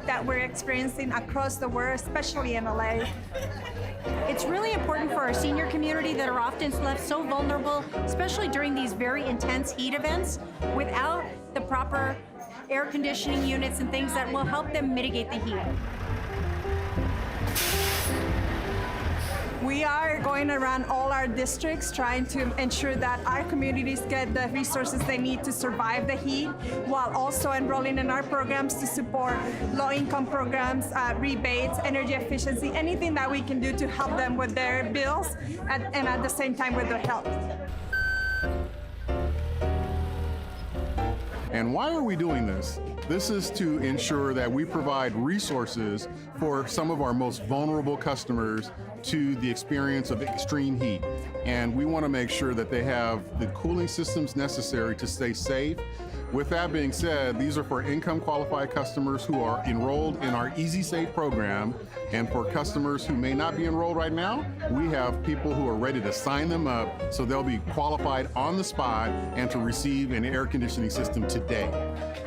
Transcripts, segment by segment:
that we're experiencing across the world, especially in LA. It's really important for our senior community that are often left so vulnerable, especially during these very intense heat events, without the proper air conditioning units and things that will help them mitigate the heat. We are going around all our districts trying to ensure that our communities get the resources they need to survive the heat, while also enrolling in our programs to support low-income programs, rebates, energy efficiency, anything that we can do to help them with their bills and at the same time with their health. And why are we doing this? This is to ensure that we provide resources for some of our most vulnerable customers to the experience of extreme heat. And we want to make sure that they have the cooling systems necessary to stay safe. With that being said, these are for income qualified customers who are enrolled in our Easy Save program. And for customers who may not be enrolled right now, we have people who are ready to sign them up so they'll be qualified on the spot and to receive an air conditioning system today.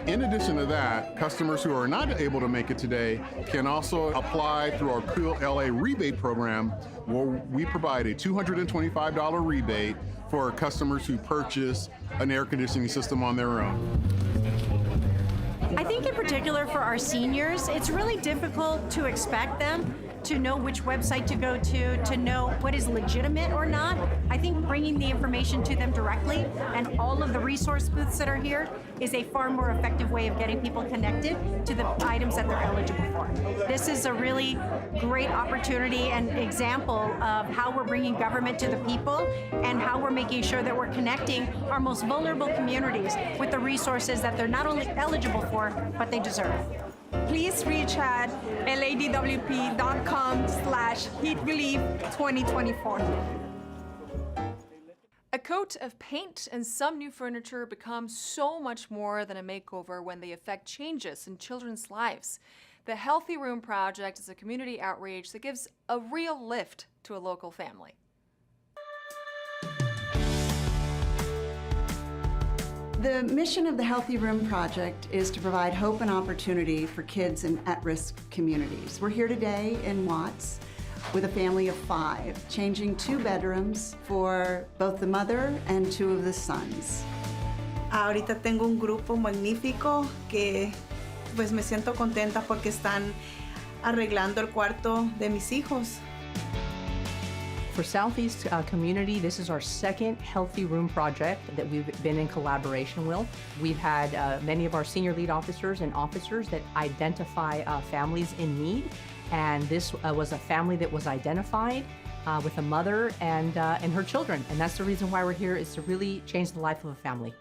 In addition to that, customers who are not able to make it today can also apply through our Cool LA rebate program, where we provide a $225 rebate for customers who purchase an air conditioning system on their own. I think in particular for our seniors, it's really difficult to expect them to know which website to go to know what is legitimate or not. I think bringing the information to them directly and all of the resource booths that are here is a far more effective way of getting people connected to the items that they're eligible for. This is a really great opportunity and example of how we're bringing government to the people and how we're making sure that we're connecting our most vulnerable communities with the resources that they're not only eligible for, but they deserve. Please reach at ladwp.com/heatrelief2024. A coat of paint and some new furniture become so much more than a makeover when they affect changes in children's lives. The Healthy Room Project is a community outreach that gives a real lift to a local family. The mission of the Healthy Room Project is to provide hope and opportunity for kids in at-risk communities. We're here today in Watts with a family of 5, changing 2 bedrooms for both the mother and 2 of the sons. Ahorita tengo un grupo magnífico que pues me siento contenta porque están arreglando el cuarto de mis hijos. For Southeast Community, this is our second Healthy Room project that we've been in collaboration with. We've had many of our senior lead officers and officers that identify families in need, and this was a family that was identified with a mother and her children, and that's the reason why we're here, is to really change the life of a family.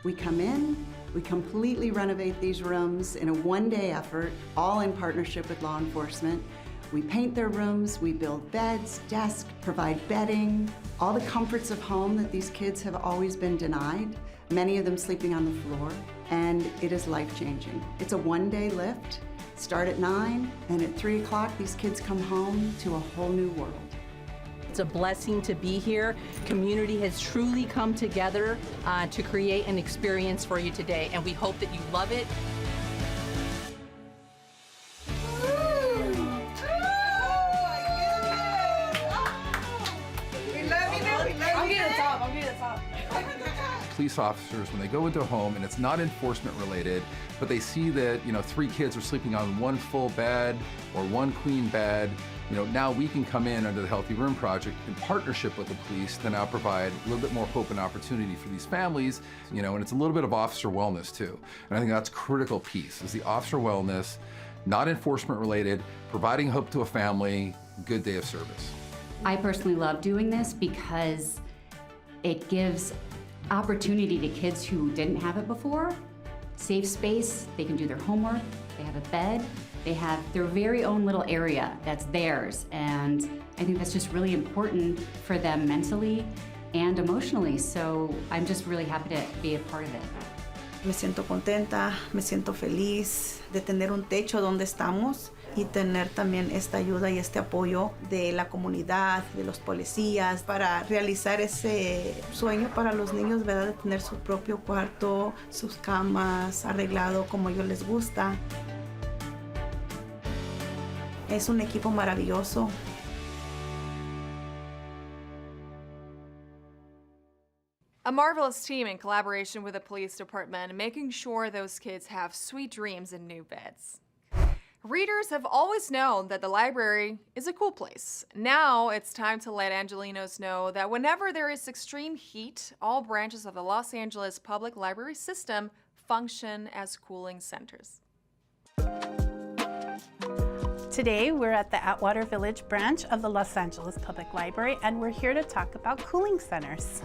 We come in, we completely renovate these rooms in a one-day effort, all in partnership with law enforcement. We paint their rooms, we build beds, desks, provide bedding, all the comforts of home that these kids have always been denied, many of them sleeping on the floor, and it is life-changing. It's a one-day lift, start at 9, and at 3 o'clock these kids come home to a whole new world. It's a blessing to be here. Community has truly come together to create an experience for you today, and we hope that you love it. Police officers, when they go into a home and it's not enforcement related, but they see that 3 kids are sleeping on 1 full bed or 1 queen bed, now we can come in under the Healthy Room Project in partnership with the police to now provide a little bit more hope and opportunity for these families, and it's a little bit of officer wellness too. And I think that's a critical piece, is the officer wellness, not enforcement related, providing hope to a family, good day of service. I personally love doing this because it gives opportunity to kids who didn't have it before. Safe space, they can do their homework, they have a bed, they have their very own little area that's theirs, and I think that's just really important for them mentally and emotionally, so I'm just really happy to be a part of it. Me siento contenta, me siento feliz de tener un techo donde estamos y tener también esta ayuda y este apoyo de la comunidad, de los policías, para realizar ese sueño para los niños, ¿verdad? De tener su propio cuarto, sus camas, arreglado como a ellos les gusta. Es un equipo maravilloso. A marvelous team in collaboration with the police department, making sure those kids have sweet dreams in new beds. Readers have always known that the library is a cool place. Now it's time to let Angelenos know that whenever there is extreme heat, all branches of the Los Angeles Public Library system function as cooling centers. Today, we're at the Atwater Village branch of the Los Angeles Public Library, and we're here to talk about cooling centers.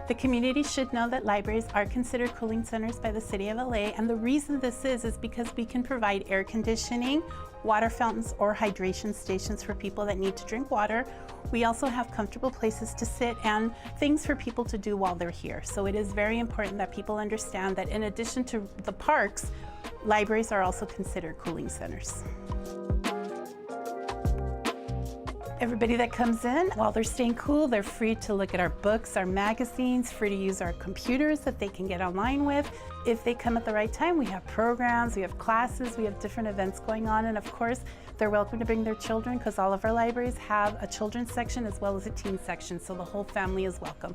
The community should know that libraries are considered cooling centers by the City of LA, and the reason this is because we can provide air conditioning, water fountains, or hydration stations for people that need to drink water. We also have comfortable places to sit and things for people to do while they're here. So it is very important that people understand that in addition to the parks, libraries are also considered cooling centers. Everybody that comes in, while they're staying cool, they're free to look at our books, our magazines, free to use our computers that they can get online with. If they come at the right time, we have programs, we have classes, we have different events going on, and of course, they're welcome to bring their children because all of our libraries have a children's section as well as a teen section, so the whole family is welcome.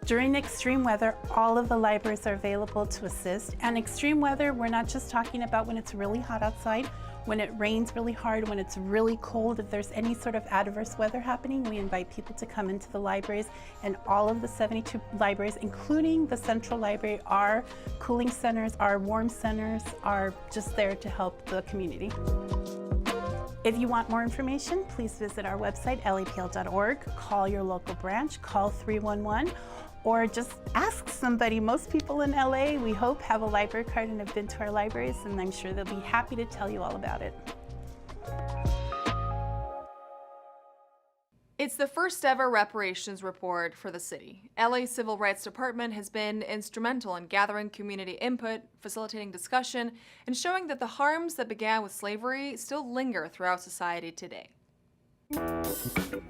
During extreme weather, all of the libraries are available to assist. And extreme weather, we're not just talking about when it's really hot outside. When it rains really hard, when it's really cold, if there's any sort of adverse weather happening, we invite people to come into the libraries, and all of the 72 libraries, including the Central Library, are cooling centers, are warm centers, are just there to help the community. If you want more information, please visit our website, lapl.org, call your local branch, call 311, or just ask somebody. Most people in LA, we hope, have a library card and have been to our libraries, and I'm sure they'll be happy to tell you all about it. It's the first ever reparations report for the city. LA Civil Rights Department has been instrumental in gathering community input, facilitating discussion, and showing that the harms that began with slavery still linger throughout society today.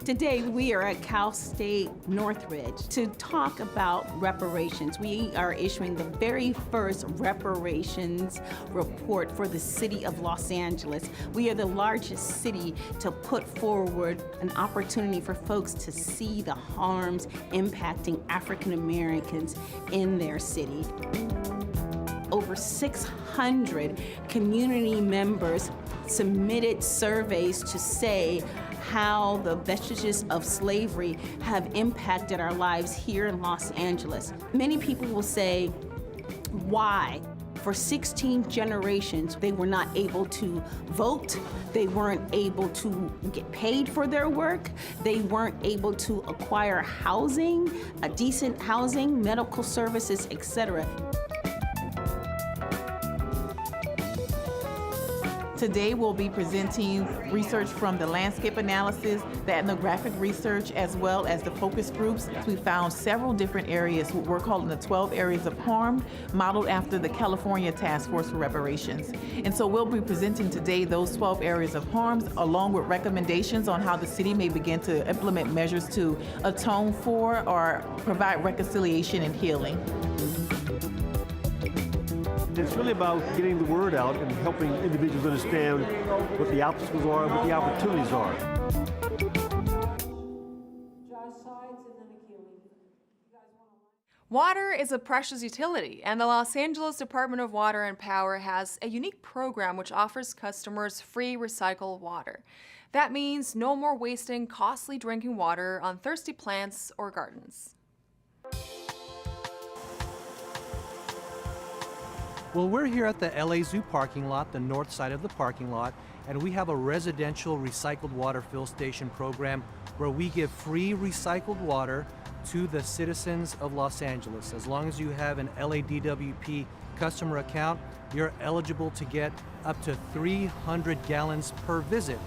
Today we are at Cal State Northridge to talk about reparations. We are issuing the very first reparations report for the city of Los Angeles. We are the largest city to put forward an opportunity for folks to see the harms impacting African Americans in their city. Over 600 community members submitted surveys to say how the vestiges of slavery have impacted our lives here in Los Angeles. Many people will say, why? For 16 generations, they were not able to vote, they weren't able to get paid for their work, they weren't able to acquire housing, decent housing, medical services, etc. Today we'll be presenting research from the landscape analysis, the ethnographic research, as well as the focus groups. We found several different areas, what we're calling the 12 areas of harm, modeled after the California Task Force for Reparations. And so we'll be presenting today those 12 areas of harms, along with recommendations on how the city may begin to implement measures to atone for or provide reconciliation and healing. It's really about getting the word out and helping individuals understand what the obstacles are and what the opportunities are. Water is a precious utility, and the Los Angeles Department of Water and Power has a unique program which offers customers free recycled water. That means no more wasting costly drinking water on thirsty plants or gardens. Well, we're here at the LA Zoo parking lot, the north side of the parking lot, and we have a residential recycled water fill station program where we give free recycled water to the citizens of Los Angeles. As long as you have an LADWP customer account, you're eligible to get up to 300 gallons per visit.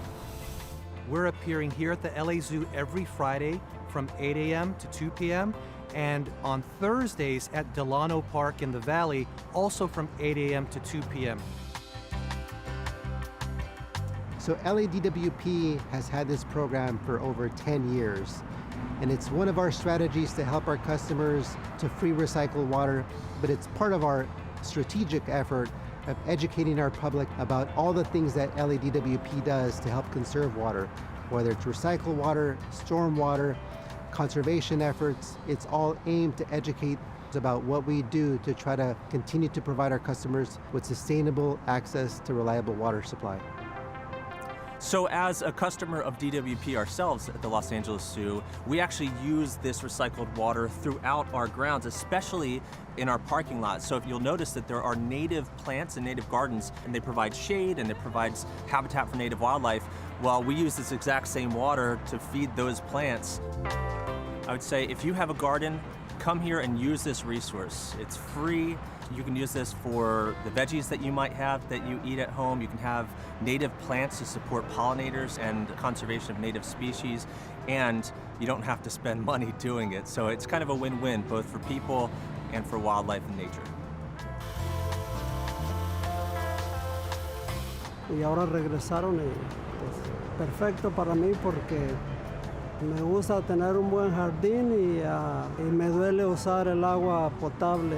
We're appearing here at the LA Zoo every Friday from 8 a.m. to 2 p.m. and on Thursdays at Delano Park in the Valley, also from 8 a.m. to 2 p.m. So LADWP has had this program for over 10 years, and it's one of our strategies to help our customers to free recycle water, but it's part of our strategic effort of educating our public about all the things that LADWP does to help conserve water, whether it's recycled water, storm water, conservation efforts. It's all aimed to educate about what we do to try to continue to provide our customers with sustainable access to reliable water supply. So as a customer of DWP ourselves at the Los Angeles Zoo, we actually use this recycled water throughout our grounds, especially in our parking lot. So if you'll notice that there are native plants and native gardens, and they provide shade and it provides habitat for native wildlife, well, we use this exact same water to feed those plants. I would say if you have a garden, come here and use this resource. It's free. You can use this for the veggies that you might have that you eat at home. You can have native plants to support pollinators and conservation of native species, and you don't have to spend money doing it. So it's kind of a win-win, both for people and for wildlife and nature. Y ahora regresaron y pues, perfecto para mí porque me gusta tener un buen jardín y me duele usar el agua potable.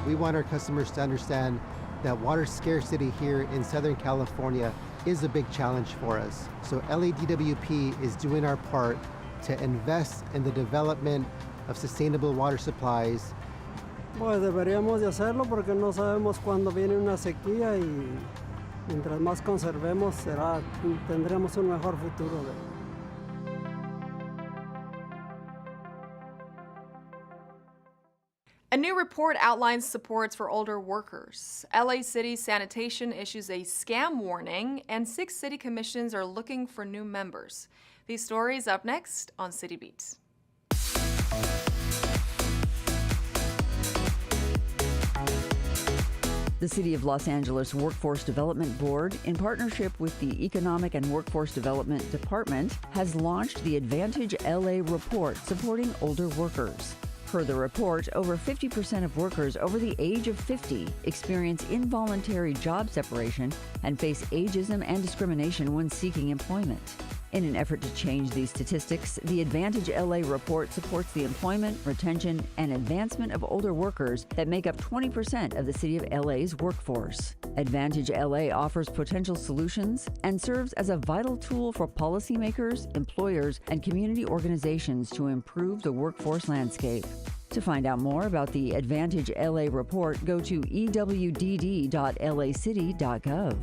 We want our customers to understand that water scarcity here in Southern California is a big challenge for us. So LADWP is doing our part to invest in the development of sustainable water supplies. Pues deberíamos de hacerlo porque no sabemos cuándo viene una sequía y mientras más conservemos tendremos un mejor futuro. A new report outlines supports for older workers. LA City Sanitation issues a scam warning, and 6 city commissions are looking for new members. These stories up next on City Beat. The City of Los Angeles Workforce Development Board, in partnership with the Economic and Workforce Development Department, has launched the Advantage LA Report supporting older workers. Per the report, over 50% of workers over the age of 50 experience involuntary job separation and face ageism and discrimination when seeking employment. In an effort to change these statistics, the Advantage LA report supports the employment, retention, and advancement of older workers that make up 20% of the City of LA's workforce. Advantage LA offers potential solutions and serves as a vital tool for policymakers, employers, and community organizations to improve the workforce landscape. To find out more about the Advantage LA report, go to ewdd.lacity.gov.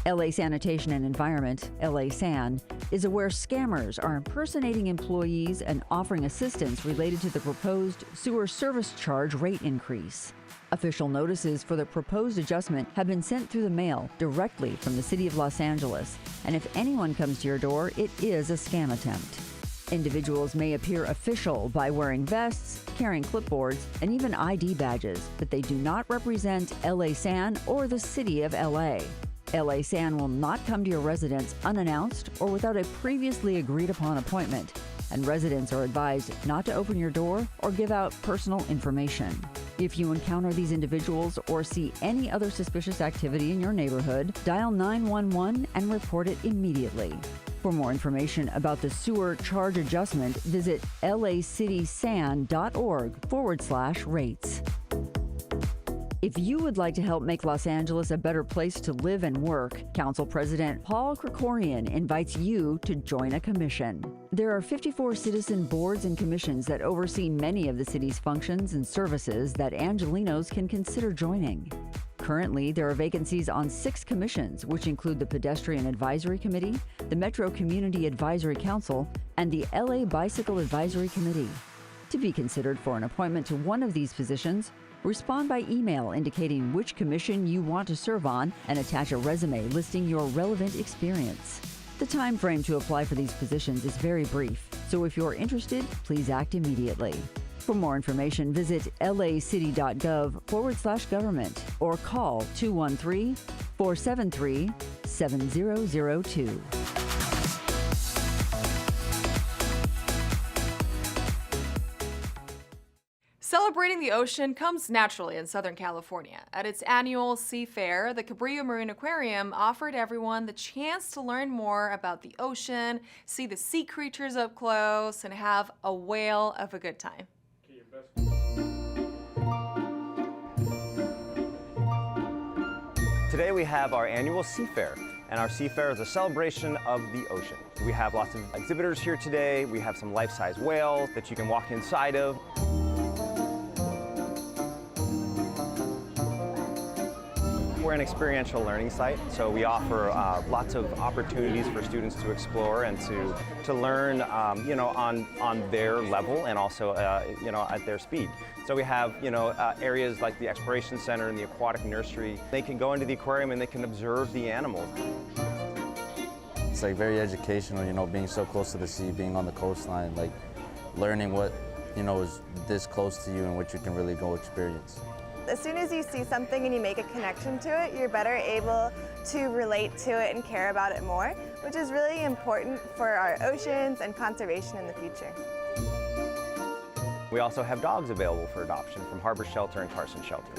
LA Sanitation and Environment, LA SAN, is aware scammers are impersonating employees and offering assistance related to the proposed sewer service charge rate increase. Official notices for the proposed adjustment have been sent through the mail directly from the City of Los Angeles, and if anyone comes to your door, it is a scam attempt. Individuals may appear official by wearing vests, carrying clipboards, and even ID badges, but they do not represent LA SAN or the City of LA. LA SAN will not come to your residence unannounced or without a previously agreed upon appointment, and residents are advised not to open your door or give out personal information. If you encounter these individuals or see any other suspicious activity in your neighborhood, dial 911 and report it immediately. For more information about the sewer charge adjustment, visit lacitysan.org/rates. If you would like to help make Los Angeles a better place to live and work, Council President Paul Krikorian invites you to join a commission. There are 54 citizen boards and commissions that oversee many of the city's functions and services that Angelenos can consider joining. Currently, there are vacancies on 6 commissions, which include the Pedestrian Advisory Committee, the Metro Community Advisory Council, and the LA Bicycle Advisory Committee. To be considered for an appointment to one of these positions, respond by email indicating which commission you want to serve on and attach a resume listing your relevant experience. The time frame to apply for these positions is very brief, so if you're interested, please act immediately. For more information, visit lacity.gov/government or call 213-473-7002. Celebrating the ocean comes naturally in Southern California. At its annual Sea Fair, the Cabrillo Marine Aquarium offered everyone the chance to learn more about the ocean, see the sea creatures up close, and have a whale of a good time. Today we have our annual Seafair, and our Seafair is a celebration of the ocean. We have lots of exhibitors here today. We have some life-size whales that you can walk inside of. We're an experiential learning site, so we offer lots of opportunities for students to explore and to learn, you know, on their level and also, you know, at their speed. So we have, you know, areas like the Exploration Center and the Aquatic Nursery. They can go into the aquarium and they can observe the animals. It's like very educational, you know, being so close to the sea, being on the coastline, like learning what, you know, is this close to you and what you can really go experience. As soon as you see something and you make a connection to it, you're better able to relate to it and care about it more, which is really important for our oceans and conservation in the future. We also have dogs available for adoption from Harbor Shelter and Carson Shelter.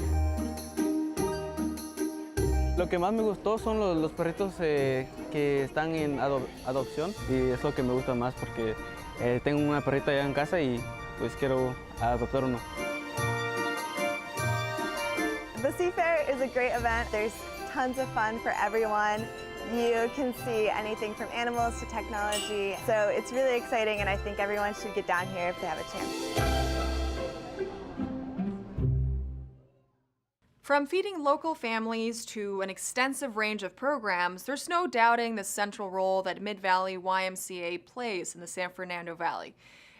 Lo que más me gustó son los perritos que están en adopción y es lo que me gusta más porque tengo una perrita allá en casa y pues quiero adoptar uno. The Seafair is a great event. There's tons of fun for everyone. You can see anything from animals to technology. So it's really exciting and I think everyone should get down here if they have a chance. From feeding local families to an extensive range of programs, there's no doubting the central role that Mid-Valley YMCA plays in the San Fernando Valley.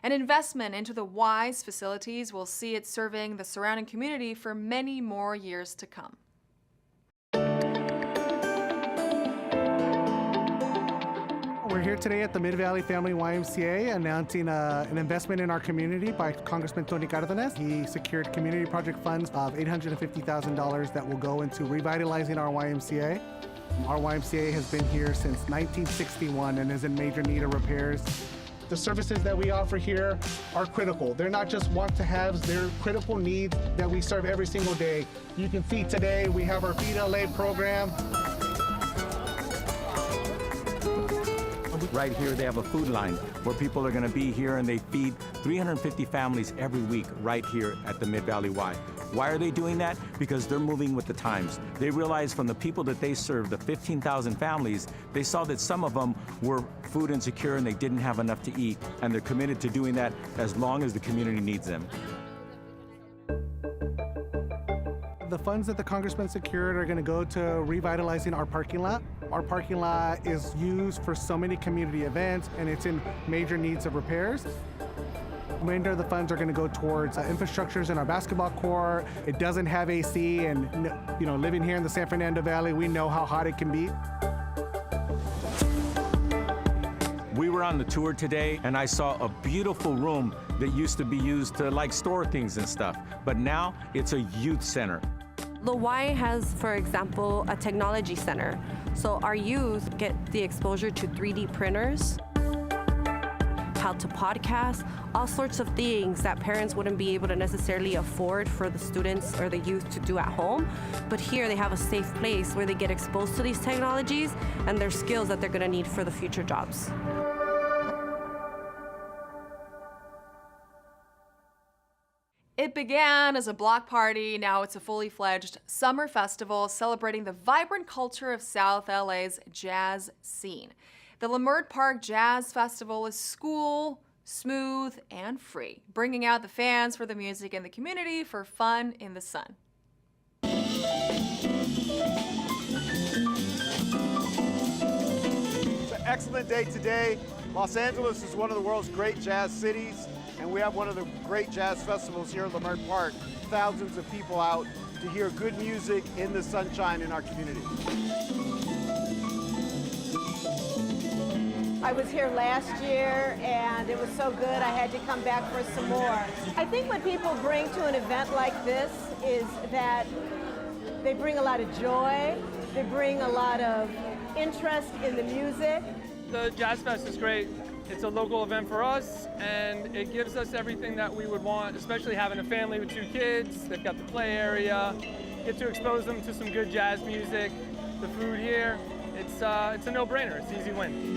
An investment into the Y's facilities will see it serving the surrounding community for many more years to come. We're here today at the Mid-Valley Family YMCA announcing an investment in our community by Congressman Tony Cardenas. He secured community project funds of $850,000 that will go into revitalizing our YMCA. Our YMCA has been here since 1961 and is in major need of repairs. The services that we offer here are critical. They're not just want-to-haves, they're critical needs that we serve every single day. You can see today we have our Feed LA program. Right here, they have a food line where people are going to be here and they feed 350 families every week right here at the Mid-Valley Y. Why are they doing that? Because they're moving with the times. They realized from the people that they serve, the 15,000 families, they saw that some of them were food insecure and they didn't have enough to eat. And they're committed to doing that as long as the community needs them. The funds that the Congressman secured are going to go to revitalizing our parking lot. Our parking lot is used for so many community events and it's in major needs of repairs. The remainder of the funds are going to go towards infrastructures in our basketball court. It doesn't have AC and, you know, living here in the San Fernando Valley, we know how hot it can be. We were on the tour today and I saw a beautiful room that used to be used to like store things and stuff, but now it's a youth center. The Y has, for example, a technology center. So our youth get the exposure to 3D printers, how to podcast, all sorts of things that parents wouldn't be able to necessarily afford for the students or the youth to do at home. But here they have a safe place where they get exposed to these technologies and their skills that they're going to need for the future jobs. It began as a block party, now it's a fully fledged summer festival celebrating the vibrant culture of South LA's jazz scene. The Leimert Park Jazz Festival is cool, smooth, and free, bringing out the fans for the music and the community for fun in the sun. It's an excellent day today. Los Angeles is one of the world's great jazz cities, and we have one of the great jazz festivals here at Leimert Park. Thousands of people out to hear good music in the sunshine in our community. I was here last year and it was so good I had to come back for some more. I think what people bring to an event like this is that they bring a lot of joy, they bring a lot of interest in the music. The Jazz Fest is great. It's a local event for us and it gives us everything that we would want, especially having a family with 2 kids. They've got the play area, get to expose them to some good jazz music, the food here. It's a no-brainer, it's an easy win.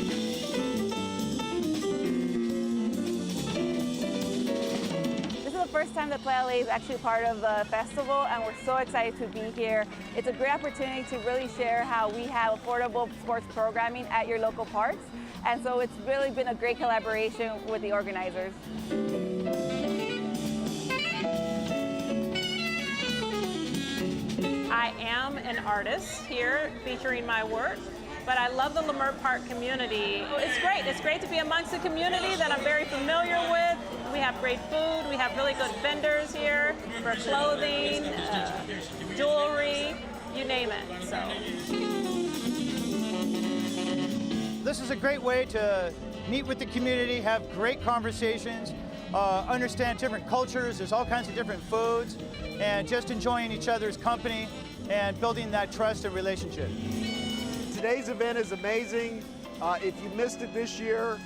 This is the first time that Play LA is actually part of the festival, and we're so excited to be here. It's a great opportunity to really share how we have affordable sports programming at your local parks. And so it's really been a great collaboration with the organizers. I am an artist here featuring my work, but I love the Leimert Park community. It's great. It's great to be amongst a community that I'm very familiar with. We have great food. We have really good vendors here for clothing, jewelry, you name it. So. This is a great way to meet with the community, have great conversations, understand different cultures. There's all kinds of different foods, and just enjoying each other's company and building that trust and relationship. Today's event is amazing. If you missed it this year,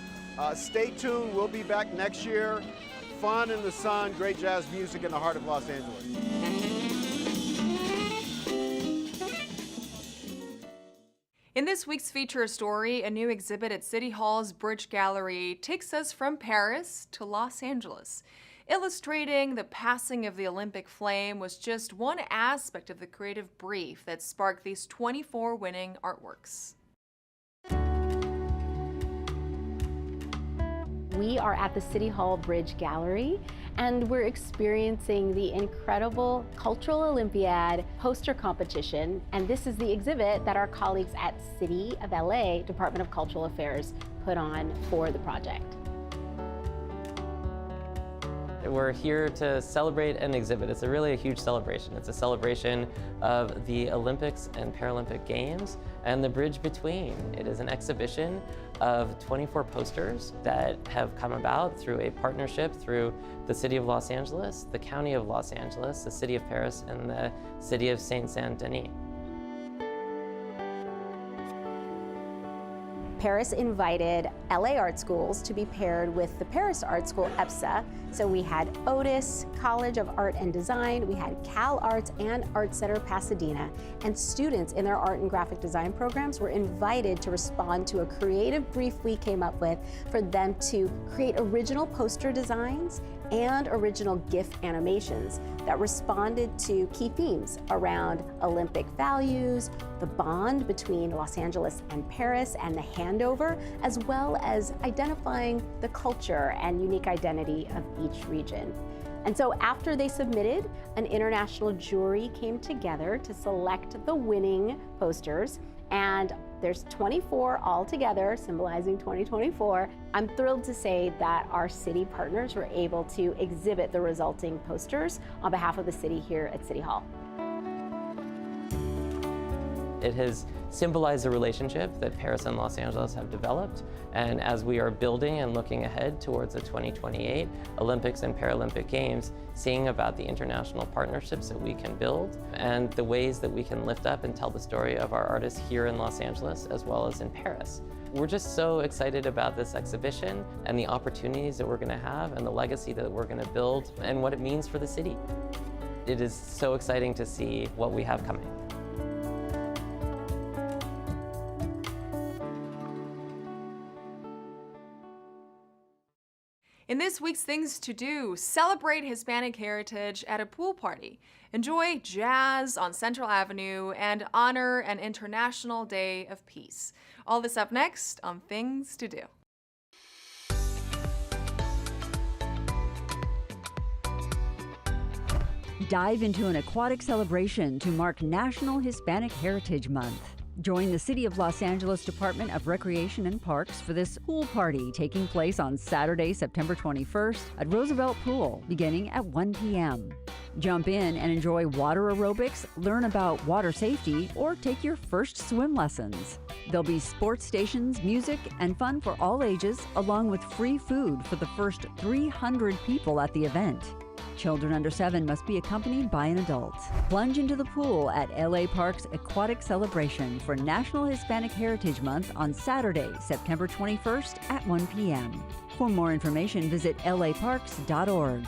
stay tuned. We'll be back next year. Fun in the sun, great jazz music in the heart of Los Angeles. In this week's feature story, a new exhibit at City Hall's Bridge Gallery takes us from Paris to Los Angeles. Illustrating the passing of the Olympic flame was just one aspect of the creative brief that sparked these 24 winning artworks. We are at the City Hall Bridge Gallery, and we're experiencing the incredible Cultural Olympiad poster competition. And this is the exhibit that our colleagues at City of LA Department of Cultural Affairs put on for the project. We're here to celebrate an exhibit. It's really a huge celebration. It's a celebration of the Olympics and Paralympic Games and the bridge between. It is an exhibition of 24 posters that have come about through a partnership through the City of Los Angeles, the County of Los Angeles, the City of Paris, and the City of Saint-Denis. Paris invited LA art schools to be paired with the Paris Art School, EPSA. So we had Otis College of Art and Design, we had Cal Arts and Art Center Pasadena, and students in their art and graphic design programs were invited to respond to a creative brief we came up with for them to create original poster designs and original GIF animations that responded to key themes around Olympic values, the bond between Los Angeles and Paris, and the handover, as well as identifying the culture and unique identity of each region. And so after they submitted, an international jury came together to select the winning posters, and there's 24 altogether, symbolizing 2024. I'm thrilled to say that our city partners were able to exhibit the resulting posters on behalf of the city here at City Hall. It has symbolized the relationship that Paris and Los Angeles have developed, and as we are building and looking ahead towards the 2028 Olympics and Paralympic Games, seeing about the international partnerships that we can build and the ways that we can lift up and tell the story of our artists here in Los Angeles as well as in Paris. We're just so excited about this exhibition and the opportunities that we're going to have and the legacy that we're going to build and what it means for the city. It is so exciting to see what we have coming. In this week's Things to Do, celebrate Hispanic heritage at a pool party, enjoy jazz on Central Avenue, and honor an International Day of Peace. All this up next on Things to Do. Dive into an aquatic celebration to mark National Hispanic Heritage Month. Join the City of Los Angeles Department of Recreation and Parks for this pool party taking place on Saturday, September 21st at Roosevelt Pool, beginning at 1 p.m. Jump in and enjoy water aerobics, learn about water safety, or take your first swim lessons. There'll be sports stations, music, and fun for all ages, along with free food for the first 300 people at the event. Children under 7 must be accompanied by an adult. Plunge into the pool at LA Park's Aquatic Celebration for National Hispanic Heritage Month on Saturday, September 21st at 1 p.m. For more information, visit laparks.org.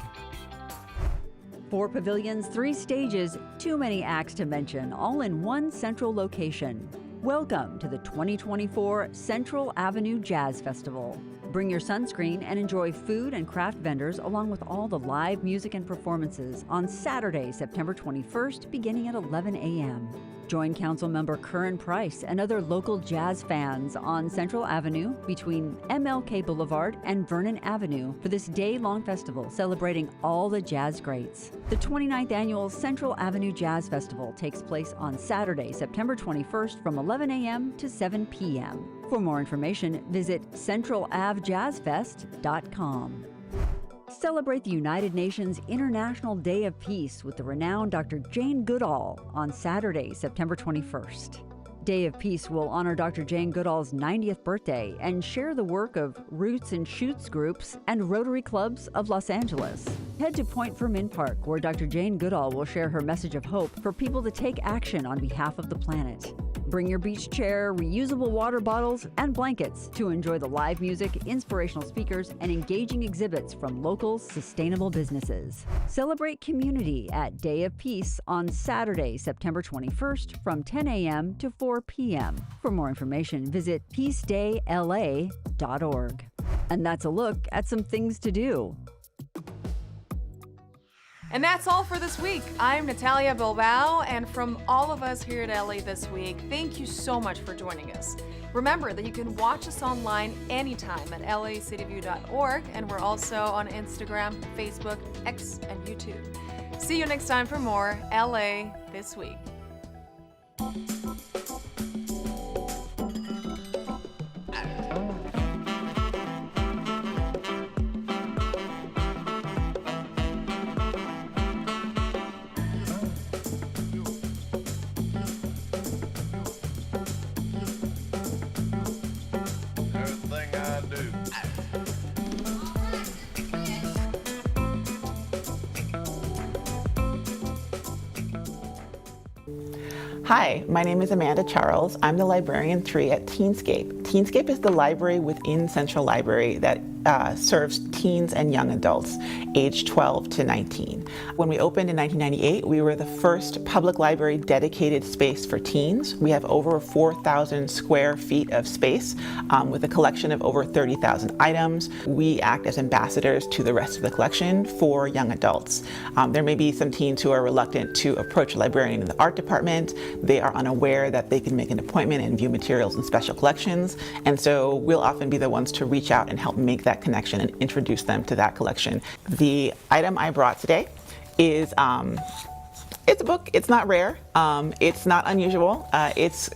4 pavilions, 3 stages, too many acts to mention, all in one central location. Welcome to the 2024 Central Avenue Jazz Festival. Bring your sunscreen and enjoy food and craft vendors along with all the live music and performances on Saturday, September 21st, beginning at 11 a.m. Join Councilmember Curran Price and other local jazz fans on Central Avenue between MLK Boulevard and Vernon Avenue for this day-long festival celebrating all the jazz greats. The 29th annual Central Avenue Jazz Festival takes place on Saturday, September 21st from 11 a.m. to 7 p.m. For more information, visit centralavjazzfest.com. Celebrate the United Nations International Day of Peace with the renowned Dr. Jane Goodall on Saturday, September 21st. Day of Peace will honor Dr. Jane Goodall's 90th birthday and share the work of Roots and Shoots groups and Rotary Clubs of Los Angeles. Head to Point Fermin Park, where Dr. Jane Goodall will share her message of hope for people to take action on behalf of the planet. Bring your beach chair, reusable water bottles, and blankets to enjoy the live music, inspirational speakers, and engaging exhibits from local sustainable businesses. Celebrate community at Day of Peace on Saturday, September 21st from 10 a.m. to 4 p.m. For more information, visit peacedayla.org. And that's a look at some things to do. And that's all for this week. I'm Natalia Bilbao, and from all of us here at LA This Week, thank you so much for joining us. Remember that you can watch us online anytime at lacityview.org, and we're also on Instagram, Facebook, X, and YouTube. See you next time for more LA This Week. Hi, my name is Amanda Charles. I'm the librarian 3 at Teenscape. Teenscape is the library within Central Library that serves teens and young adults aged 12 to 19. When we opened in 1998, we were the first public library dedicated space for teens. We have over 4,000 square feet of space with a collection of over 30,000 items. We act as ambassadors to the rest of the collection for young adults. There may be some teens who are reluctant to approach a librarian in the art department. They are unaware that they can make an appointment and view materials in special collections, and so we'll often be the ones to reach out and help make that connection and introduce them to that collection. The item I brought today is it's a book. It's not rare. It's not unusual. It's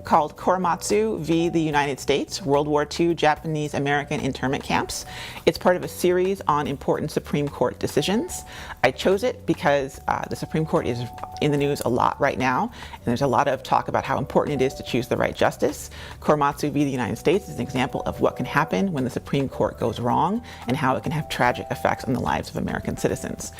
called Korematsu v. the United States, World War II Japanese-American internment camps. It's part of a series on important Supreme Court decisions. I chose it because the Supreme Court is in the news a lot right now, and there's a lot of talk about how important it is to choose the right justice. Korematsu v. the United States is an example of what can happen when the Supreme Court goes wrong and how it can have tragic effects on the lives of American citizens.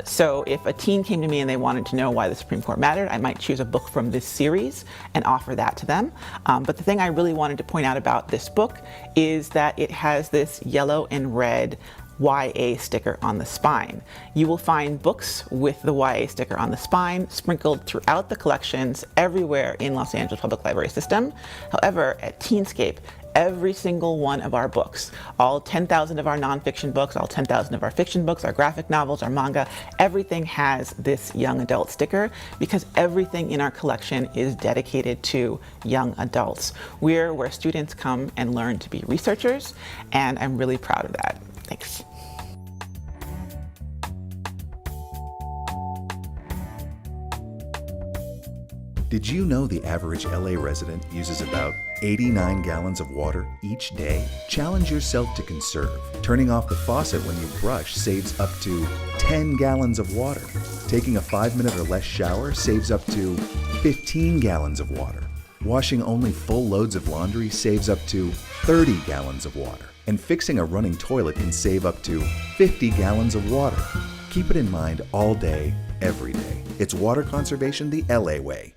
So if a teen came to me and they wanted to know why the Supreme Court mattered, I might choose a book from this series and offer that to them. But the thing I really wanted to point out about this book is that it has this yellow and red YA sticker on the spine. You will find books with the YA sticker on the spine sprinkled throughout the collections everywhere in Los Angeles Public Library system. However, at Teenscape, every single one of our books, all 10,000 of our nonfiction books, all 10,000 of our fiction books, our graphic novels, our manga, everything has this young adult sticker because everything in our collection is dedicated to young adults. We're where students come and learn to be researchers, and I'm really proud of that. Thanks. Did you know the average LA resident uses about 89 gallons of water each day? Challenge yourself to conserve. Turning off the faucet when you brush saves up to 10 gallons of water. Taking a 5-minute or less shower saves up to 15 gallons of water. Washing only full loads of laundry saves up to 30 gallons of water. And fixing a running toilet can save up to 50 gallons of water. Keep it in mind all day, every day. It's water conservation the LA way.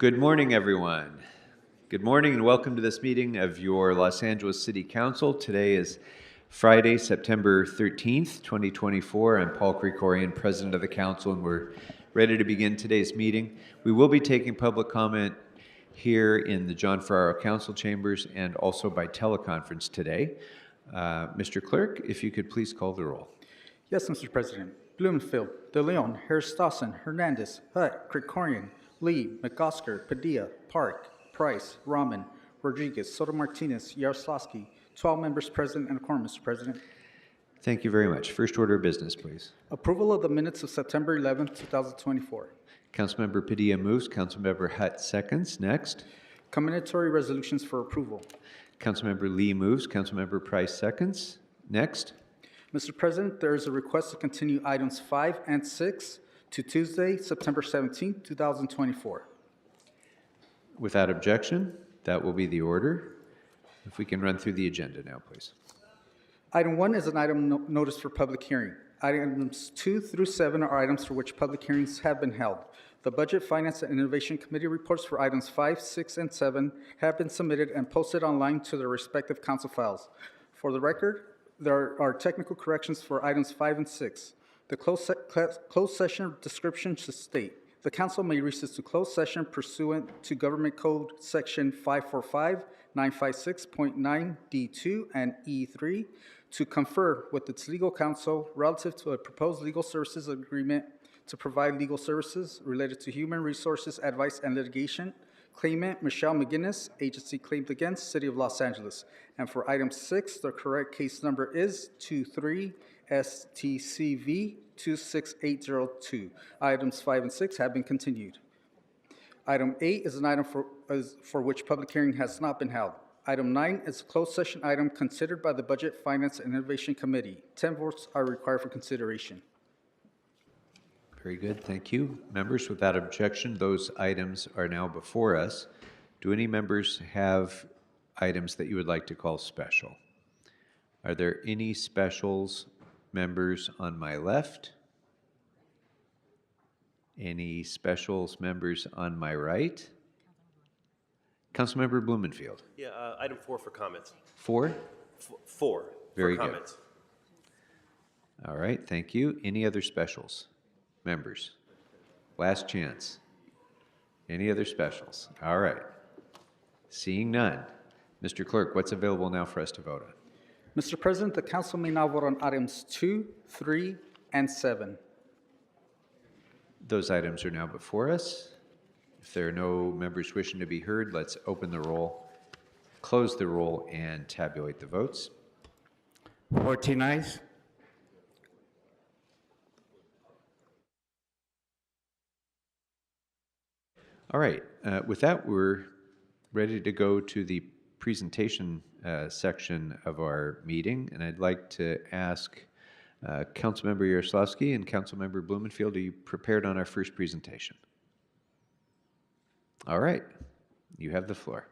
Good morning, everyone. Good morning and welcome to this meeting of your Los Angeles City Council. Today is Friday, September 13th, 2024. I'm Paul Krikorian, President of the Council, and we're ready to begin today's meeting. We will be taking public comment here in the John Ferraro Council Chambers and also by teleconference today. Mr. Clerk, if you could please call the roll. Yes, Mr. President. Blumenfield, De Leon, Harris-Dawson, Hernandez, Hutt, Krikorian, Lee, McOsker, Padilla, Park, Price, Rahman, Rodriguez, Soto Martinez, Yaroslavsky. 12 members present and a quorum, Mr. President. Thank you very much. First order of business, please. Approval of the minutes of September 11, 2024. Councilmember Padilla moves. Councilmember Hutt seconds. Next. Commendatory resolutions for approval. Councilmember Lee moves. Councilmember Price seconds. Next. Mr. President, there is a request to continue items 5 and 6 to Tuesday, September 17, 2024. Without objection, that will be the order. If we can run through the agenda now, please. Item 1 is an item notice for public hearing. Items 2 through 7 are items for which public hearings have been held. The Budget, Finance, and Innovation Committee reports for items 5, 6, and 7 have been submitted and posted online to their respective council files. For the record, there are technical corrections for items 5 and 6. The closed session description should state, the council may recess to closed session pursuant to Government Code Section 545-956.9 D2 and E3 to confer with its legal counsel relative to a proposed legal services agreement to provide legal services related to human resources, advice, and litigation. Claimant Michelle McGinnis, agency claimed against City of Los Angeles. And for item 6, the correct case number is 23 STCV 26802. Items 5 and 6 have been continued. Item 8 is an item for which public hearing has not been held. Item 9 is a closed session item considered by the Budget, Finance, and Innovation Committee. 10 votes are required for consideration. Very good, thank you. Members, without objection, those items are now before us. Do any members have items that you would like to call special? Are there any specials, members on my left? Any specials, members on my right? Councilmember Blumenfield. Yeah, item 4 for comments. 4? 4 Very for comments. Good. All right, thank you. Any other specials? Members, last chance. Any other specials? All right. Seeing none. Mr. Clerk, what's available now for us to vote on? Mr. President, the council may now vote on items 2, 3, and 7. Those items are now before us. If there are no members wishing to be heard, let's open the roll, close the roll, and tabulate the votes. 14 ayes. All right, with that, we're ready to go to the presentation section of our meeting, and I'd like to ask Councilmember Yaroslavsky and Councilmember Blumenfield, are you prepared on our first presentation? All right, you have the floor.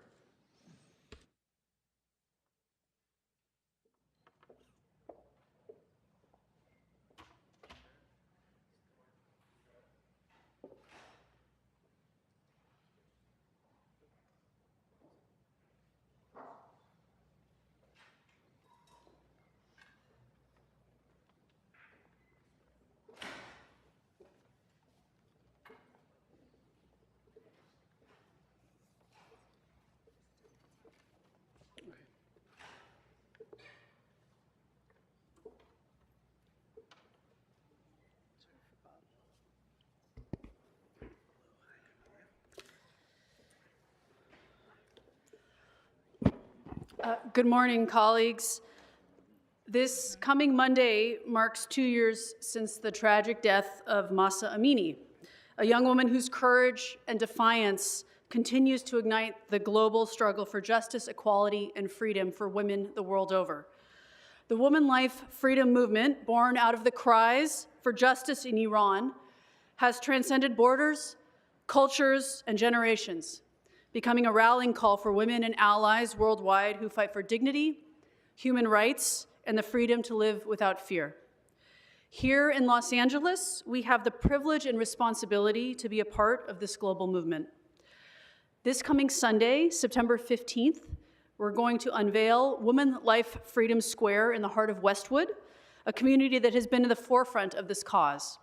Good morning, colleagues. This coming Monday marks 2 years since the tragic death of Mahsa Amini, a young woman whose courage and defiance continues to ignite the global struggle for justice, equality, and freedom for women the world over. The Woman Life Freedom Movement, born out of the cries for justice in Iran, has transcended borders, cultures, and generations, becoming a rallying call for women and allies worldwide who fight for dignity, human rights, and the freedom to live without fear. Here in Los Angeles, we have the privilege and responsibility to be a part of this global movement. This coming Sunday, September 15th, we're going to unveil Women Life Freedom Square in the heart of Westwood, a community that has been in the forefront of this cause.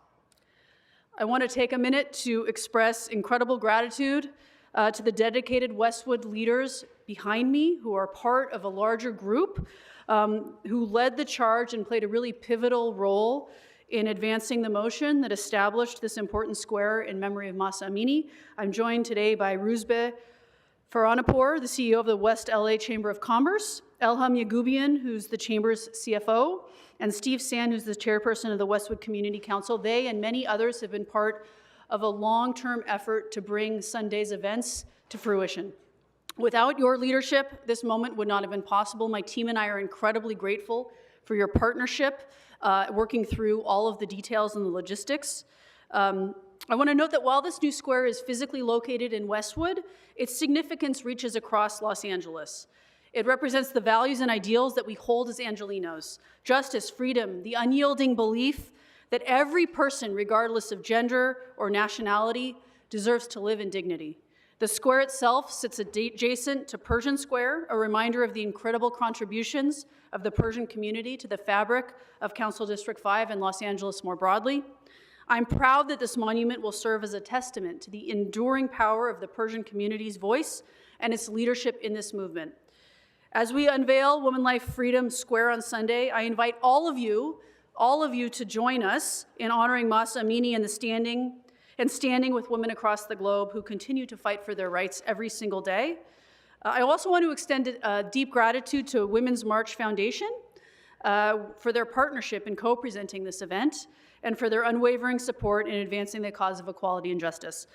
I want to take a minute to express incredible gratitude to the dedicated Westwood leaders behind me who are part of a larger group who led the charge and played a really pivotal role in advancing the motion that established this important square in memory of Mahsa Amini. I'm joined today by Roozbeh Farahpour, the CEO of the West LA Chamber of Commerce, Elham Yagoubian, who's the Chamber's CFO, and Steve Sand, who's the chairperson of the Westwood Community Council. They and many others have been part of a long-term effort to bring Sunday's events to fruition. Without your leadership, this moment would not have been possible. My team and I are incredibly grateful for your partnership, working through all of the details and the logistics. I want to note that while this new square is physically located in Westwood, its significance reaches across Los Angeles. It represents the values and ideals that we hold as Angelenos: justice, freedom, the unyielding belief that every person, regardless of gender or nationality, deserves to live in dignity. The square itself sits adjacent to Pershing Square, a reminder of the incredible contributions of the Pershing community to the fabric of Council District 5 and Los Angeles more broadly. I'm proud that this monument will serve as a testament to the enduring power of the Pershing community's voice and its leadership in this movement. As we unveil Women Life Freedom Square on Sunday, I invite all of you to join us in honoring Mahsa Amini and standing with women across the globe who continue to fight for their rights every single day. I also want to extend a deep gratitude to Women's March Foundation for their partnership in co-presenting this event and for their unwavering support in advancing the cause of equality and justice.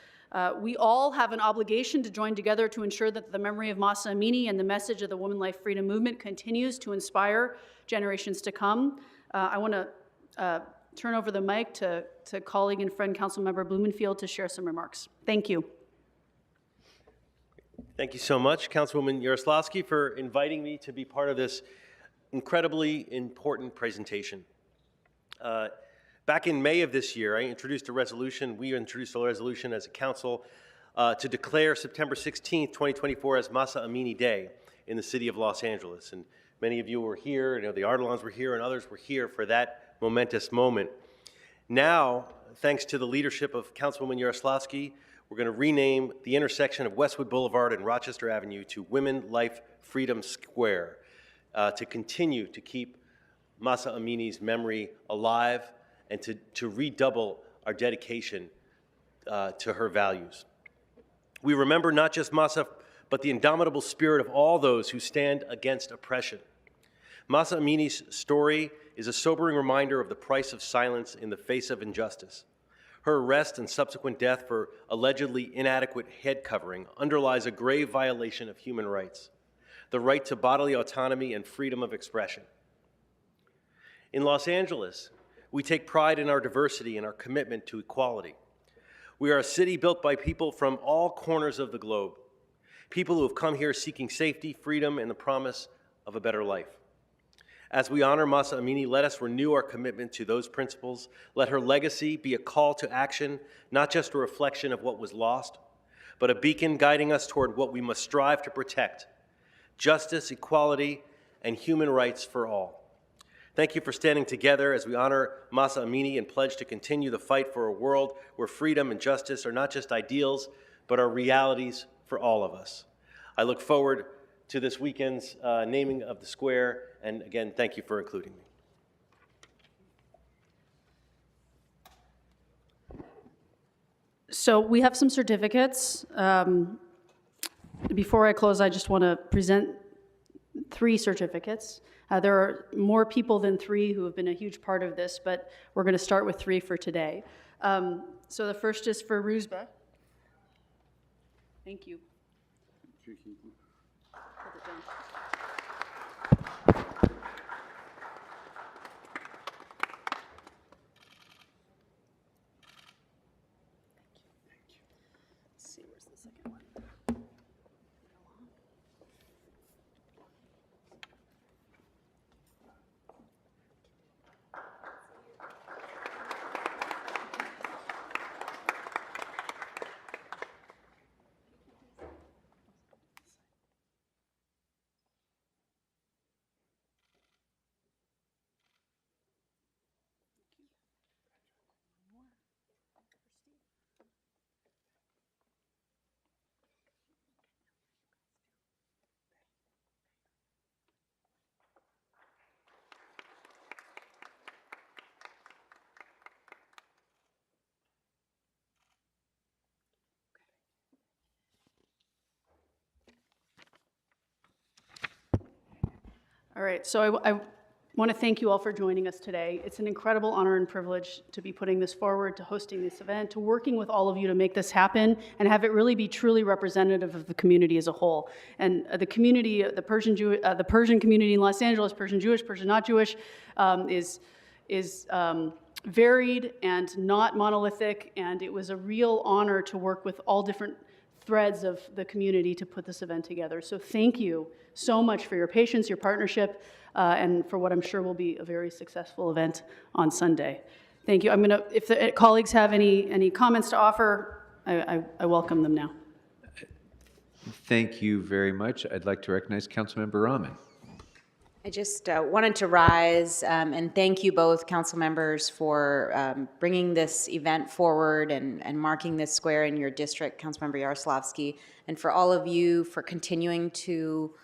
We all have an obligation to join together to ensure that the memory of Mahsa Amini and the message of the Women Life Freedom Movement continues to inspire generations to come. I want to turn over the mic to colleague and friend Councilmember Blumenfield to share some remarks. Thank you. Thank you so much, Councilwoman Yaroslavsky, for inviting me to be part of this incredibly important presentation. Back in May of this year, we introduced a resolution as a council to declare September 16th, 2024 as Mahsa Amini Day in the city of Los Angeles. And many of you were here, the Ardelans were here, and others were here for that momentous moment. Now, thanks to the leadership of Councilwoman Yaroslavsky, we're going to rename the intersection of Westwood Boulevard and Rochester Avenue to Women Life Freedom Square to continue to keep Mahsa Amini's memory alive and to redouble our dedication to her values. We remember not just Mahsa, but the indomitable spirit of all those who stand against oppression. Mahsa Amini's story is a sobering reminder of the price of silence in the face of injustice. Her arrest and subsequent death for allegedly inadequate head covering underlies a grave violation of human rights, the right to bodily autonomy and freedom of expression. In Los Angeles, we take pride in our diversity and our commitment to equality. We are a city built by people from all corners of the globe, people who have come here seeking safety, freedom, and the promise of a better life. As we honor Mahsa Amini, let us renew our commitment to those principles. Let her legacy be a call to action, not just a reflection of what was lost, but a beacon guiding us toward what we must strive to protect: justice, equality, and human rights for all. Thank you for standing together as we honor Mahsa Amini and pledge to continue the fight for a world where freedom and justice are not just ideals, but are realities for all of us. I look forward to this weekend's naming of the square, and again, thank you for including me. So we have some certificates. Before I close, I just want to present 3 certificates. There are more people than 3 who have been a huge part of this, but we're going to start with 3 for today. So the first is for Roozbeh. Thank you. Hold it down. Let's see, where's the second one? All right, so I want to thank you all for joining us today. It's an incredible honor and privilege to be putting this forward, to hosting this event, to working with all of you to make this happen and have it really be truly representative of the community as a whole. And the community, the Persian community in Los Angeles, Persian Jewish, Persian not Jewish, is varied and not monolithic, and it was a real honor to work with all different threads of the community to put this event together. So thank you so much for your patience, your partnership, and for what I'm sure will be a very successful event on Sunday. Thank you. If the colleagues have any comments to offer, I welcome them now. Thank you very much. I'd like to recognize Councilmember Rahman. I just wanted to rise and thank you both council members for bringing this event forward and marking this square in your district, Councilmember Yaroslavsky, and for all of you for continuing to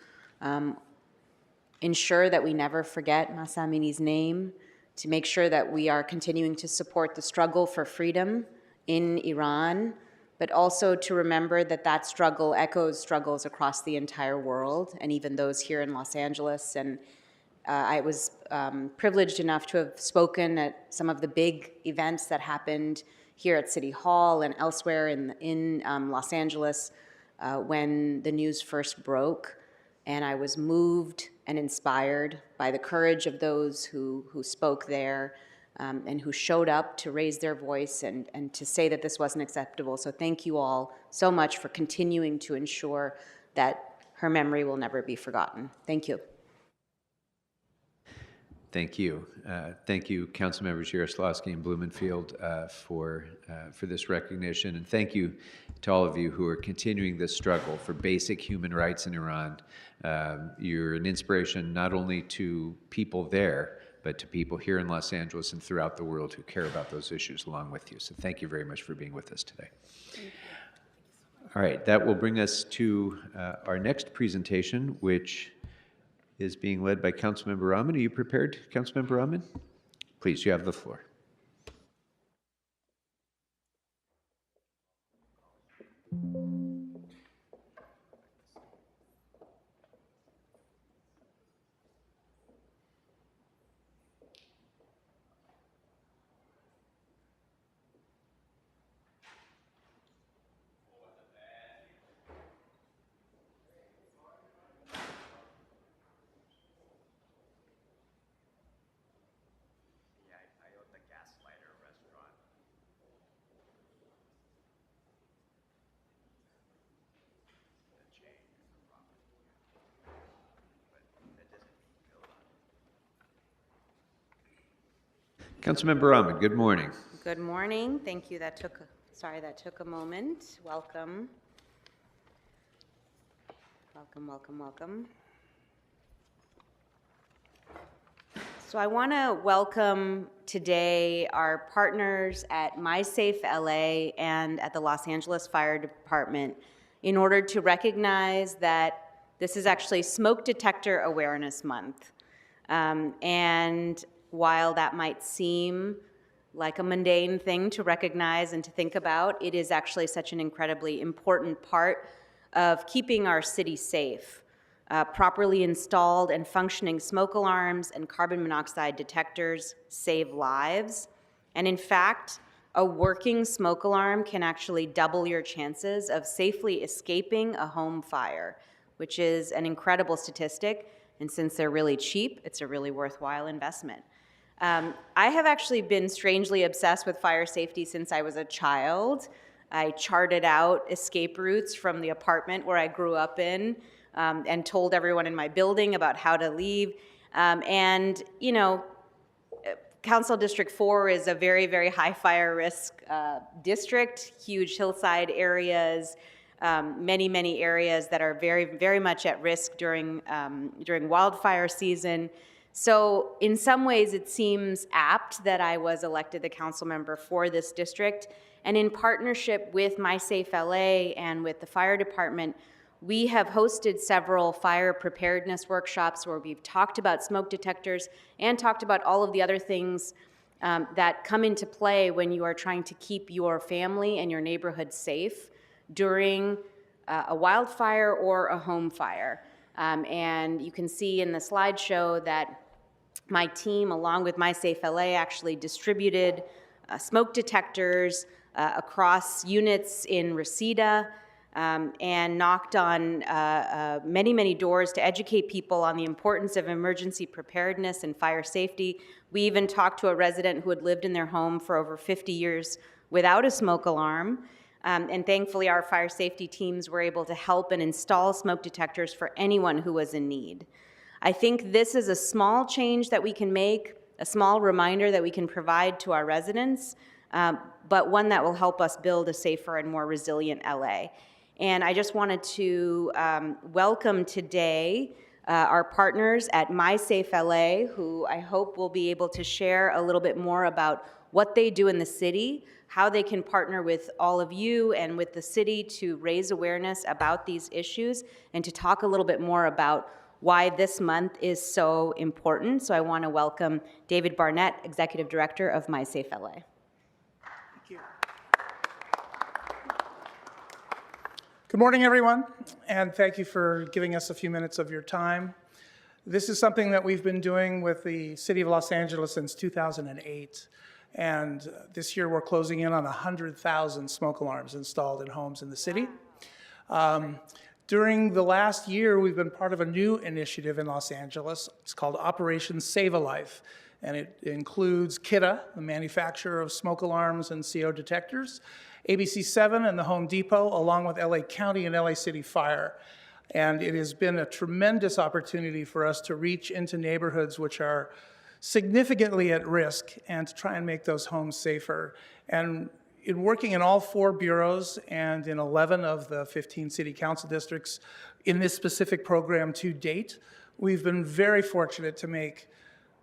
ensure that we never forget Mahsa Amini's name, to make sure that we are continuing to support the struggle for freedom in Iran, but also to remember that that struggle echoes struggles across the entire world, and even those here in Los Angeles. And I was privileged enough to have spoken at some of the big events that happened here at City Hall and elsewhere in Los Angeles when the news first broke. And I was moved and inspired by the courage of those who spoke there and who showed up to raise their voice and to say that this wasn't acceptable. So thank you all so much for continuing to ensure that her memory will never be forgotten. Thank you. Thank you. Thank you, Councilmembers Yaroslavsky and Blumenfield, for this recognition. And thank you to all of you who are continuing this struggle for basic human rights in Iran. You're an inspiration not only to people there, but to people here in Los Angeles and throughout the world who care about those issues along with you. So thank you very much for being with us today. All right, that will bring us to our next presentation, which is being led by Councilmember Rahman. Are you prepared, Councilmember Rahman? Please, you have the floor. Councilmember Rahman, good morning. Good morning. Thank you. That took a moment. Welcome. Welcome, welcome, welcome. So I want to welcome today our partners at MySafe LA and at the Los Angeles Fire Department in order to recognize that this is actually Smoke Detector Awareness Month. And while that might seem like a mundane thing to recognize and to think about, it is actually such an incredibly important part of keeping our city safe. Properly installed and functioning smoke alarms and carbon monoxide detectors save lives. And in fact, a working smoke alarm can actually double your chances of safely escaping a home fire, which is an incredible statistic. And since they're really cheap, it's a really worthwhile investment. I have actually been strangely obsessed with fire safety since I was a child. I charted out escape routes from the apartment where I grew up in and told everyone in my building about how to leave. And, you know, Council District 4 is a very, very high fire risk district, huge hillside areas, many, many areas that are very, very much at risk during wildfire season. So in some ways, it seems apt that I was elected the council member for this district. And in partnership with MySafe LA and with the fire department, we have hosted several fire preparedness workshops where we've talked about smoke detectors and talked about all of the other things that come into play when you are trying to keep your family and your neighborhood safe during a wildfire or a home fire. And you can see in the slideshow that my team, along with MySafeLA, actually distributed smoke detectors across units in Reseda, and knocked on many, many doors to educate people on the importance of emergency preparedness and fire safety. We even talked to a resident who had lived in their home for over 50 years without a smoke alarm. And thankfully, our fire safety teams were able to help and install smoke detectors for anyone who was in need. I think this is a small change that we can make, a small reminder that we can provide to our residents, but one that will help us build a safer and more resilient LA. And I just wanted to welcome today our partners at MySafeLA, who I hope will be able to share a little bit more about what they do in the city, how they can partner with all of you and with the city to raise awareness about these issues, and to talk a little bit more about why this month is so important. So I want to welcome David Barnett, Executive Director of MySafeLA. Thank you. Good morning, everyone, and thank you for giving us a few minutes of your time. This is something that we've been doing with the City of Los Angeles since 2008, and this year we're closing in on 100,000 smoke alarms installed in homes in the city. During the last year, we've been part of a new initiative in Los Angeles. It's called Operation Save a Life, and it includes Kidde, the manufacturer of smoke alarms and CO detectors, ABC7 and the Home Depot, along with LA County and LA City Fire. And it has been a tremendous opportunity for us to reach into neighborhoods which are significantly at risk and to try and make those homes safer. And in working in all 4 bureaus and in 11 of the 15 city council districts in this specific program to date, we've been very fortunate to make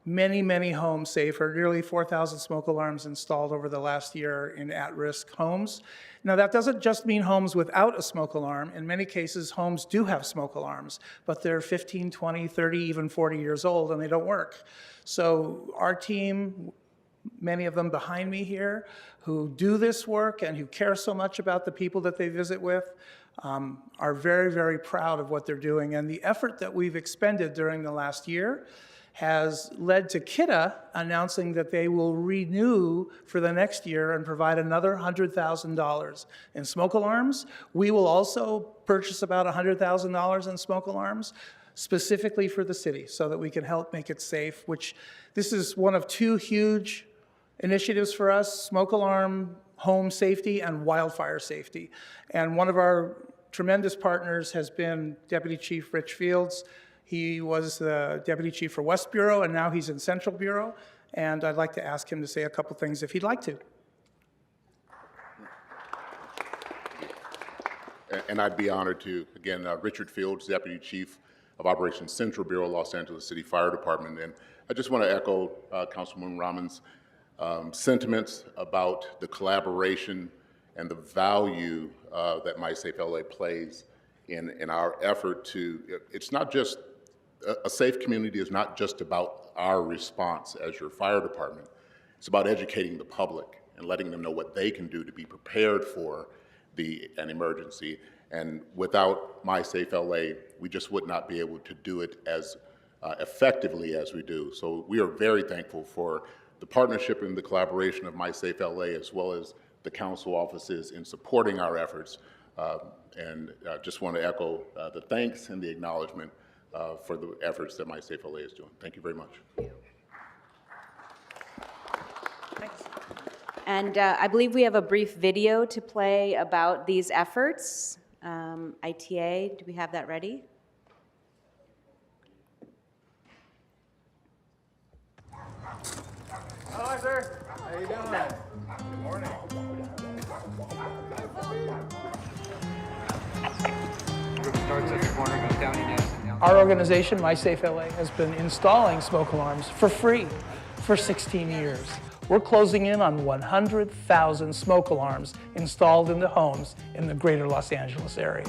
many, many homes safer, nearly 4,000 smoke alarms installed over the last year in at-risk homes. Now, that doesn't just mean homes without a smoke alarm. In many cases, homes do have smoke alarms, but they're 15, 20, 30, even 40 years old, and they don't work. So our team, many of them behind me here, who do this work and who care so much about the people that they visit with, are very, very proud of what they're doing. And the effort that we've expended during the last year has led to Kidde announcing that they will renew for the next year and provide another $100,000 in smoke alarms. We will also purchase about $100,000 in smoke alarms specifically for the city so that we can help make it safe, which this is one of 2 huge initiatives for us: smoke alarm, home safety, and wildfire safety. And one of our tremendous partners has been Deputy Chief Rich Fields. He was the Deputy Chief for West Bureau, and now he's in Central Bureau. And I'd like to ask him to say a couple things if he'd like to. And I'd be honored to. Again, Richard Fields, Deputy Chief of Operations Central Bureau, Los Angeles City Fire Department. And I just want to echo Councilwoman Rahman's sentiments about the collaboration and the value that MySafeLA plays in our effort to, it's not just, a safe community is not just about our response as your fire department. It's about educating the public and letting them know what they can do to be prepared for an emergency. And without MySafeLA, we just would not be able to do it as effectively as we do. So we are very thankful for the partnership and the collaboration of MySafeLA, as well as the council offices in supporting our efforts. And just want to echo the thanks and the acknowledgement for the efforts that MySafeLA is doing. Thank you very much. Thanks. And I believe we have a brief video to play about these efforts. ITA, do we have that ready? Hello, sir. How you doing? Good morning. Our organization, MySafeLA, has been installing smoke alarms for free for 16 years. We're closing in on 100,000 smoke alarms installed into homes in the greater Los Angeles area.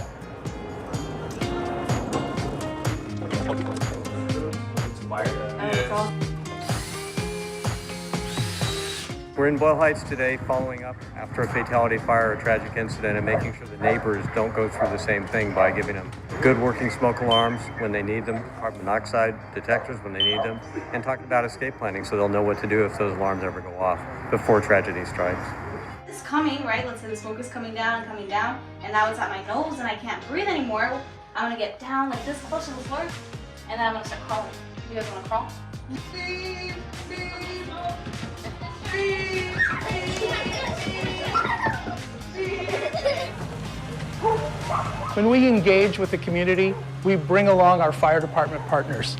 We're in Boyle Heights today following up after a fatality fire or a tragic incident and making sure the neighbors don't go through the same thing by giving them good working smoke alarms when they need them, carbon monoxide detectors when they need them, and talking about escape planning so they'll know what to do if those alarms ever go off before tragedy strikes. It's coming, right? Let's say the smoke is coming down, and now it's at my nose and I can't breathe anymore. I'm gonna get down like this close to the floor, and then I'm gonna start crawling. You guys wanna crawl? When we engage with the community, we bring along our fire department partners.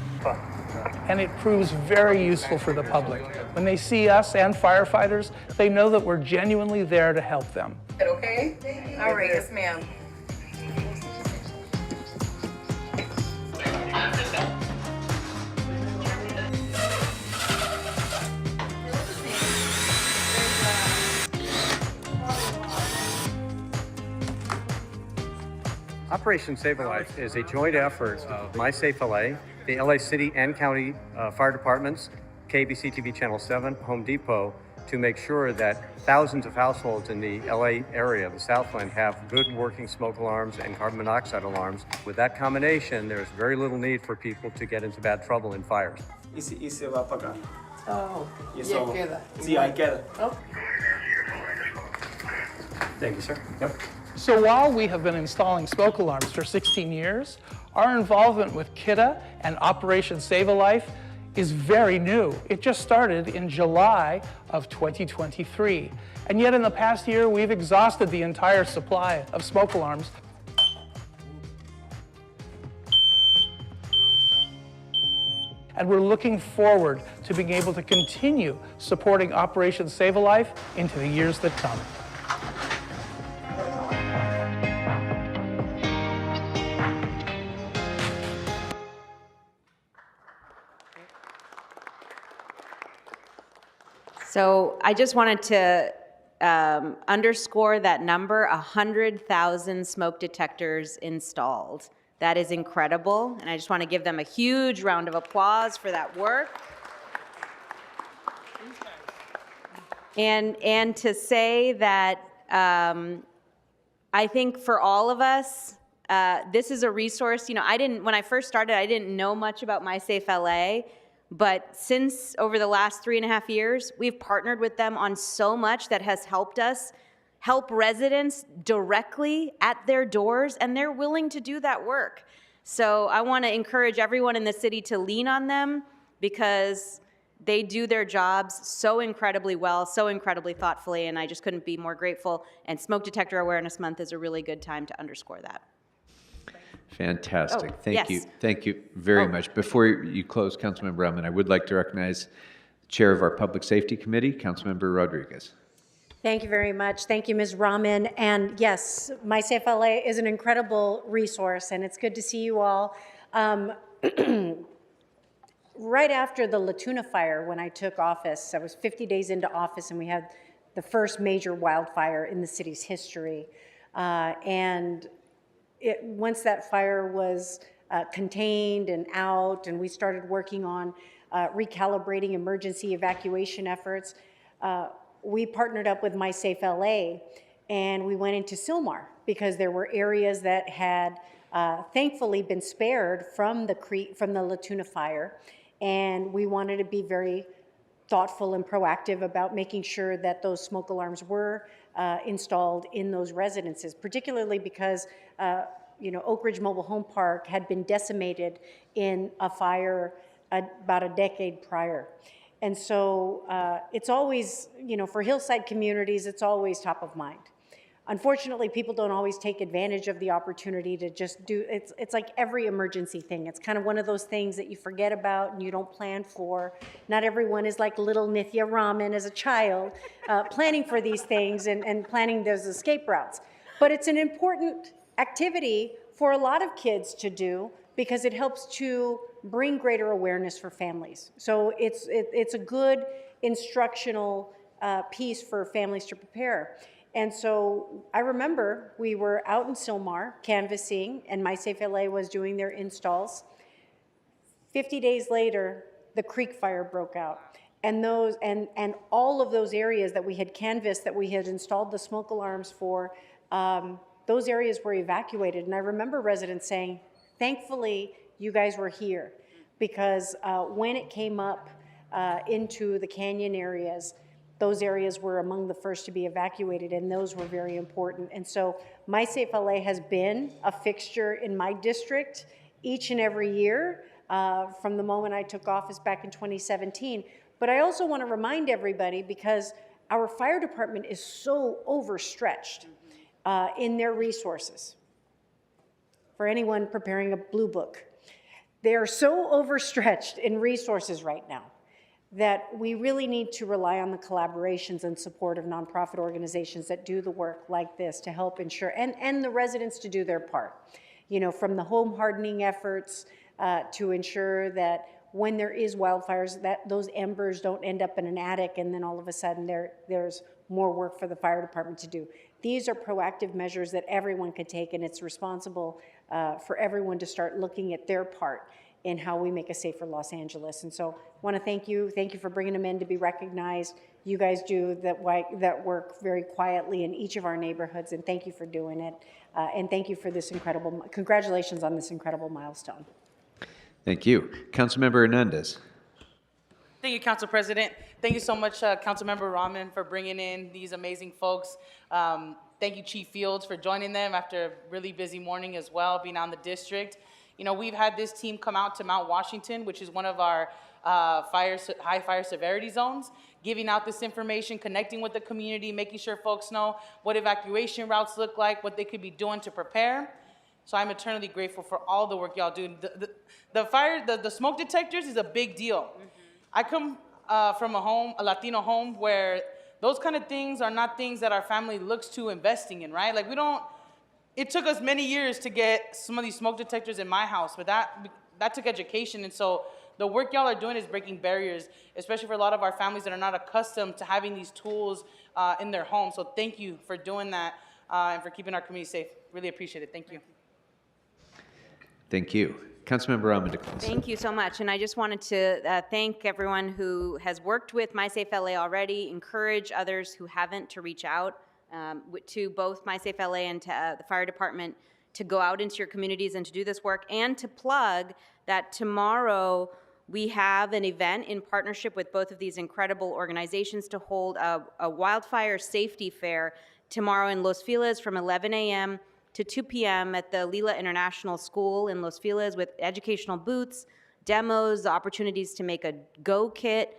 And it proves very useful for the public. When they see us and firefighters, they know that we're genuinely there to help them. Okay? All right, yes, ma'am. Operation Save a Life is a joint effort of MySafe LA, the LA City and County Fire Departments, KBC TV Channel 7, Home Depot, to make sure that thousands of households in the LA area, the Southland, have good working smoke alarms and carbon monoxide alarms. With that combination, there's very little need for people to get into bad trouble in fires. Y se va a apagar. Oh, y eso, queda. Sí, ahí queda. Oh. Thank you, sir. Yep. So while we have been installing smoke alarms for 16 years, our involvement with KIDA and Operation Save a Life is very new. It just started in July of 2023. And yet in the past year, we've exhausted the entire supply of smoke alarms. And we're looking forward to being able to continue supporting Operation Save a Life into the years that come. So I just wanted to underscore that number, 100,000 smoke detectors installed. That is incredible, and I just want to give them a huge round of applause for that work. And to say that I think for all of us, this is a resource. You know, when I first started, I didn't know much about MySafe LA. But since over the last 3.5 years, we've partnered with them on so much that has helped us help residents directly at their doors, and they're willing to do that work. So I want to encourage everyone in the city to lean on them because they do their jobs so incredibly well, so incredibly thoughtfully, and I just couldn't be more grateful. And Smoke Detector Awareness Month is a really good time to underscore that. Fantastic. Oh, Thank yes. you. Thank you very much. Before you close, Councilmember Elman, I would like to recognize the Chair of our Public Safety Committee, Councilmember Rodriguez. Thank you very much. Thank you, Ms. Rahman. And yes, MySafe LA is an incredible resource, and it's good to see you all. Right after the La Tuna fire, when I took office, I was 50 days into office, and we had the first major wildfire in the city's history. Once that fire was contained and out, and we started working on recalibrating emergency evacuation efforts, we partnered up with MySafe LA, and we went into Sylmar because there were areas that had thankfully been spared from the La Tuna fire, and we wanted to be very thoughtful and proactive about making sure that those smoke alarms were installed in those residences, particularly because Oak Ridge Mobile Home Park had been decimated in a fire about a decade prior. And so it's always, for hillside communities, it's always top of mind. Unfortunately, people don't always take advantage of the opportunity to just do, it's like every emergency thing. It's kind of one of those things that you forget about and you don't plan for. Not everyone is like little Nithya Raman as a child, planning for these things and planning those escape routes. But it's an important activity for a lot of kids to do because it helps to bring greater awareness for families. So it's a good instructional piece for families to prepare. And so I remember we were out in Sylmar canvassing, and MySafe LA was doing their installs. 50 days later, the Creek Fire broke out. And those and all of those areas that we had canvassed, that we had installed the smoke alarms for, those areas were evacuated. And I remember residents saying, thankfully, you guys were here, because when it came up into the canyon areas, those areas were among the first to be evacuated, and those were very important. And so My Safe LA has been a fixture in my district each and every year from the moment I took office back in 2017. But I also want to remind everybody, because our fire department is so overstretched in their resources. For anyone preparing a blue book, they are so overstretched in resources right now that we really need to rely on the collaborations and support of nonprofit organizations that do the work like this to help ensure, and the residents to do their part. You know, from the home hardening efforts to ensure that when there is wildfires, that those embers don't end up in an attic and then all of a sudden there's more work for the fire department to do. These are proactive measures that everyone can take, and it's responsible for everyone to start looking at their part in how we make a safer Los Angeles. And so I want to thank you for bringing them in to be recognized. You guys do that work very quietly in each of our neighborhoods, and thank you for doing it. And thank you for this congratulations on this incredible milestone. Thank you. Councilmember Hernandez. Thank you, Council President. Thank you so much, Councilmember Rahman, for bringing in these amazing folks. Thank you, Chief Fields, for joining them after a really busy morning as well, being on the district. You know, we've had this team come out to Mount Washington, which is one of our high fire severity zones, giving out this information, connecting with the community, making sure folks know what evacuation routes look like, what they could be doing to prepare. So I'm eternally grateful for all the work y'all do. The smoke detectors is a big deal. Mm-hmm. I come from a Latino home, where those kind of things are not things that our family looks to investing in, right? Like it took us many years to get some of these smoke detectors in my house, but that took education. And so the work y'all are doing is breaking barriers, especially for a lot of our families that are not accustomed to having these tools in their home. So thank you for doing that and for keeping our community safe. Really appreciate it. Thank you. Thank you. Councilmember Rahman. Thank you so much. And I just wanted to thank everyone who has worked with My Safe LA already, encourage others who haven't to reach out to both My Safe LA and to the fire department to go out into your communities and to do this work, and to plug that tomorrow we have an event in partnership with both of these incredible organizations to hold a wildfire safety fair tomorrow in Los Feliz from 11 a.m. to 2 p.m. at the Lila International School in Los Feliz, with educational booths, demos, opportunities to make a go kit,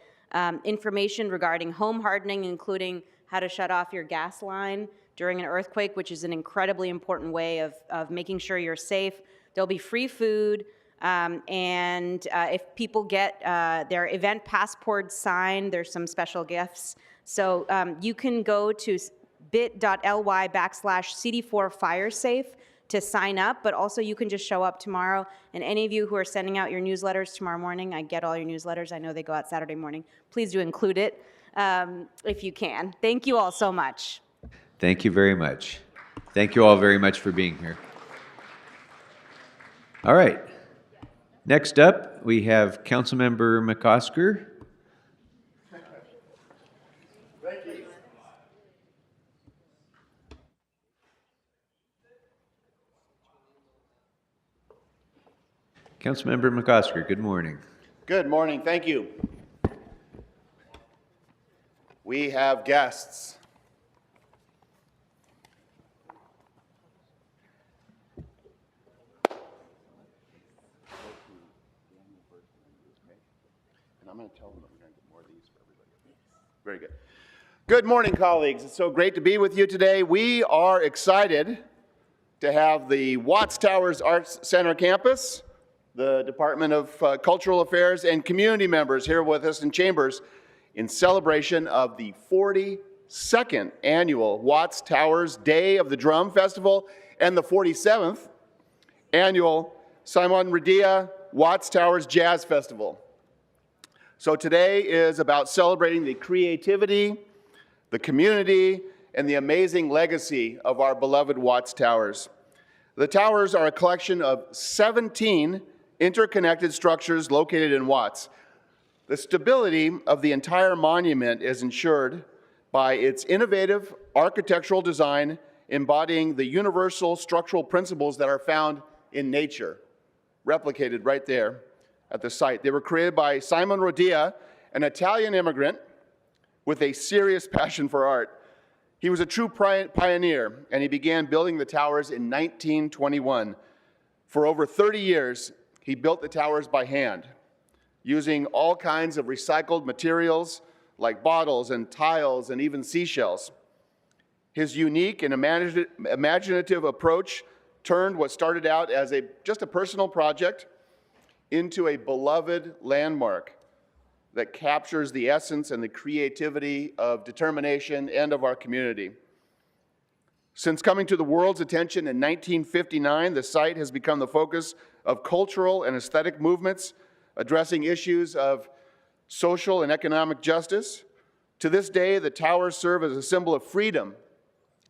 information regarding home hardening, including how to shut off your gas line during an earthquake, which is an incredibly important way of making sure you're safe. There'll be free food, and if people get their event passports signed, there's some special gifts. So you can go to bit.ly/CD4FireSafe to sign up, but also you can just show up tomorrow. And any of you who are sending out your newsletters tomorrow morning, I get all your newsletters. I know they go out Saturday morning. Please do include it if you can. Thank you all so much. Thank you very much. Thank you all very much for being here. All right. Next up, we have Councilmember McOsker. Councilmember McOsker, good morning. Good morning, thank you. We have guests. And I'm going to tell them that we're going to get more of these for everybody. Very good. Good morning, colleagues. It's so great to be with you today. We are excited to have the Watts Towers Arts Center campus, the Department of Cultural Affairs, and community members here with us in Chambers in celebration of the 42nd annual Watts Towers Day of the Drum Festival and the 47th annual Simon Radia Watts Towers Jazz Festival. So today is about celebrating the creativity, the community, and the amazing legacy of our beloved Watts Towers. The towers are a collection of 17 interconnected structures located in Watts. The stability of the entire monument is ensured by its innovative architectural design embodying the universal structural principles that are found in nature, replicated right there at the site. They were created by Simon Rodia, an Italian immigrant with a serious passion for art. He was a true pioneer, and he began building the towers in 1921. For over 30 years, he built the towers by hand, using all kinds of recycled materials like bottles and tiles and even seashells. His unique and imaginative approach turned what started out as just a personal project into a beloved landmark that captures the essence and the creativity of determination and of our community. Since coming to the world's attention in 1959, the site has become the focus of cultural and aesthetic movements addressing issues of social and economic justice. To this day, the towers serve as a symbol of freedom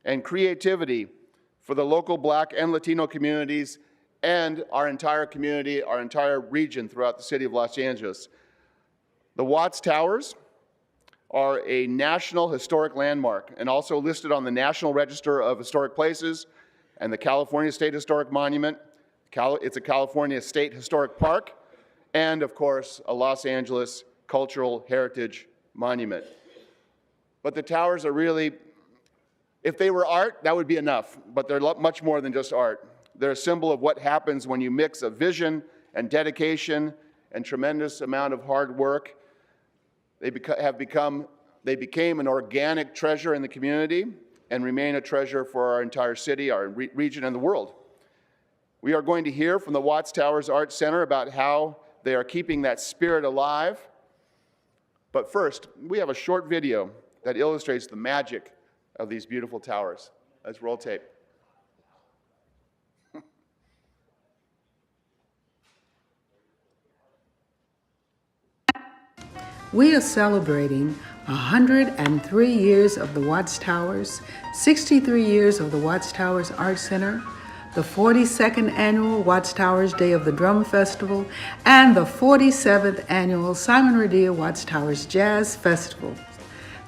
and creativity for the local Black and Latino communities and our entire community, our entire region throughout the city of Los Angeles. The Watts Towers are a National Historic Landmark and also listed on the National Register of Historic Places and the California State Historic Monument. It's a California State Historic Park, and of course, a Los Angeles Cultural Heritage Monument. But the towers are really, if they were art, that would be enough, but they're much more than just art. They're a symbol of what happens when you mix a vision and dedication and tremendous amount of hard work. They became an organic treasure in the community and remain a treasure for our entire city, our region, and the world. We are going to hear from the Watts Towers Art Center about how they are keeping that spirit alive. But first, we have a short video that illustrates the magic of these beautiful towers. Let's roll tape. We are celebrating 103 years of the Watts Towers, 63 years of the Watts Towers Art Center, the 42nd Annual Watts Towers Day of the Drum Festival, and the 47th Annual Simon Rodia Watts Towers Jazz Festival.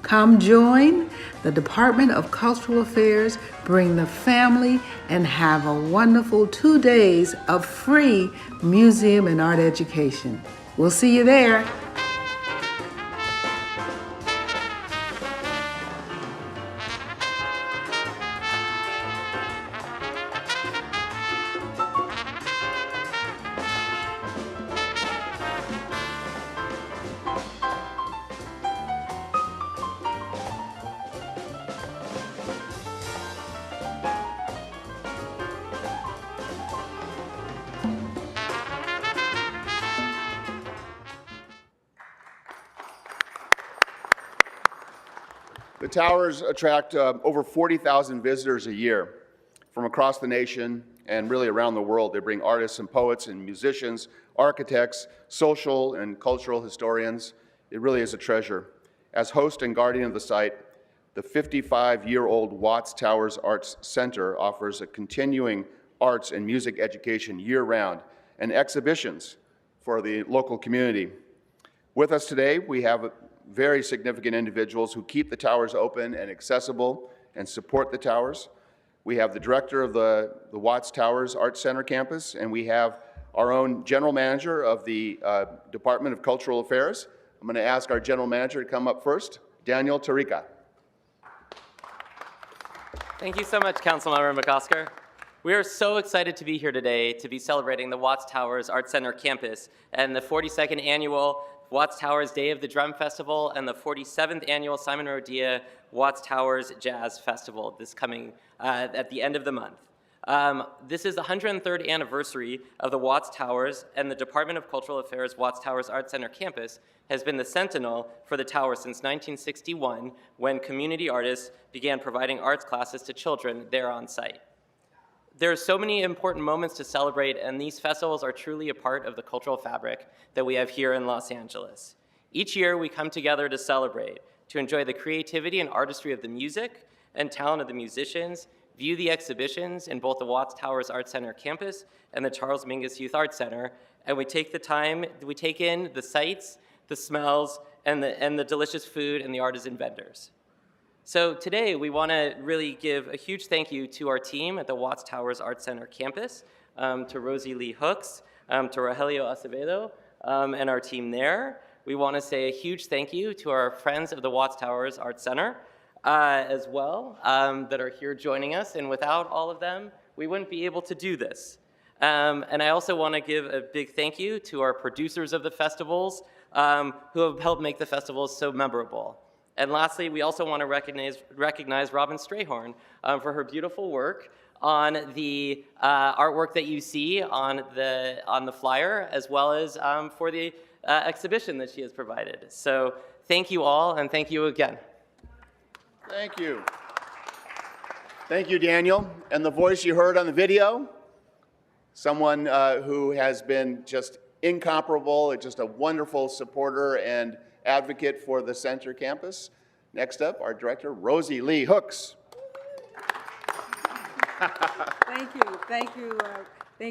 Come join the Department of Cultural Affairs, bring the family, and have a wonderful 2 days of free museum and art education. We'll see you there. The towers attract over 40,000 visitors a year from across the nation and really around the world. They bring artists and poets and musicians, architects, social and cultural historians. It really is a treasure. As host and guardian of the site, the 55-year-old Watts Towers Arts Center offers a continuing arts and music education year-round and exhibitions for the local community. With us today, we have very significant individuals who keep the towers open and accessible and support the towers. We have the director of the Watts Towers Art Center campus, and we have our own general manager of the Department of Cultural Affairs. I'm going to ask our general manager to come up first, Daniel Tarica. Thank you so much, Councilmember McOsker. We are so excited to be here today to be celebrating the Watts Towers Art Center campus and the 42nd Annual Watts Towers Day of the Drum Festival and the 47th Annual Simon Rodia Watts Towers Jazz Festival this coming at the end of the month. This is the 103rd anniversary of the Watts Towers, and the Department of Cultural Affairs Watts Towers Art Center campus has been the sentinel for the tower since 1961, when community artists began providing arts classes to children there on site. There are so many important moments to celebrate, and these festivals are truly a part of the cultural fabric that we have here in Los Angeles. Each year, we come together to celebrate, to enjoy the creativity and artistry of the music and talent of the musicians, view the exhibitions in both the Watts Towers Art Center campus and the Charles Mingus Youth Arts Center, and we take in the sights, the smells, and the delicious food and the artisan vendors. So today we want to really give a huge thank you to our team at the Watts Towers Arts Center campus, to Rosie Lee Hooks, to Rogelio Acevedo, and our team there. We want to say a huge thank you to our friends of the Watts Towers Arts Center as well, that are here joining us, and without all of them, we wouldn't be able to do this. And I also want to give a big thank you to our producers of the festivals, who have helped make the festivals so memorable. And lastly, we also want to recognize Robin Strayhorn for her beautiful work on the artwork that you see on the flyer, as well as for the exhibition that she has provided. So thank you all, and thank you again. Thank you. Thank you, Daniel. And the voice you heard on the video, someone who has been just incomparable, just a wonderful supporter and advocate for the center campus. Next up, our director, Rosie Lee Hooks. Thank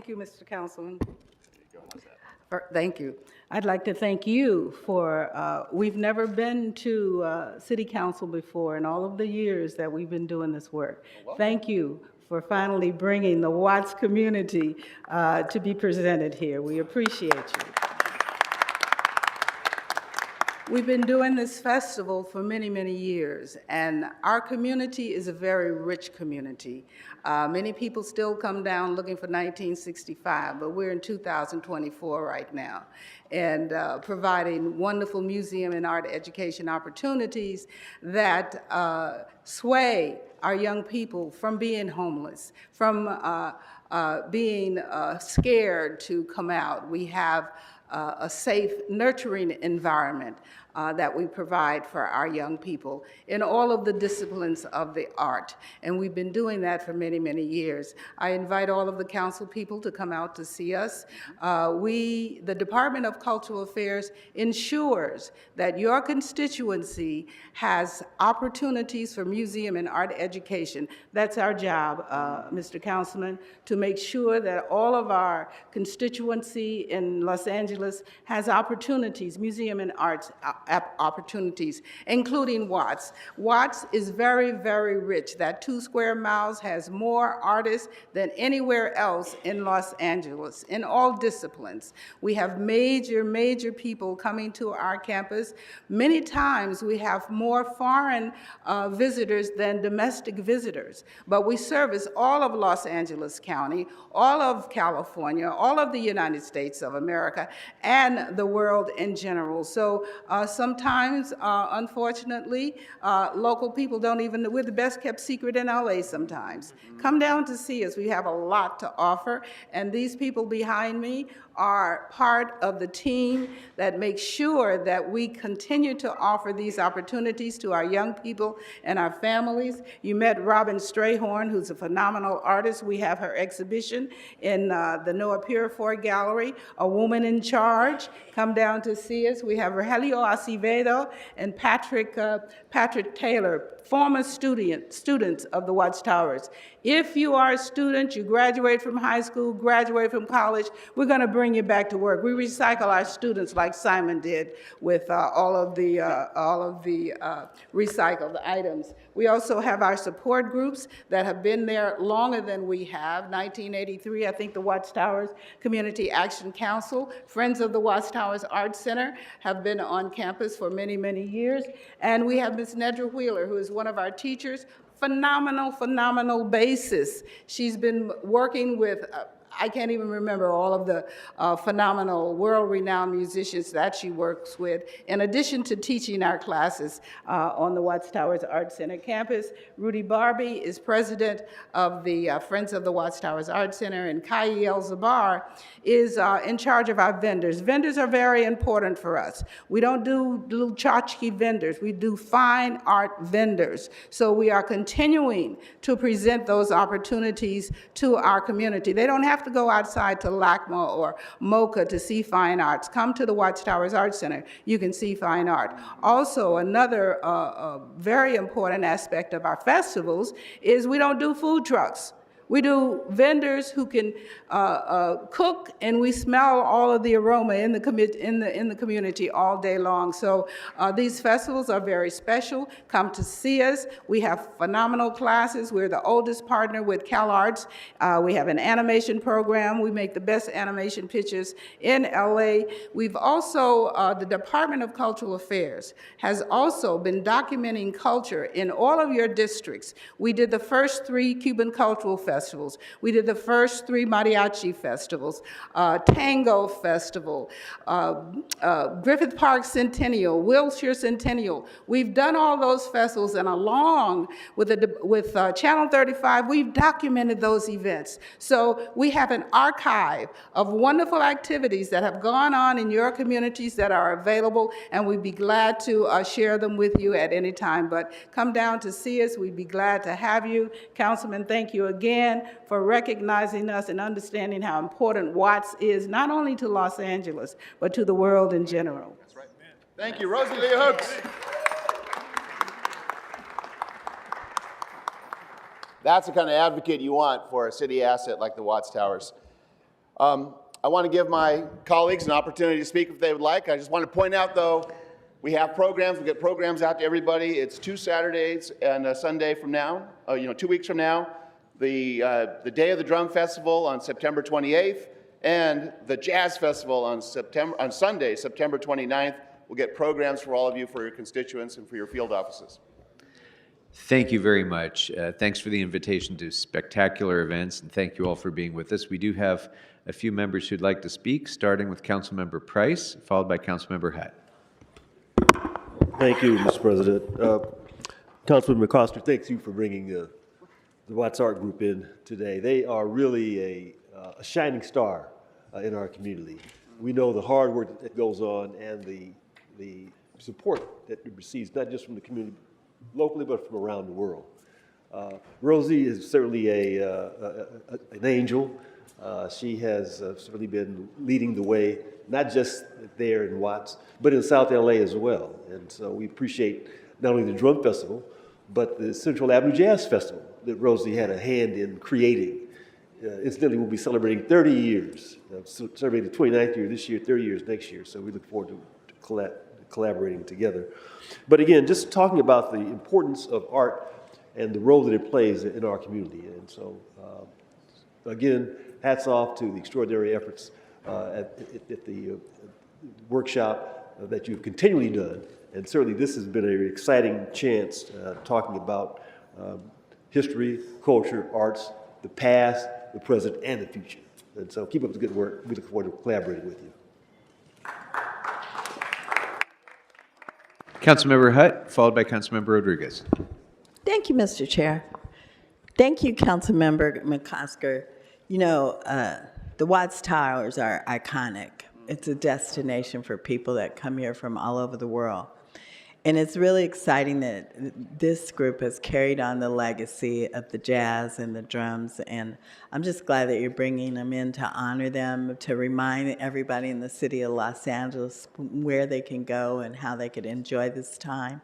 you, Mr. Councilman. Thank you. I'd like to thank you for, we've never been to City Council before in all of the years that we've been doing this work. Thank you for finally bringing the Watts community to be presented here. We appreciate you. We've been doing this festival for many, many years, and our community is a very rich community. Many people still come down looking for 1965, but we're in 2024 right now, and providing wonderful museum and art education opportunities that sway our young people from being homeless, from being scared to come out. We have a safe, nurturing environment that we provide for our young people in all of the disciplines of the art. And we've been doing that for many, many years. I invite all of the council people to come out to see us. The Department of Cultural Affairs ensures that your constituency has opportunities for museum and art education. That's our job, Mr. Councilman, to make sure that all of our constituency in Los Angeles has opportunities, museum and arts opportunities, including Watts. Watts is very, very rich. That 2 square miles has more artists than anywhere else in Los Angeles, in all disciplines. We have major, major people coming to our campus. Many times we have more foreign visitors than domestic visitors, but we service all of Los Angeles County, all of California, all of the United States of America, and the world in general. So sometimes, unfortunately, local people don't even, we're the best kept secret in LA sometimes. Come down to see us. We have a lot to offer, and these people behind me are part of the team that makes sure that we continue to offer these opportunities to our young people and our families. You met Robin Strayhorn, who's a phenomenal artist. We have her exhibition in the Noah Purifoy Gallery, A Woman in Charge. Come down to see us. We have Rogelio Acevedo and Patrick Taylor, former students of the Watts Towers. If you are a student, you graduate from high school, graduate from college, we're going to bring you back to work. We recycle our students like Simon did with all of the recycled items. We also have our support groups that have been there longer than we have. 1983, I think the Watts Towers Community Action Council, Friends of the Watts Towers Art Center have been on campus for many, many years. And we have Ms. Nedra Wheeler, who is one of our teachers. Phenomenal, phenomenal basis. She's been working with, I can't even remember all of the phenomenal world-renowned musicians that she works with. In addition to teaching our classes on the Watts Towers Art Center campus, Rudy Barbie is president of the Friends of the Watts Towers Art Center, and Kai El-Zabar is in charge of our vendors. Vendors are very important for us. We don't do little tchotchke vendors. We do fine art vendors. So we are continuing to present those opportunities to our community. They don't have to go outside to LACMA or MoCA to see fine arts. Come to the Watts Towers Art Center. You can see fine art. Also, another very important aspect of our festivals is we don't do food trucks. We do vendors who can cook, and we smell all of the aroma in the community all day long. So these festivals are very special. Come to see us. We have phenomenal classes. We're the oldest partner with CalArts. We have an animation program. We make the best animation pictures in LA. We've also, the Department of Cultural Affairs has also been documenting culture in all of your districts. We did the first 3 Cuban cultural festivals. We did the first 3 mariachi festivals, tango festival, Griffith Park Centennial, Wilshire Centennial. We've done all those festivals, and along with Channel 35, we've documented those events. So we have an archive of wonderful activities that have gone on in your communities that are available, and we'd be glad to share them with you at any time. But come down to see us. We'd be glad to have you. Councilman, thank you again for recognizing us and understanding how important Watts is, not only to Los Angeles, but to the world in general. That's right. Thank you, Rosie Lee Hooks. That's the kind of advocate you want for a city asset like the Watts Towers. I want to give my colleagues an opportunity to speak if they would like. I just want to point out, though, we have programs. We get programs out to everybody. It's 2 Saturdays and a Sunday from now, 2 weeks from now. The Day of the Drum Festival on September 28th and the Jazz Festival on Sunday, September 29th. We'll get programs for all of you, for your constituents, and for your field offices. Thank you very much. Thanks for the invitation to spectacular events, and thank you all for being with us. We do have a few members who'd like to speak, starting with Councilmember Price, followed by Councilmember Hutt. Thank you, Mr. President. Councilman McCosker, thanks you for bringing the Watts Art Group in today. They are really a shining star in our community. We know the hard work that goes on and the support that it receives, not just from the community locally, but from around the world. Rosie is certainly an angel. She has certainly been leading the way, not just there in Watts, but in South LA as well. And so we appreciate not only the Drum Festival, but the Central Avenue Jazz Festival that Rosie had a hand in creating. Incidentally, we'll be celebrating 30 years, celebrating the 29th year this year, 30 years next year. So we look forward to collaborating together. But again, just talking about the importance of art and the role that it plays in our community. And so, again, hats off to the extraordinary efforts at the workshop that you've continually done. And certainly this has been an exciting chance talking about history, culture, arts, the past, the present, and the future. And so keep up the good work. We look forward to collaborating with you. Councilmember Hutt, followed by Councilmember Rodriguez. Thank you, Mr. Chair. Thank you, Councilmember McCosker. You know, the Watts Towers are iconic. It's a destination for people that come here from all over the world. And it's really exciting that this group has carried on the legacy of the jazz and the drums, and I'm just glad that you're bringing them in to honor them, to remind everybody in the city of Los Angeles where they can go and how they could enjoy this time.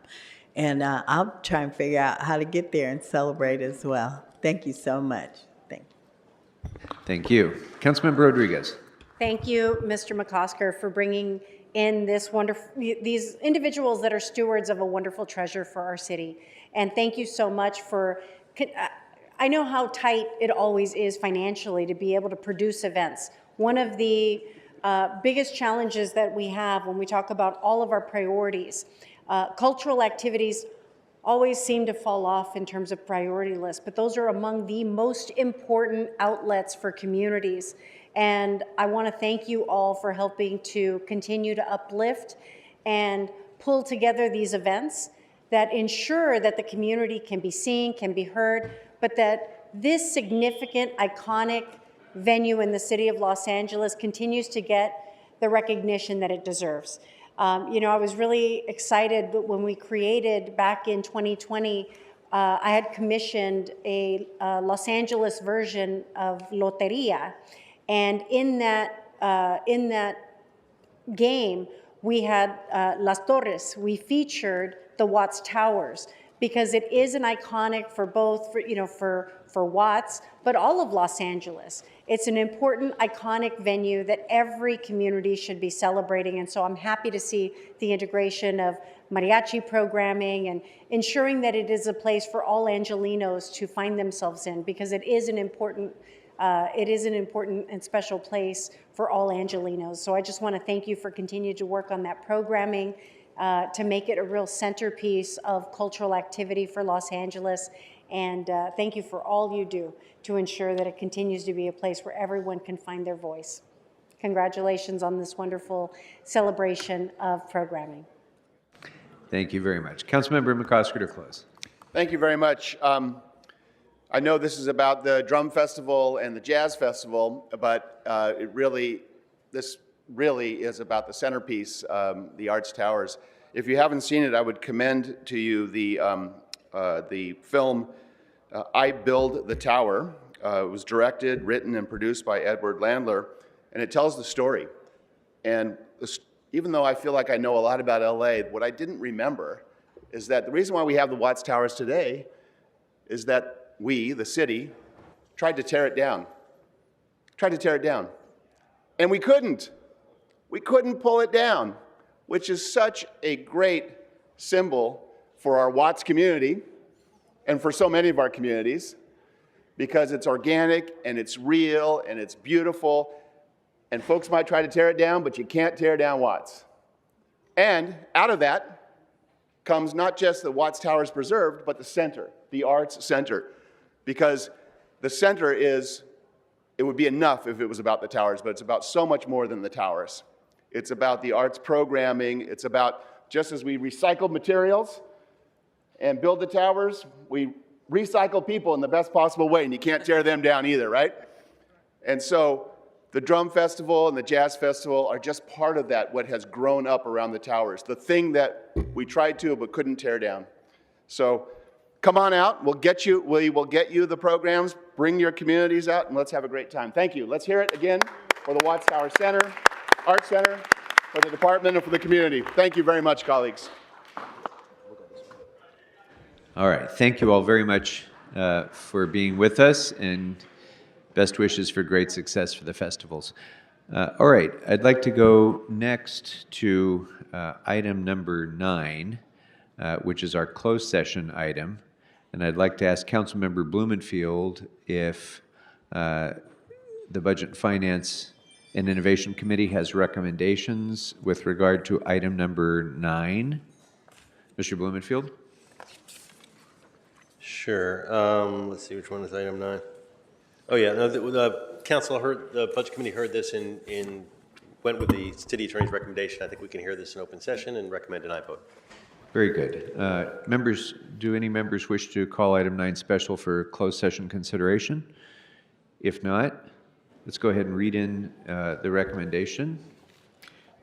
And I'll try and figure out how to get there and celebrate as well. Thank you so much. Thank you. Thank you. Councilmember Rodriguez. Thank you, Mr. McCosker, for bringing in these individuals that are stewards of a wonderful treasure for our city. And thank you so much for, I know how tight it always is financially to be able to produce events. One of the biggest challenges that we have when we talk about all of our priorities, cultural activities always seem to fall off in terms of priority list, but those are among the most important outlets for communities. And I want to thank you all for helping to continue to uplift and pull together these events that ensure that the community can be seen, can be heard, but that this significant, iconic venue in the city of Los Angeles continues to get the recognition that it deserves. You know, I was really excited when we created back in 2020, I had commissioned a Los Angeles version of Loteria. And in that game, we had Las Torres. We featured the Watts Towers. because it is an iconic for both, for Watts, but all of Los Angeles. It's an important, iconic venue that every community should be celebrating, and so I'm happy to see the integration of mariachi programming and ensuring that it is a place for all Angelinos to find themselves in, because it is an important and special place for all Angelinos. So I just want to thank you for continuing to work on that programming to make it a real centerpiece of cultural activity for Los Angeles. And thank you for all you do to ensure that it continues to be a place where everyone can find their voice. Congratulations on this wonderful celebration of programming. Thank you very much. Councilmember McCosker to close. Thank you very much. I know this is about the Drum Festival and the Jazz Festival, but this really is about the centerpiece, the Arts Towers. If you haven't seen it, I would commend to you the film I Build the Tower. It was directed, written, and produced by Edward Landler, and it tells the story. And even though I feel like I know a lot about LA, what I didn't remember is that the reason why we have the Watts Towers today is that we, the city, tried to tear it down. And we couldn't. We couldn't pull it down, which is such a great symbol for our Watts community and for so many of our communities, because it's organic and it's real and it's beautiful. And folks might try to tear it down, but you can't tear down Watts. And out of that comes not just the Watts Towers preserved, but the center, the Arts Center. Because the center it would be enough if it was about the towers, but it's about so much more than the towers. It's about the arts programming. It's about, just as we recycle materials and build the towers, we recycle people in the best possible way, and you can't tear them down either, right? And so the Drum Festival and the Jazz Festival are just part of that, what has grown up around the towers, the thing that we tried to but couldn't tear down. So come on out, we will get you the programs, bring your communities out, and let's have a great time. Thank you. Let's hear it again for the Watts Tower Center, Arts Center, for the department, and for the community. Thank you very much, colleagues. All right. Thank you all very much for being with us, and best wishes for great success for the festivals. All right. I'd like to go next to item number 9, which is our closed session item. And I'd like to ask Councilmember Blumenfield if the Budget and Finance and Innovation Committee has recommendations with regard to item number 9. Mr. Blumenfield? Sure. Let's see, which one is item 9? Oh, yeah. No, the council heard, the Budget Committee heard this went with the city attorney's recommendation. I think we can hear this in open session and recommend an aye vote. Very good. Members, do any members wish to call item 9 special for closed session consideration? If not, let's go ahead and read in the recommendation.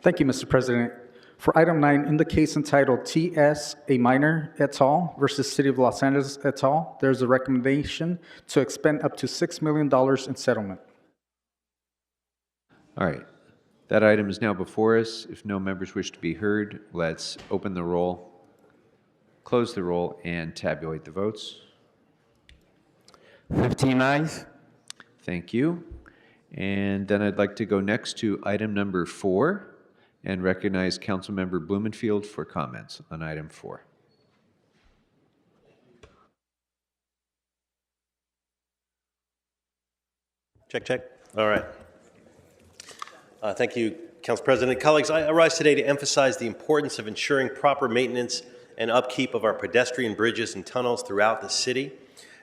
Thank you, Mr. President. For item 9, in the case entitled T.S. A Minor et al. Versus City of Los Angeles et al., there's a recommendation to expend up to $6 million in settlement. All right. That item is now before us. If no members wish to be heard, let's open the roll, close the roll, and tabulate the votes. 15 ayes. Thank you. And then I'd like to go next to item number 4 and recognize Councilmember Blumenfield for comments on item 4. Check, check. All right. Thank you, Council President. Colleagues, I rise today to emphasize the importance of ensuring proper maintenance and upkeep of our pedestrian bridges and tunnels throughout the city.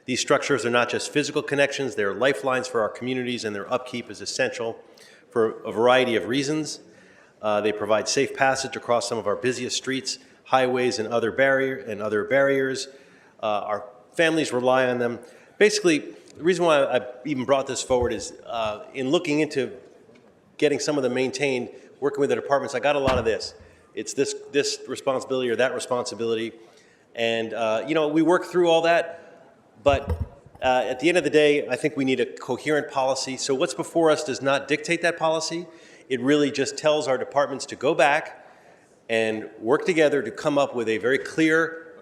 These structures are not just physical connections, they're lifelines for our communities, and their upkeep is essential for a variety of reasons. They provide safe passage across some of our busiest streets, highways, and other barriers. Our families rely on them. Basically, the reason why I even brought this forward is in looking into getting some of them maintained, working with the departments, I got a lot of this. It's this responsibility or that responsibility. And, we work through all that, but at the end of the day, I think we need a coherent policy. So what's before us does not dictate that policy. It really just tells our departments to go back and work together to come up with a very clear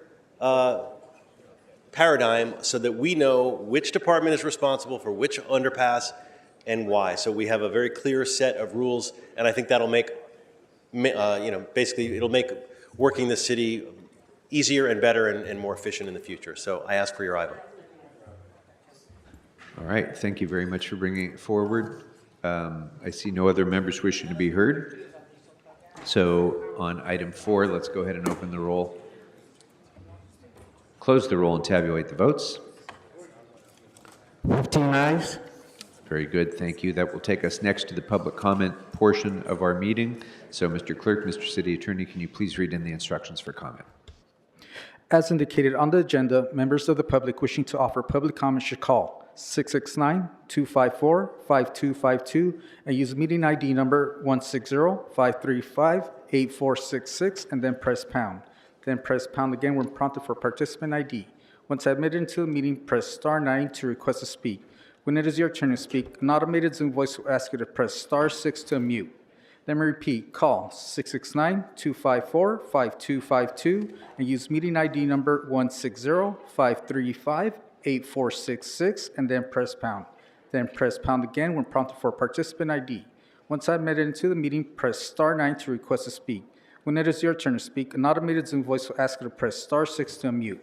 paradigm so that we know which department is responsible for which underpass and why. So we have a very clear set of rules, and I think that'll make, basically it'll make working the city easier and better and more efficient in the future. So I ask for your aye vote. All right, thank you very much for bringing it forward. I see no other members wishing to be heard. So on item 4, let's go ahead and open the roll, close the roll, and tabulate the votes. 15 ayes. Very good, thank you. That will take us next to the public comment portion of our meeting. So Mr. Clerk, Mr. City Attorney, can you please read in the instructions for comment? As indicated on the agenda, members of the public wishing to offer public comment should call 669-254-5252 and use meeting ID number 160-535-8466 and then press pound. Then press pound again when prompted for participant ID. Once admitted into the meeting, press star 9 to request to speak. When it is your turn to speak, an automated Zoom voice will ask you to press star 6 to unmute. Let me repeat, call 669-254-5252 and use meeting ID number 160-535-8466 and then press pound. Then press pound again when prompted for participant ID. Once admitted into the meeting, press star 9 to request to speak. When it is your turn to speak, an automated Zoom voice will ask you to press star 6 to unmute.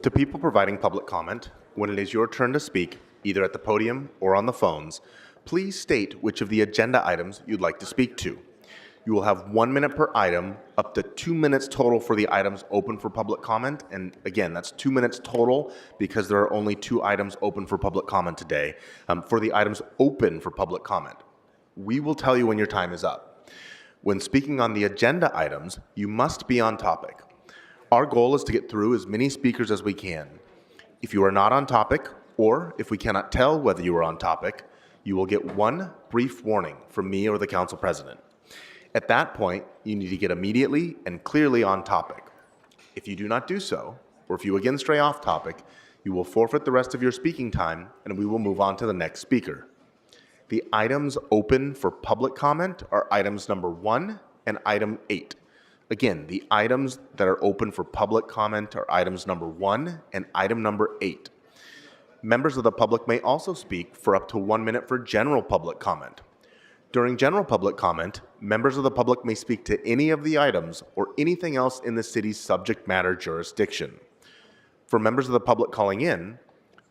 To people providing public comment, when it is your turn to speak, either at the podium or on the phones, please state which of the agenda items you'd like to speak to. You will have 1 minute per item, up to 2 minutes total for the items open for public comment. And again, that's 2 minutes total because there are only 2 items open for public comment today. For the items open for public comment, we will tell you when your time is up. When speaking on the agenda items, you must be on topic. Our goal is to get through as many speakers as we can. If you are not on topic, or if we cannot tell whether you are on topic, you will get 1 brief warning from me or the council president. At that point, you need to get immediately and clearly on topic. If you do not do so, or if you again stray off topic, you will forfeit the rest of your speaking time and we will move on to the next speaker. The items open for public comment are items number 1 and item 8. Again, the items that are open for public comment are items number 1 and item number 8. Members of the public may also speak for up to 1 minute for general public comment. During general public comment, members of the public may speak to any of the items or anything else in the city's subject matter jurisdiction. For members of the public calling in,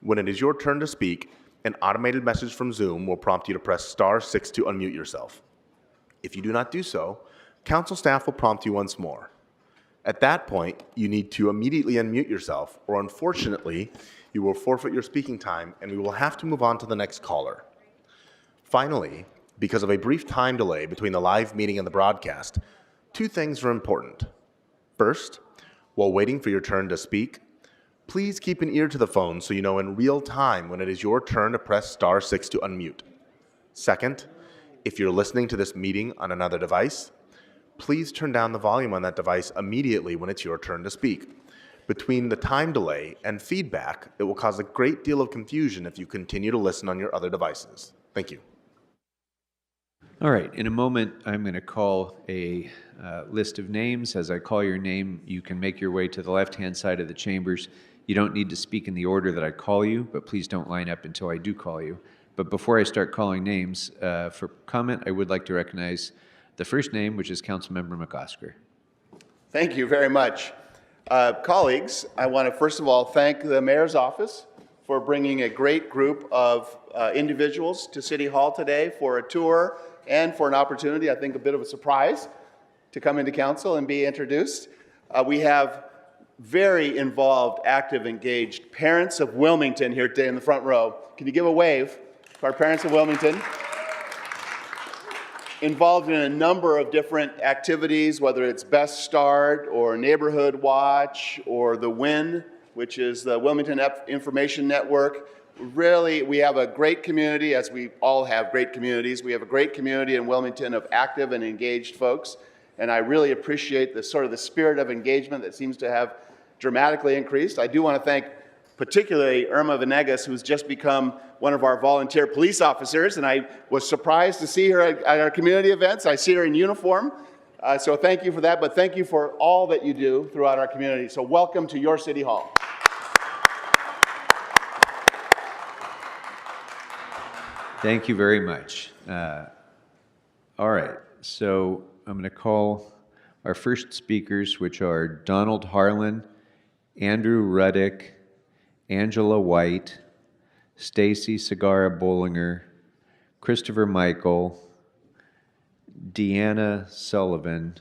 when it is your turn to speak, an automated message from Zoom will prompt you to press star 6 to unmute yourself. If you do not do so, council staff will prompt you once more. At that point, you need to immediately unmute yourself, or unfortunately, you will forfeit your speaking time and we will have to move on to the next caller. Finally, because of a brief time delay between the live meeting and the broadcast, 2 things are important. First, while waiting for your turn to speak, please keep an ear to the phone so you know in real time when it is your turn to press star 6 to unmute. Second, if you're listening to this meeting on another device, please turn down the volume on that device immediately when it's your turn to speak. Between the time delay and feedback, it will cause a great deal of confusion if you continue to listen on your other devices. Thank you. All right, in a moment, I'm going to call a list of names. As I call your name, you can make your way to the left-hand side of the chambers. You don't need to speak in the order that I call you, but please don't line up until I do call you. But before I start calling names, for comment, I would like to recognize the first name, which is Councilmember McOsker. Thank you very much. Colleagues, I want to first of all thank the Mayor's Office for bringing a great group of individuals to City Hall today for a tour and for an opportunity, I think a bit of a surprise, to come into council and be introduced. We have very involved, active, engaged parents of Wilmington here today in the front row. Can you give a wave to our parents of Wilmington? Involved in a number of different activities, whether it's Best Start or Neighborhood Watch or the WIN, which is the Wilmington Information Network. Really, we have a great community, as we all have great communities. We have a great community in Wilmington of active and engaged folks, and I really appreciate the sort of the spirit of engagement that seems to have dramatically increased. I do want to thank particularly Irma Venegas, who's just become one of our volunteer police officers, and I was surprised to see her at our community events. I see her in uniform. So thank you for that, but thank you for all that you do throughout our community. So welcome to your City Hall. Thank you very much. All right, so I'm going to call our first speakers, which are Donald Harlan, Andrew Ruddick, Angela White, Stacy Segarra Bollinger, Christopher Michael, Deanna Sullivan,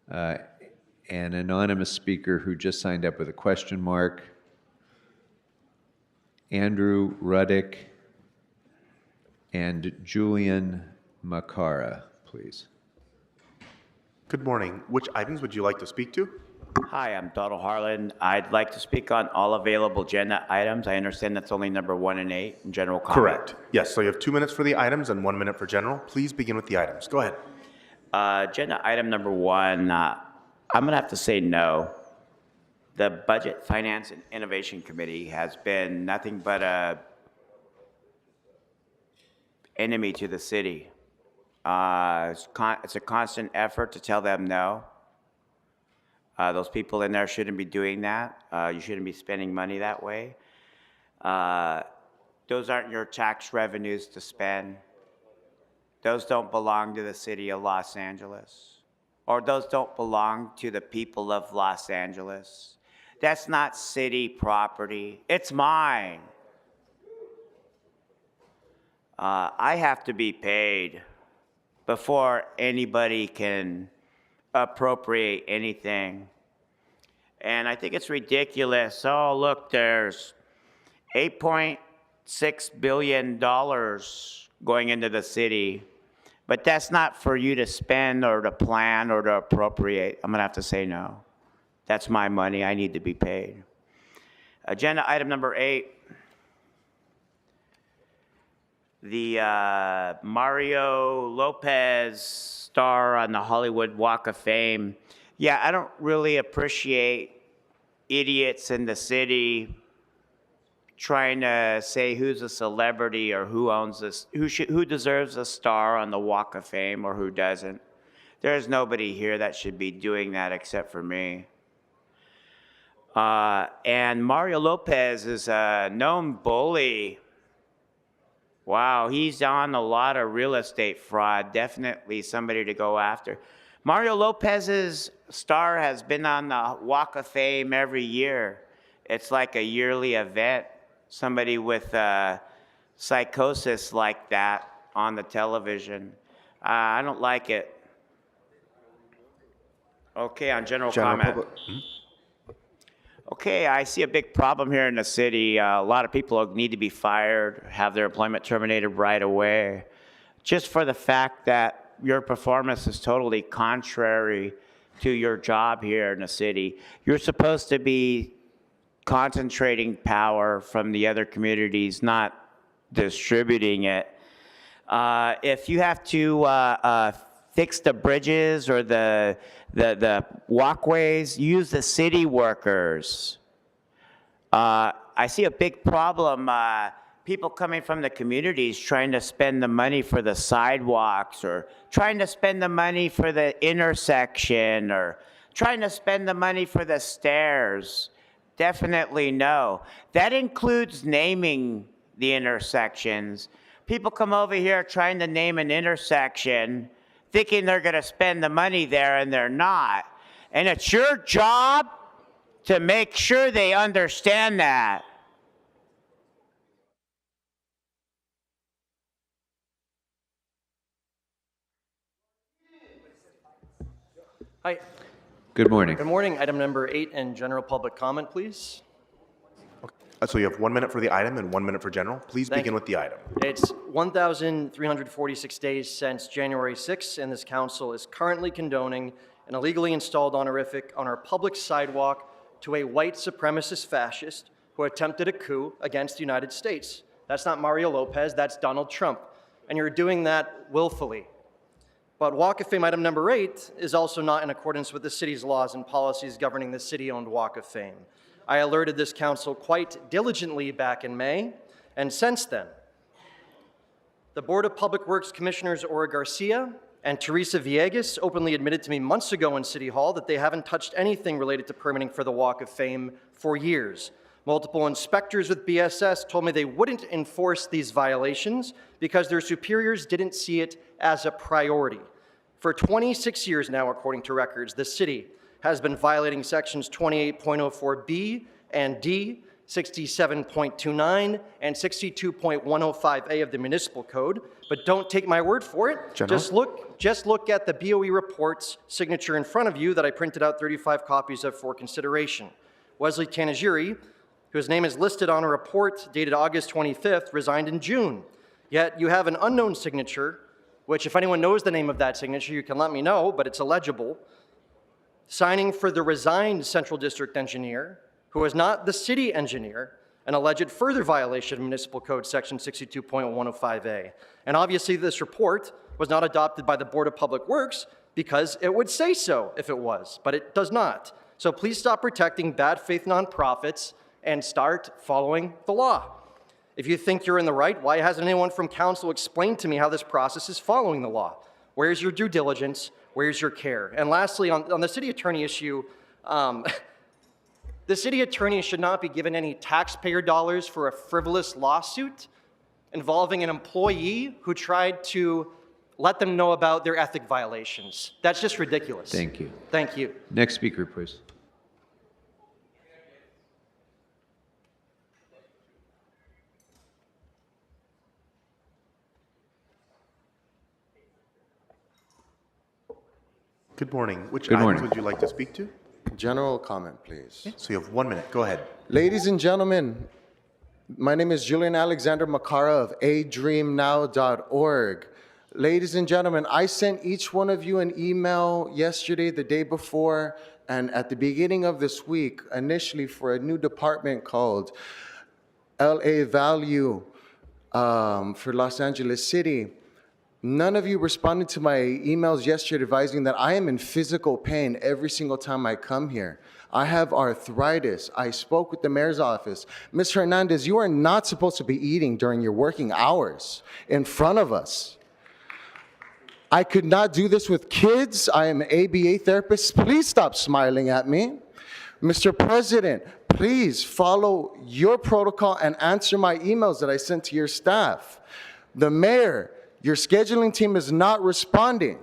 an anonymous speaker who just signed up with a question mark, Andrew Ruddick, and Julian Makara, please. Good morning. Which items would you like to speak to? Hi, I'm Donald Harlan. I'd like to speak on all available agenda items. I understand that's only number 1 and 8 in general comment. Correct. Yes, so you have 2 minutes for the items and 1 minute for general. Please begin with the items. Go ahead. Agenda item number 1, I'm going to have to say no. The Budget, Finance, and Innovation Committee has been nothing but a enemy to the city. It's a constant effort to tell them no. Those people in there shouldn't be doing that. You shouldn't be spending money that way. Those aren't your tax revenues to spend. Those don't belong to the city of Los Angeles. Or those don't belong to the people of Los Angeles. That's not city property. It's mine. I have to be paid before anybody can appropriate anything. And I think it's ridiculous. Oh, look, there's $8.6 billion going into the city, but that's not for you to spend or to plan or to appropriate. I'm gonna have to say no. That's my money, I need to be paid. Agenda item number 8. The Mario Lopez star on the Hollywood Walk of Fame. Yeah, I don't really appreciate idiots in the city trying to say who's a celebrity or who owns this, who deserves a star on the Walk of Fame or who doesn't. There's nobody here that should be doing that except for me. And Mario Lopez is a known bully. Wow, he's on a lot of real estate fraud. Definitely somebody to go after. Mario Lopez's star has been on the Walk of Fame every year. It's like a yearly event. Somebody with psychosis like that on the television. I don't like it. Okay, on general comment. Okay, I see a big problem here in the city. A lot of people need to be fired, have their employment terminated right away, just for the fact that your performance is totally contrary to your job here in the city. You're supposed to be concentrating power from the other communities, not distributing it. If you have to fix the bridges or the walkways, use the city workers. I see a big problem, people coming from the communities trying to spend the money for the sidewalks or trying to spend the money for the intersection or trying to spend the money for the stairs. Definitely no. That includes naming the intersections. People come over here trying to name an intersection thinking they're going to spend the money there, and they're not. And it's your job to make sure they understand that. Hi. Good morning. Good morning. Item number 8 and general public comment, please. So you have 1 minute for the item and 1 minute for general. Please begin with the item. It's 1,346 days since January 6th, and this council is currently condoning an illegally installed honorific on our public sidewalk to a white supremacist fascist who attempted a coup against the United States. That's not Mario Lopez, that's Donald Trump. And you're doing that willfully. But Walk of Fame item number 8 is also not in accordance with the city's laws and policies governing the city-owned Walk of Fame. I alerted this council quite diligently back in May, and since then, the Board of Public Works Commissioners Ora Garcia And Teresa Villegas openly admitted to me months ago in City Hall that they haven't touched anything related to permitting for the Walk of Fame for years. Multiple inspectors with BSS told me they wouldn't enforce these violations because their superiors didn't see it as a priority. For 26 years now, according to records, the city has been violating sections 28.04B and D, 67.29 and 62.105A of the municipal code, but don't take my word for it. General? Just look at the BOE report's signature in front of you that I printed out 35 copies of for consideration. Wesley Tanagiri, whose name is listed on a report dated August 25th, resigned in June. Yet you have an unknown signature, which if anyone knows the name of that signature, you can let me know, but it's illegible, signing for the resigned Central District engineer, who is not the city engineer, an alleged further violation of Municipal Code Section 62.105A. And obviously this report was not adopted by the Board of Public Works because it would say so if it was, but it does not. So please stop protecting bad faith nonprofits and start following the law. If you think you're in the right, why hasn't anyone from council explained to me how this process is following the law? Where's your due diligence? Where's your care? And lastly, on the city attorney issue, the city attorney should not be given any taxpayer dollars for a frivolous lawsuit involving an employee who tried to let them know about their ethic violations. That's just ridiculous. Thank you. Thank you. Next speaker, please. Good morning. Which Good items morning. would you like to speak to? General comment, please. So you have 1 minute. Go ahead. Ladies and gentlemen, my name is Julian Alexander Makara of adreamnow.org. Ladies and gentlemen, I sent each one of you an email yesterday, the day before, and at the beginning of this week, initially for a new department called LA Value for Los Angeles City. None of you responded to my emails yesterday advising that I am in physical pain every single time I come here. I have arthritis. I spoke with the mayor's office. Ms. Hernandez, you are not supposed to be eating during your working hours in front of us. I could not do this with kids. I am an ABA therapist. Please stop smiling at me. Mr. President, please follow your protocol and answer my emails that I sent to your staff. The mayor, your scheduling team is not responding.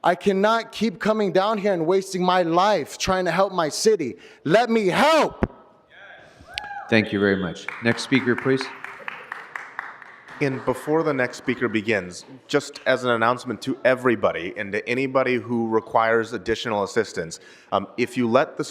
I cannot keep coming down here and wasting my life trying to help my city. Let me help. Thank you very much. Next speaker, please. And before the next speaker begins, just as an announcement to everybody and to anybody who requires additional assistance, if you let the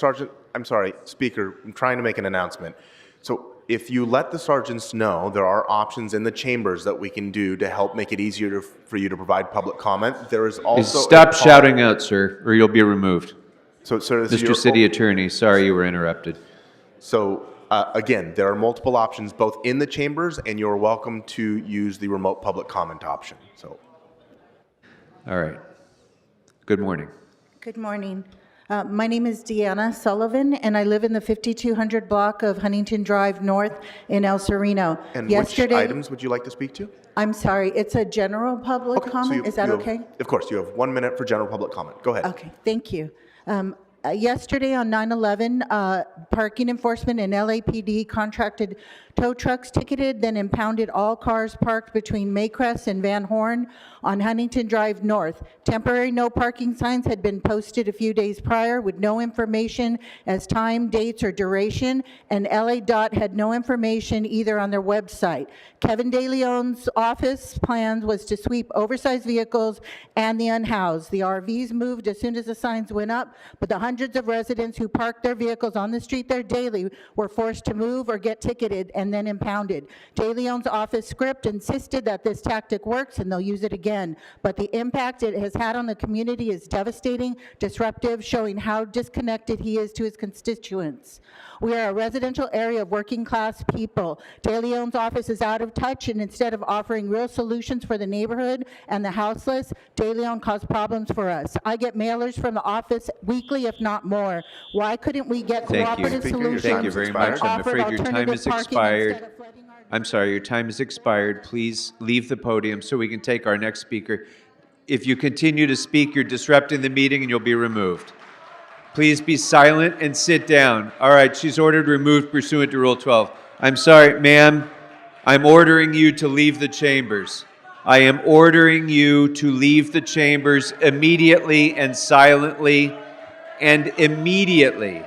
speaker, I'm trying to make an announcement. So if you let the sergeants know there are options in the chambers that we can do to help make it easier for you to provide public comment, there is also Stop shouting out, sir, or you'll be removed. So, sir, this is Mr. your- City Attorney, sorry you were interrupted. So again, there are multiple options both in the chambers, and you're welcome to use the remote public comment option. So, All right. Good morning. Good morning. My name is Deanna Sullivan, and I live in the 5200 block of Huntington Drive North in El Sereno. and which items would you like to speak to? I'm sorry, it's a general public So comment, is that you have- okay? Of course, you have 1 minute for general public comment. Go ahead. Okay, thank you. Yesterday on 9/11, parking enforcement and LAPD contracted tow trucks, ticketed, then impounded all cars parked between Maycrest and Van Horn on Huntington Drive North. Temporary no parking signs had been posted a few days prior with no information as time, dates, or duration, and LA DOT had no information either on their website. Kevin De Leon's office plan was to sweep oversized vehicles and the unhoused. The RVs moved as soon as the signs went up, but the hundreds of residents who parked their vehicles on the street there daily were forced to move or get ticketed and then impounded. De Leon's office script insisted that this tactic works and they'll use it again, but the impact it has had on the community is devastating, disruptive, showing how disconnected he is to his constituents. We are a residential area of working class people. De Leon's office is out of touch, and instead of offering real solutions for the neighborhood and the houseless, De Leon caused problems for us. I get mailers from the office weekly, if not more. Why couldn't we get cooperative solutions? Thank you very much. I'm offered afraid your time alternative is parking expired. instead of letting our- I'm sorry, your time is expired. Please leave the podium so we can take our next speaker. If you continue to speak, you're disrupting the meeting and you'll be removed. Please be silent and sit down. All right, she's ordered removed pursuant to Rule 12. I'm sorry, ma'am. I'm ordering you to leave the chambers. I am ordering you to leave the chambers immediately and silently and immediately.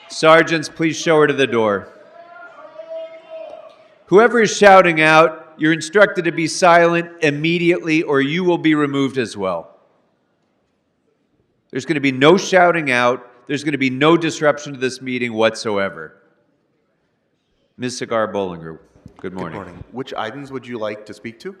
Sergeants, please show her to the door. Whoever is shouting out, you're instructed to be silent immediately or you will be removed as well. There's going to be no shouting out. There's going to be no disruption to this meeting whatsoever. Ms. Cigar-Bollinger, good morning. Good morning. Which items would you like to speak to?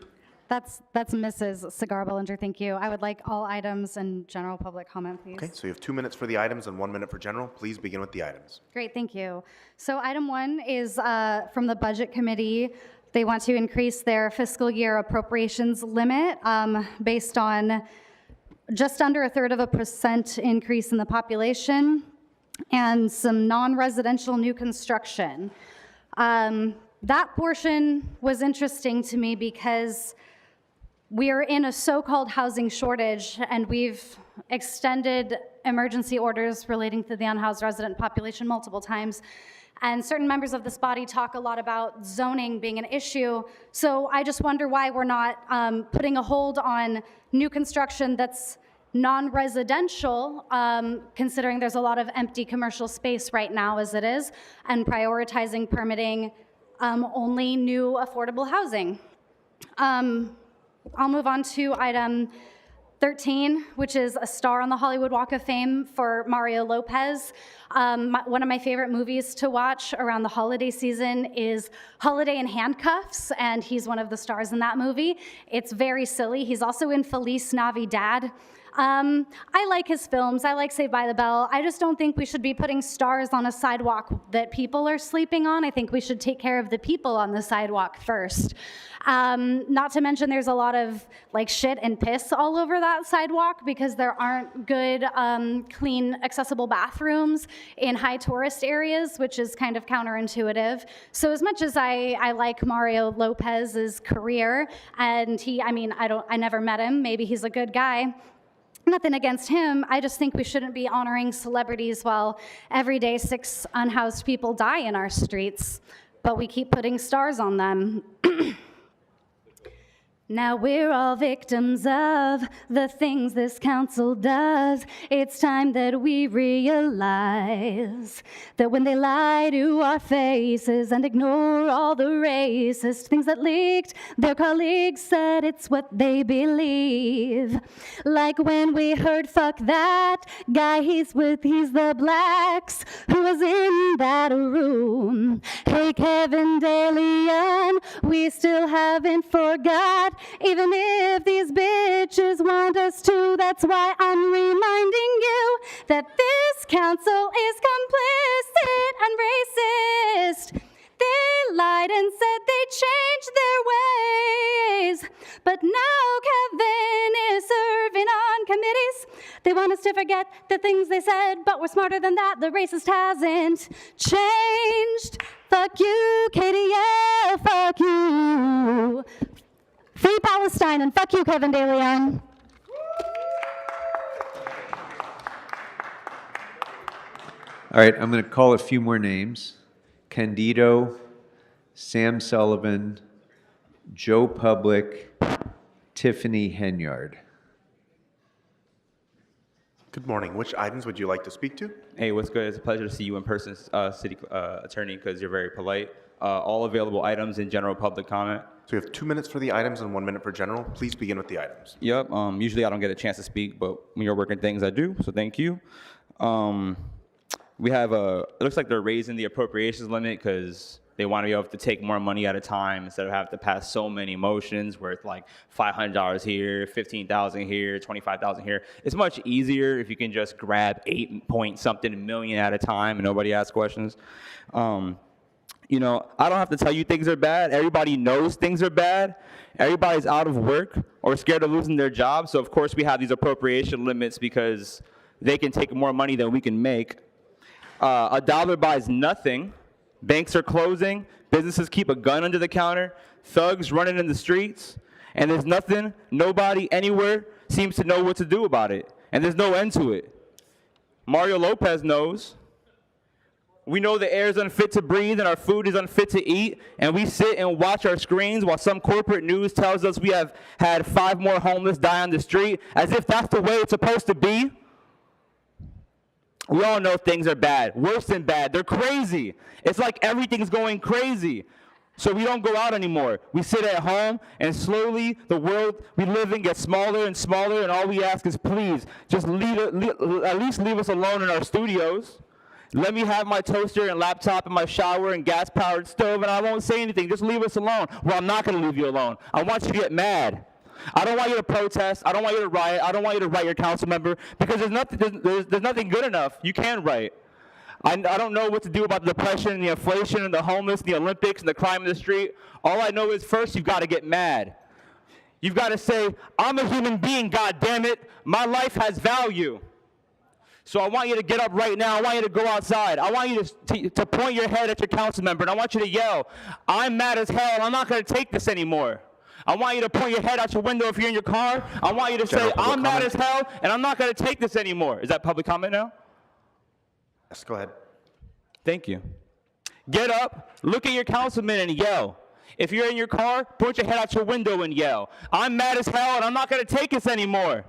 That's Mrs. Cigar-Bollinger, thank you. I would like all items and general public comment, please. Okay, so you have 2 minutes for the items and 1 minute for general. Please begin with the items. Great, thank you. So item 1 is from the Budget Committee. They want to increase their fiscal year appropriations limit based on just under 1/3% increase in the population and some non-residential new construction. That portion was interesting to me because we are in a so-called housing shortage and we've extended emergency orders relating to the unhoused resident population multiple times. And certain members of this body talk a lot about zoning being an issue. So I just wonder why we're not putting a hold on new construction that's non-residential, considering there's a lot of empty commercial space right now as it is, and prioritizing permitting only new affordable housing. I'll move on to item 13, which is a star on the Hollywood Walk of Fame for Mario Lopez. One of my favorite movies to watch around the holiday season is Holiday in Handcuffs, and he's one of the stars in that movie. It's very silly. He's also in Feliz Navidad. I like his films. I like Saved by the Bell. I just don't think we should be putting stars on a sidewalk that people are sleeping on. I think we should take care of the people on the sidewalk first. Not to mention there's a lot of like shit and piss all over that sidewalk because there aren't good, clean, accessible bathrooms in high tourist areas, which is kind of counterintuitive. So as much as I like Mario Lopez's career, and I never met him, maybe he's a good guy. Nothing against him, I just think we shouldn't be honoring celebrities while every day 6 unhoused people die in our streets, but we keep putting stars on them. Now we're all victims of the things this council does. It's time that we realize that when they lie to our faces and ignore all the racist things that leaked, their colleagues said it's what they believe. Like when we heard fuck that guy, he's the blacks who was in that room. Hey, Kevin DeLeon, we still haven't forgot. Even if these bitches want us to, that's why I'm reminding you that this council is complicit and racist. They lied and said they changed their ways, but now Kevin is serving on committees. They want us to forget the things they said, but we're smarter than that. The racist hasn't changed. Fuck you, KDL, fuck you. Free Palestine, and fuck you, Kevin DeLeon. All right, I'm going to call a few more names. Candido, Sam Sullivan, Joe Public, Tiffany Henyard. Good morning. Which items would you like to speak to? Hey, what's good? It's a pleasure to see you in person, City Attorney, because you're very polite. All available items in general public comment. So we have 2 minutes for the items and 1 minute for general. Please begin with the items. Yep. Usually I don't get a chance to speak, but when you're working things, I do. So thank you. We have it looks like they're raising the appropriations limit because they want to be able to take more money at a time instead of having to pass so many motions where it's like $500 here, $15,000 here, $25,000 here. It's much easier if you can just grab 8-point-something million at a time and nobody asks questions. You know, I don't have to tell you things are bad. Everybody knows things are bad. Everybody's out of work or scared of losing their job. So, of course, we have these appropriation limits because they can take more money than we can make. A dollar buys nothing. Banks are closing. Businesses keep a gun under the counter. Thugs running in the streets. And there's nothing, nobody, anywhere seems to know what to do about it, and there's no end to it. Mario Lopez knows. We know the air is unfit to breathe and our food is unfit to eat, and we sit and watch our screens while some corporate news tells us we have had 5 more homeless die on the street, as if that's the way it's supposed to be. We all know things are bad, worse than bad. They're crazy. It's like everything's going crazy. So we don't go out anymore. We sit at home, and slowly the world we live in gets smaller and smaller, and all we ask is, please, just at least leave us alone in our studios. Let me have my toaster and laptop and my shower and gas-powered stove, and I won't say anything. Just leave us alone. Well, I'm not going to leave you alone. I want you to get mad. I don't want you to protest. I don't want you to riot. I don't want you to write your council member, because there's nothing good enough you can write. I don't know what to do about the depression and the inflation and the homeless and the Olympics and the crime in the street. All I know is first you've got to get mad. You've got to say, I'm a human being, God damn it. My life has value. So I want you to get up right now. I want you to go outside. I want you to point your head at your council member, and I want you to yell, I'm mad as hell, and I'm not going to take this anymore. I want you to point your head out your window if you're in your car. I want you to say, I'm mad as hell, and I'm not going to take this anymore. Is that public comment now? Yes, go ahead. Thank you. Get up, look at your councilman and yell. If you're in your car, point your head out your window and yell, I'm mad as hell, and I'm not going to take this anymore.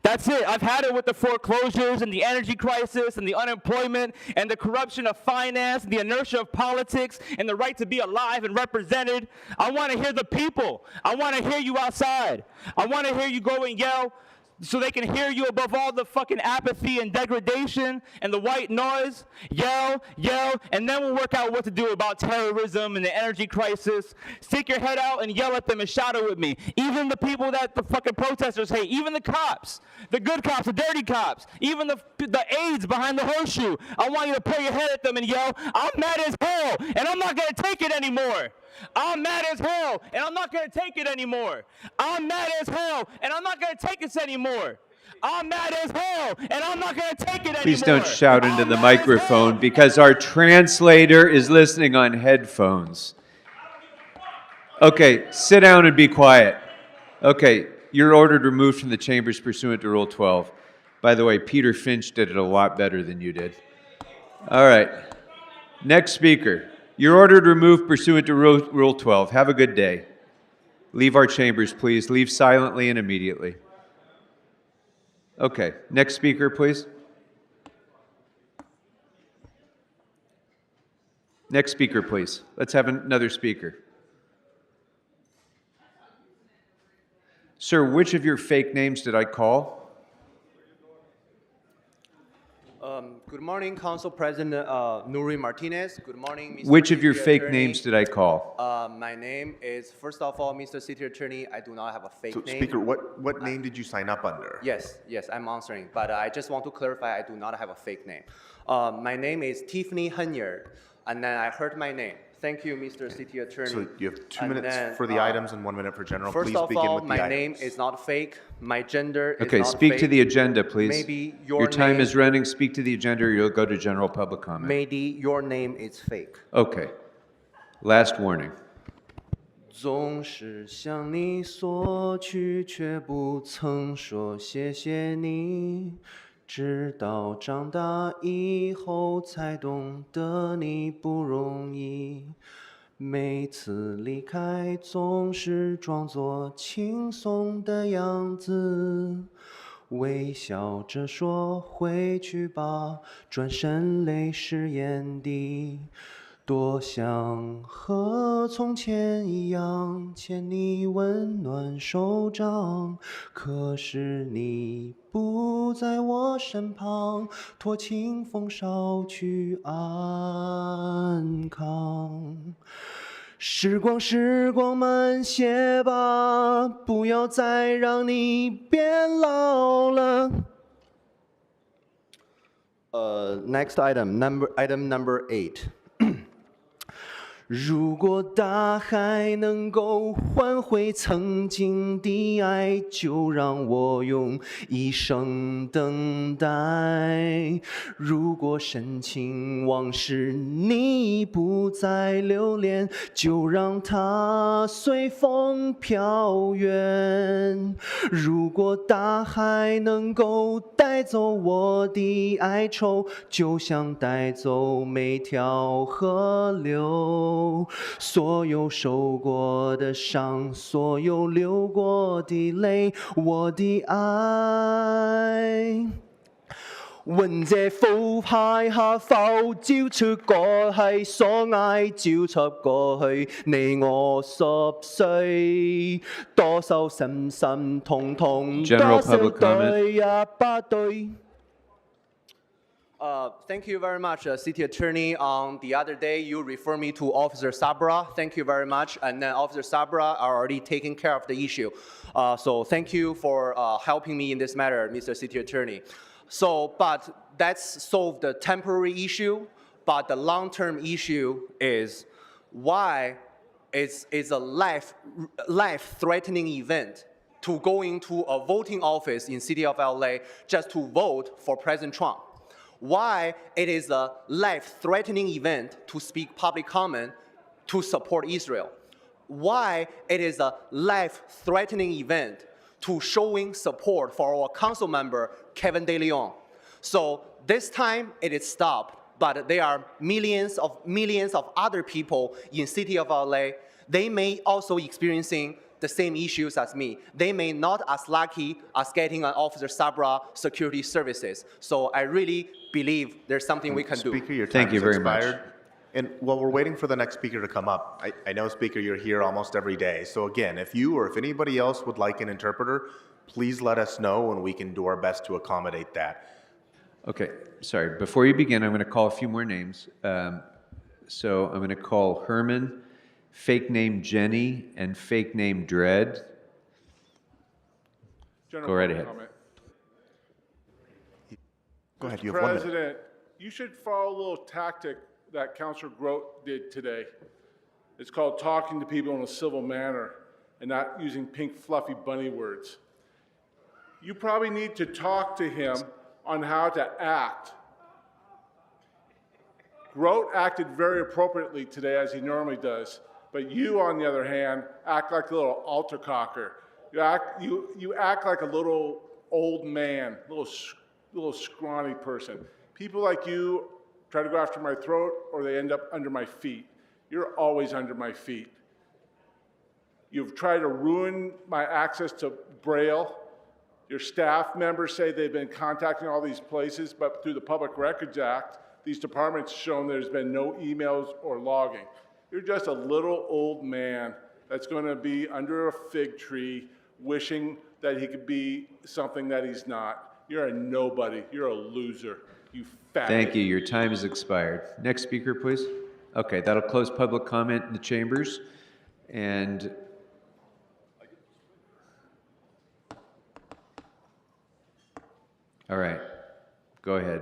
That's it. I've had it with the foreclosures and the energy crisis and the unemployment and the corruption of finance and the inertia of politics and the right to be alive and represented. I want to hear the people. I want to hear you outside. I want to hear you go and yell so they can hear you above all the fucking apathy and degradation and the white noise. Yell, yell, and then we'll work out what to do about terrorism and the energy crisis. Stick your head out and yell at them and shout it with me. Even the people that the fucking protesters hate, even the cops, the good cops, the dirty cops, even the aides behind the horseshoe. I want you to put your head at them and yell, I'm mad as hell, and I'm not going to take it anymore. I'm mad as hell, and I'm not going to take it anymore. I'm mad as hell, and I'm not going to take this anymore. I'm mad as hell, and I'm not going to take it anymore. Please don't shout into the microphone, because our translator is listening on headphones. Okay, sit down and be quiet. Okay, you're ordered removed from the chambers pursuant to Rule 12. By the way, Peter Finch did it a lot better than you did. All right, next speaker. You're ordered removed pursuant to Rule 12. Have a good day. Leave our chambers, please. Leave silently and immediately. Okay, next speaker, please. Next speaker, please. Let's have another speaker. Sir, which of your fake names did I call? Good morning, Council President Nuri Martinez. Good morning, Mr. Which of your City fake Attorney. names did I call? My name is, first of all, Mr. City Attorney, I do not have a fake So, name. Speaker, what name did you sign up under? Yes, I'm answering, but I just want to clarify, I do not have a fake name. My name is Tiffany Hanyard, and then I heard my name. Thank you, Mr. City Attorney. So you have 2 And minutes then, for the items and 1 minute for general. First Please of begin all, with the my items. name is not fake. My gender is Okay, not speak fake. to the agenda, please. Maybe Your time name, is running. Speak to the agenda, or you'll go to general public comment. Maybe your name is fake. Okay. Last warning. 总是向你索取，却不曾说谢谢你。直到长大以后，才懂得你不容易。每次离开，总是装作轻松的样子，微笑着说回去吧，转身泪湿眼底。多想和从前一样牵你温暖手掌，可是你不在我身旁，托清风捎去安康。时光，时光慢些吧，不要再让你变老了。Next item number 8. 如果大海能够换回曾经的爱，就让我用一生等待。如果深情往事你不再留恋，就让它随风飘远。如果大海能够带走我的哀愁，就像带走每条河流。所有受過的傷，所有流過的淚，我的愛。雲這腐敗下浮照出過去所愛，照插過去你我10歲，多少心心痛痛，多少對也不對。Thank you very much, City Attorney. The other day, you referred me to Officer Sabra. Thank you very much. And then Officer Sabra are already taking care of the issue. So thank you for helping me in this matter, Mr. City Attorney. So, but that's solved the temporary issue. But the long-term issue is why it's a life-threatening event to go into a voting office in City of LA just to vote for President Trump. Why it is a life-threatening event to speak public comment to support Israel. Why it is a life-threatening event to showing support for our council member, Kevin De Leon. So this time it is stopped, but there are millions of other people in city of LA. They may also experiencing the same issues as me. They may not as lucky as getting an Officer Sabra security services. So I really believe there's something we can do. Speaker, your time Thank you has very much. expired. And while we're waiting for the next speaker to come up, I know, Speaker, you're here almost every day. So again, if you or if anybody else would like an interpreter, please let us know and we can do our best to accommodate that. Okay, sorry. Before you begin, I'm going to call a few more names. So I'm going to call Herman, fake name Jenny, and fake name Dread. Go right ahead. Go ahead, Mr. you have 1 minute. President, you should follow a little tactic that Councilor Grote did today. It's called talking to people in a civil manner and not using pink fluffy bunny words. You probably need to talk to him on how to act. Grote acted very appropriately today, as he normally does, but you, on the other hand, act like a little altercocker. You act like a little old man, little scrawny person. People like you try to go after my throat or they end up under my feet. You're always under my feet. You've tried to ruin my access to Braille. Your staff members say they've been contacting all these places, but through the Public Records Act, these departments shown there's been no emails or logging. You're just a little old man that's going to be under a fig tree wishing that he could be something that he's not. You're a nobody. You're a loser. You fat. Thank you. Your time has expired. Next speaker, please. Okay, that'll close public comment in the chambers. And all right, go ahead.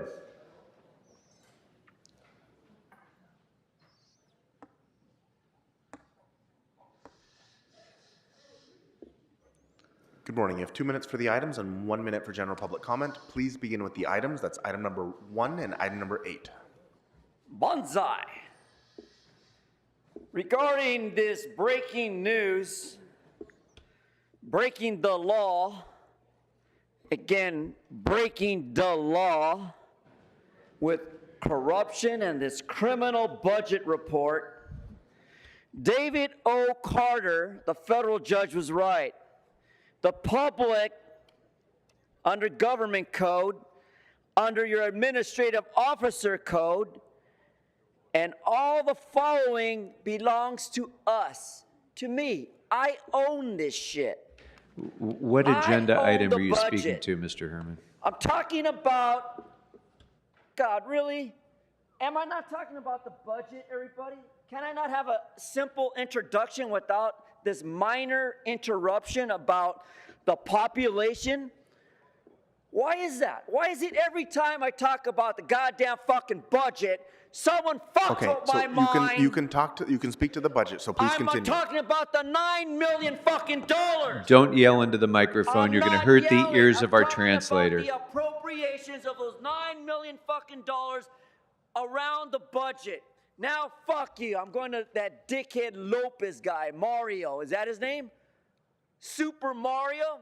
Good morning. You have 2 minutes for the items and 1 minute for general public comment. Please begin with the items. That's item number 1 and item number 8. Bonsai. Regarding this breaking news, breaking the law, again, breaking the law with corruption and this criminal budget report, David O. Carter, the federal judge, was right. The public, under government code, under your administrative officer code, and all the following belongs to us, to me. I own this shit. What agenda I own item the are you budget. speaking to, Mr. Herman? I'm talking about, God, really? Am I not talking about the budget, everybody? Can I not have a simple introduction without this minor interruption about the population? Why is that? Why is it every time I talk about the goddamn fucking budget, Someone fucks Okay, with so my mind. you can speak to the budget, so please I'm continue. talking about the $9 million fucking dollars. Don't yell into the microphone. You're going to hurt the ears of our translator. The appropriations of those $9 million fucking dollars around the budget. Now, fuck you. I'm going to that dickhead Lopez guy, Mario. Is that his name? Super Mario?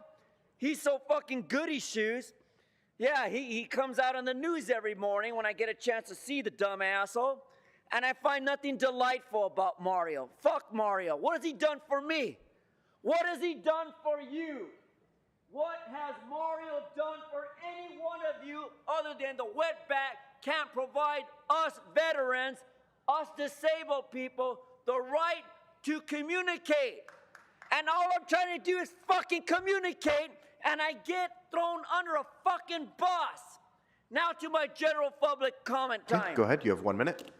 He's so fucking goody shoes. Yeah, he comes out on the news every morning when I get a chance to see the dumb asshole. And I find nothing delightful about Mario. Fuck Mario. What has he done for me? What has he done for you? What has Mario done for any one of you other than the wetback can't provide us veterans, us disabled people, the right to communicate? And all I'm trying to do is fucking communicate, and I get thrown under a fucking bus. Now to my general public comment time. Go ahead, you have 1 minute.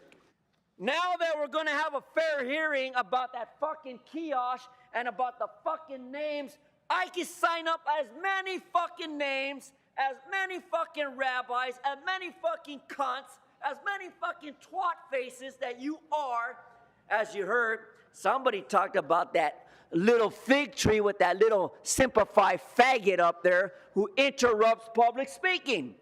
Now that we're going to have a fair hearing about that fucking kiosk and about the fucking names, I can sign up as many fucking names, as many fucking rabbis, as many fucking cunts, as many fucking twat faces that you are. As you heard, somebody talked about that little fig tree with that little simplified faggot up there who interrupts public speaking.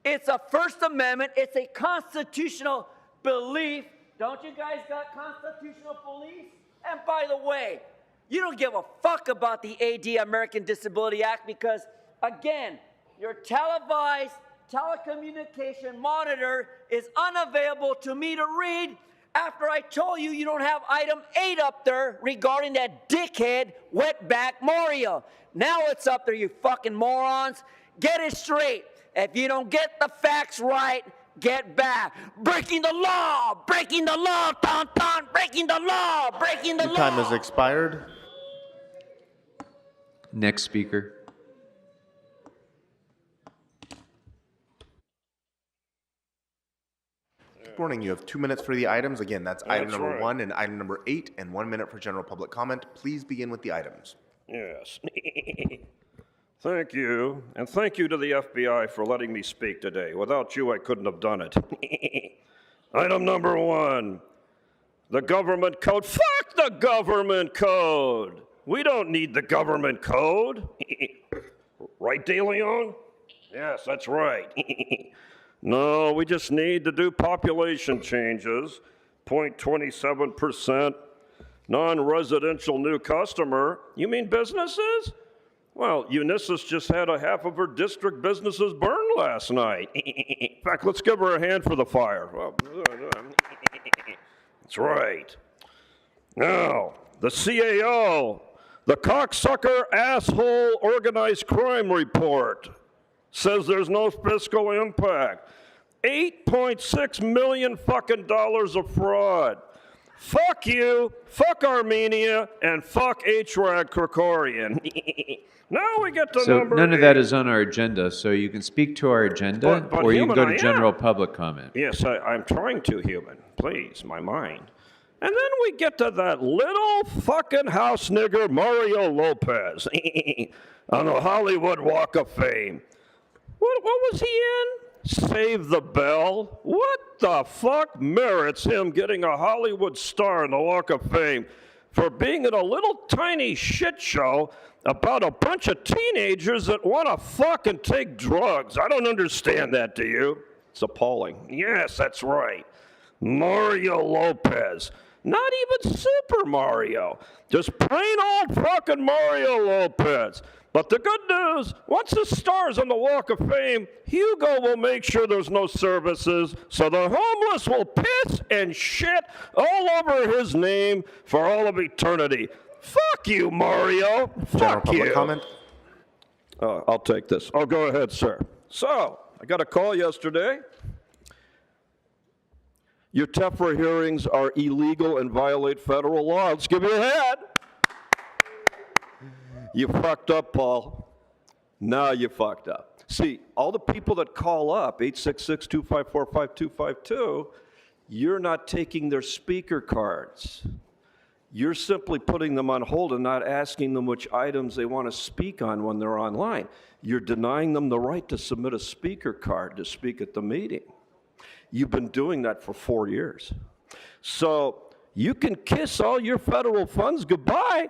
It's a First Amendment. It's a constitutional belief. Don't you guys got constitutional beliefs? And by the way, you don't give a fuck about the AD, American Disability Act, because, again, your televised telecommunication monitor is unavailable to me to read after I told you you don't have item 8 up there regarding that dickhead wetback Mario. Now it's up there, you fucking morons. Get it straight. If you don't get the facts right, get back. Breaking the law, ton, ton, breaking the law, breaking the Your law. time has expired. Next speaker. Morning, you have 2 minutes for the items. Again, that's item That's number right. 1 and item number 8, and 1 minute for general public comment. Please begin with the items. Yes. Thank you, and thank you to the FBI for letting me speak today. Without you, I couldn't have done it. Item number 1, the government code. Fuck the government code! We don't need the government code. Right, De Leon? Yes, that's right. No, we just need to do population changes, 0.27%, non-residential new customer. You mean businesses? Well, Unisys just had a half of her district businesses burned last night. In fact, let's give her a hand for the fire. Well, that's right. Now, the CAO, the cocksucker asshole organized crime report, says there's no fiscal impact. $8.6 million fucking dollars of fraud. Fuck you, fuck Armenia, and fuck HRAG Krikorian. Now we get to So number none of 8. that is on our agenda, so you can speak to our agenda, But or you can Human, go to I am. general public comment. Yes, I'm trying to, Human. Please, my mind. And then we get to that little fucking house nigger Mario Lopez on the Hollywood Walk of Fame. What was he in? Save the Bell? What the fuck merits him getting a Hollywood star in the Walk of Fame for being in a little tiny shit show about a bunch of teenagers that want to fuck and take drugs? I don't understand that, do you? It's appalling. Yes, that's right. Mario Lopez. Not even Super Mario. Just plain old fucking Mario Lopez. But the good news, once the star's on the Walk of Fame, Hugo will make sure there's no services, so the homeless will piss and shit all over his name for all of eternity. Fuck you, Mario. General Fuck public you. comment. I'll take this. Oh, go ahead, sir. So, I got a call yesterday. Your TEFRA hearings are illegal and violate federal law. Let's give you a hand. You fucked up, Paul. Now you fucked up. See, all the people that call up, 866-254-5252, you're not taking their speaker cards. You're simply putting them on hold and not asking them which items they want to speak on when they're online. You're denying them the right to submit a speaker card to speak at the meeting. You've been doing that for 4 years. So you can kiss all your federal funds goodbye,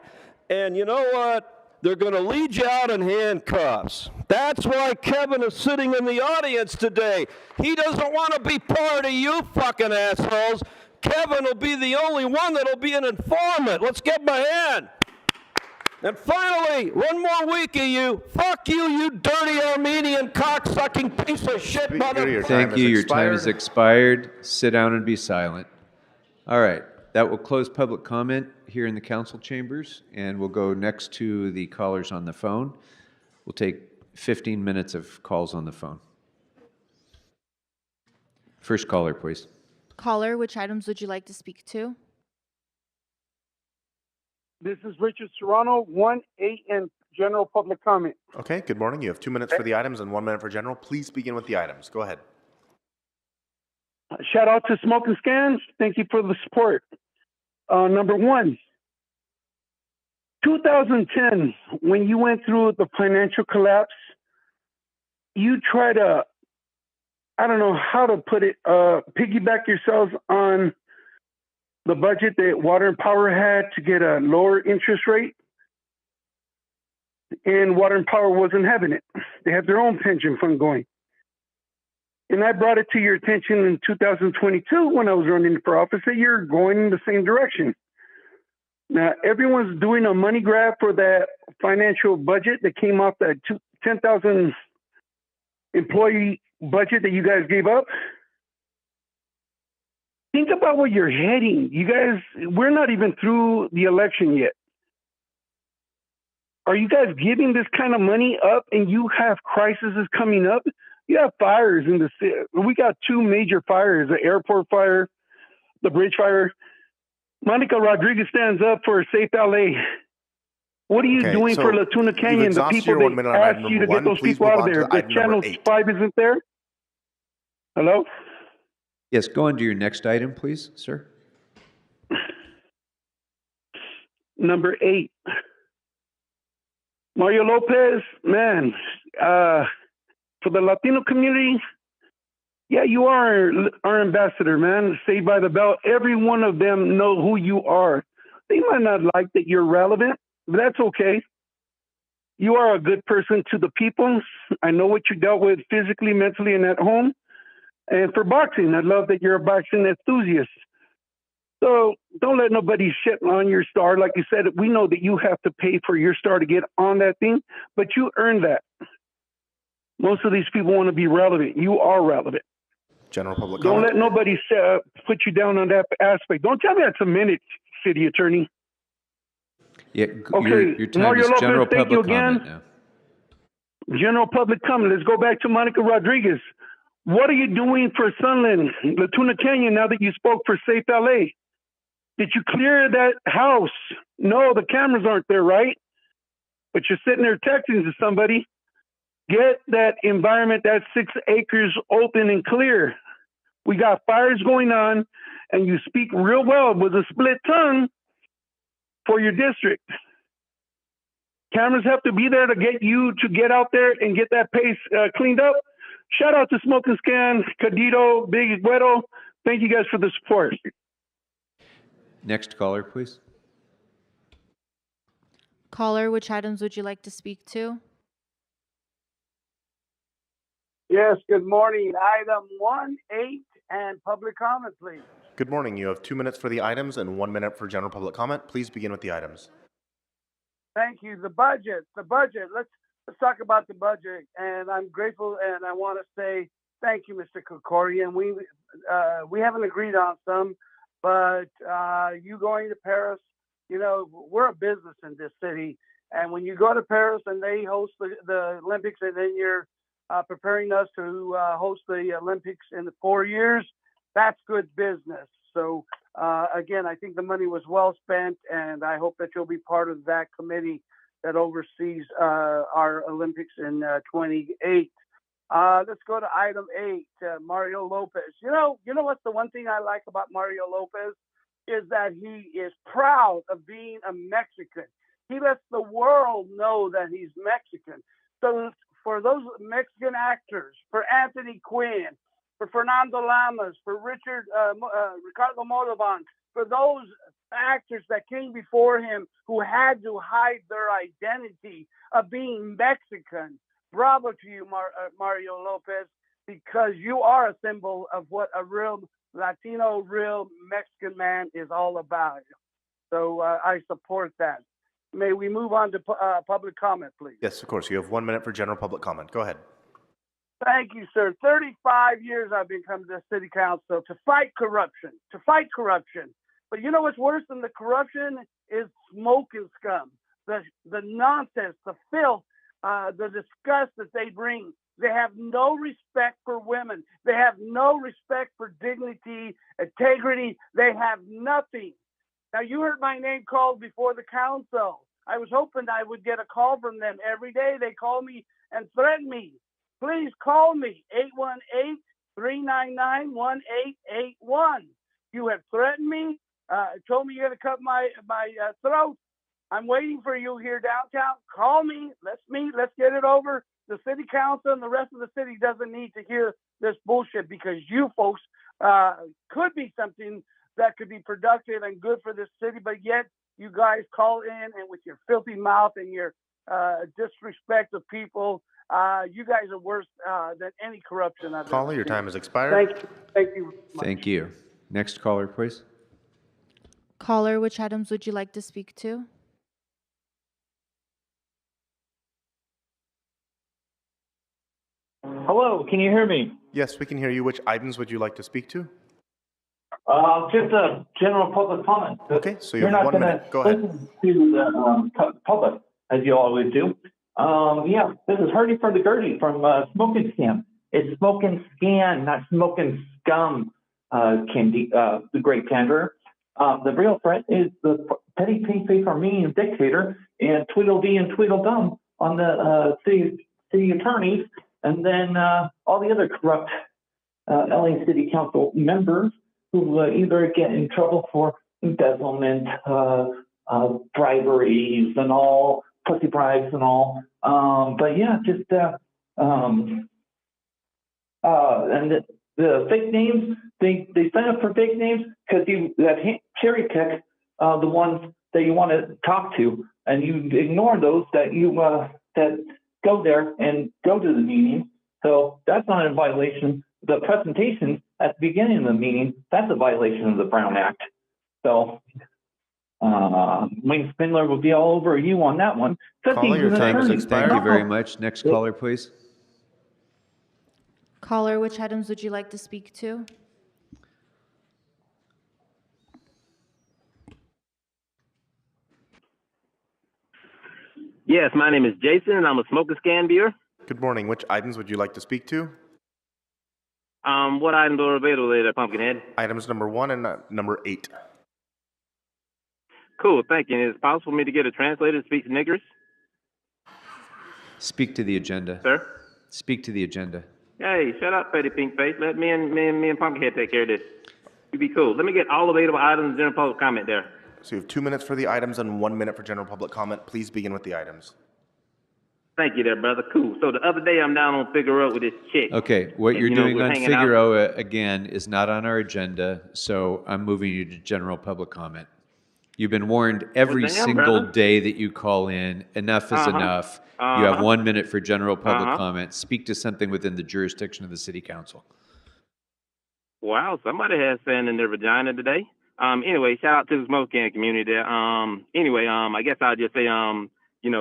and you know what? They're going to lead you out in handcuffs. That's why Kevin is sitting in the audience today. He doesn't want to be part of you fucking assholes. Kevin will be the only one that'll be an informant. Let's get my hand. And finally, one more week of you. Fuck you, you dirty Armenian cocksucking piece of shit motherfucker. Thank you. Your time has expired. Sit down and be silent. All right. That will close public comment here in the council chambers, and we'll go next to the callers on the phone. We'll take 15 minutes of calls on the phone. First caller, please. Caller, which items would you like to speak to? This is Richard Serrano, 1-8 and general public comment. Okay, good morning. You have 2 minutes for the items and 1 minute for general. Please begin with the items. Go ahead. Shout out to Smoke and Scans. Thank you for the support. Number one, 2010, when you went through the financial collapse, you try to, I don't know how to put it, piggyback yourselves on the budget that Water and Power had to get a lower interest rate. And Water and Power wasn't having it. They had their own pension fund going. And I brought it to your attention in 2022 when I was running for office that you're going in the same direction. Now, everyone's doing a money grab for that financial budget that came off that 10,000 employee budget that you guys gave up. Think about where you're heading. You guys, we're not even through the election yet. Are you guys giving this kind of money up and you have crises coming up? You have fires in the city. We got two major fires, the airport fire, the bridge fire. Monica Rodriguez stands up for Safe LA. What are you doing for La Tuna Canyon? The people that asked you to get those people out of there. The Channel 5 isn't there? Hello? Yes, go on to your next item, please, sir. Number 8. Mario Lopez, man, for the Latino community, yeah, you are our ambassador, man. Saved by the Bell. Every one of them know who you are. They might not like that you're relevant, but that's okay. You are a good person to the people. I know what you dealt with physically, mentally, and at home. And for boxing, I love that you're a boxing enthusiast. So don't let nobody shit on your star. Like you said, we know that you have to pay for your star to get on that thing, but you earned that. Most of these people want to be relevant. You are relevant. General public Don't comment. let nobody put you down on that aspect. Don't tell me that's a minute, city attorney. Yeah, Okay, your time Mario is Lopez, general thank you public comment again. now. General public comment. Let's go back to Monica Rodriguez. What are you doing for Sunland, La Tuna Canyon, now that you spoke for Safe LA? Did you clear that house? No, the cameras aren't there, right? But you're sitting there texting to somebody. Get that environment, that 6 acres open and clear. We got fires going on, and you speak real well with a split tongue for your district. Cameras have to be there to get you to get out there and get that pace cleaned up. Shout out to Smoke and Scan, Cadito, Big Guedo. Thank you guys for the support. Next caller, please. Caller, which items would you like to speak to? Yes, good morning. Item 1, 8, and public comment, please. Good morning. You have 2 minutes for the items and 1 minute for general public comment. Please begin with the items. Thank you. The budget. Let's talk about the budget. And I'm grateful, and I want to say thank you, Mr. Krikorian. We haven't agreed on some, but you going to Paris, you know, we're a business in this city. And when you go to Paris and they host the Olympics, and then you're preparing us to host the Olympics in the 4 years, that's good business. So again, I think the money was well spent, and I hope that you'll be part of that committee that oversees our Olympics in 28. Let's go to item 8, Mario Lopez. You know what's the one thing I like about Mario Lopez is that he is proud of being a Mexican. He lets the world know that he's Mexican. So for those Mexican actors, for Anthony Quinn, for Fernando Lamas, for Ricardo Montalban, for those actors that came before him who had to hide their identity of being Mexican. Bravo to you, Mario Lopez, because you are a symbol of what a real Latino, real Mexican man is all about. So I support that. May we move on to public comment, please? Yes, of course. You have 1 minute for general public comment. Go ahead. Thank you, sir. 35 years I've been coming to the city council to fight corruption, But you know what's worse than the corruption is smoke and scum, the nonsense, the filth, the disgust that they bring. They have no respect for women. They have no respect for dignity, integrity. They have nothing. Now, you heard my name called before the council. I was hoping I would get a call from them every day. They call me and threaten me. Please call me, 818-399-1881. You have threatened me, told me you're going to cut my throat. I'm waiting for you here downtown. Call me. Let's meet. Let's get it over. The city council and the rest of the city doesn't need to hear this bullshit because you folks could be something that could be productive and good for this city, but yet you guys call in and with your filthy mouth and your disrespect of people, you guys are worse than any corruption I've Caller, ever your seen. time has expired. Thank you. Thank you. Thank you. Next caller, please. Caller, which items would you like to speak to? Hello, can you hear me? Yes, we can hear you. Which items would you like to speak to? Just a general public comment. Okay, so you You're have not 1 gonna minute. Go ahead. listen to the public, as you always do. Yeah, this is Hardy from the Gertie from Smoke and Scam. It's Smoke and Scan, not Smoke and Scum, the great Candor. The real threat is the petty pink face Armenian dictator and Tweedledee and Tweedledum on the city attorneys, and then all the other corrupt LA City Council members who either get in trouble for embezzlement, briberies, and all, pussy bribes and all. But yeah, just and the fake names, they sign up for fake names because you cherry pick the ones that you want to talk to, and you ignore those that you that go there and go to the meeting. So that's not a violation. The presentation at the beginning of the meeting, that's a violation of the Brown Act. So Wayne Spindler will be all over you on that one. Caller, your time has expired. Thank you very much. Next caller, please. Caller, which items would you like to speak to? Yes, my name is Jason, and I'm a Smoke and Scan viewer. Good morning. Which items would you like to speak to? What items are available there, Pumpkinhead? Items number 1 and number 8. Cool, thank you. Is it possible for me to get a translator to speak to niggers? Speak to the agenda. Sir? Speak to the agenda. Hey, shut up, petty pink face. Let me and Pumpkinhead take care of this. You'd be cool. Let me get all available items and general public comment there. So you have 2 minutes for the items and 1 minute for general public comment. Please begin with the items. Thank you there, brother. Cool. So the other day I'm down on Figueroa with this chick. Okay, what And, you're you know, doing we're on hanging out. Figueroa, again, is not on our agenda, so I'm moving you to general public comment. You've been warned every Well, damn, single brother. day that you call in, enough is Uh-huh. enough. You have Uh-huh. 1 minute for general public Uh-huh. comment. Speak to something within the jurisdiction of the city council. Wow, somebody has sand in their vagina today. Anyway, shout out to the smoke can community there. I guess I'll just say,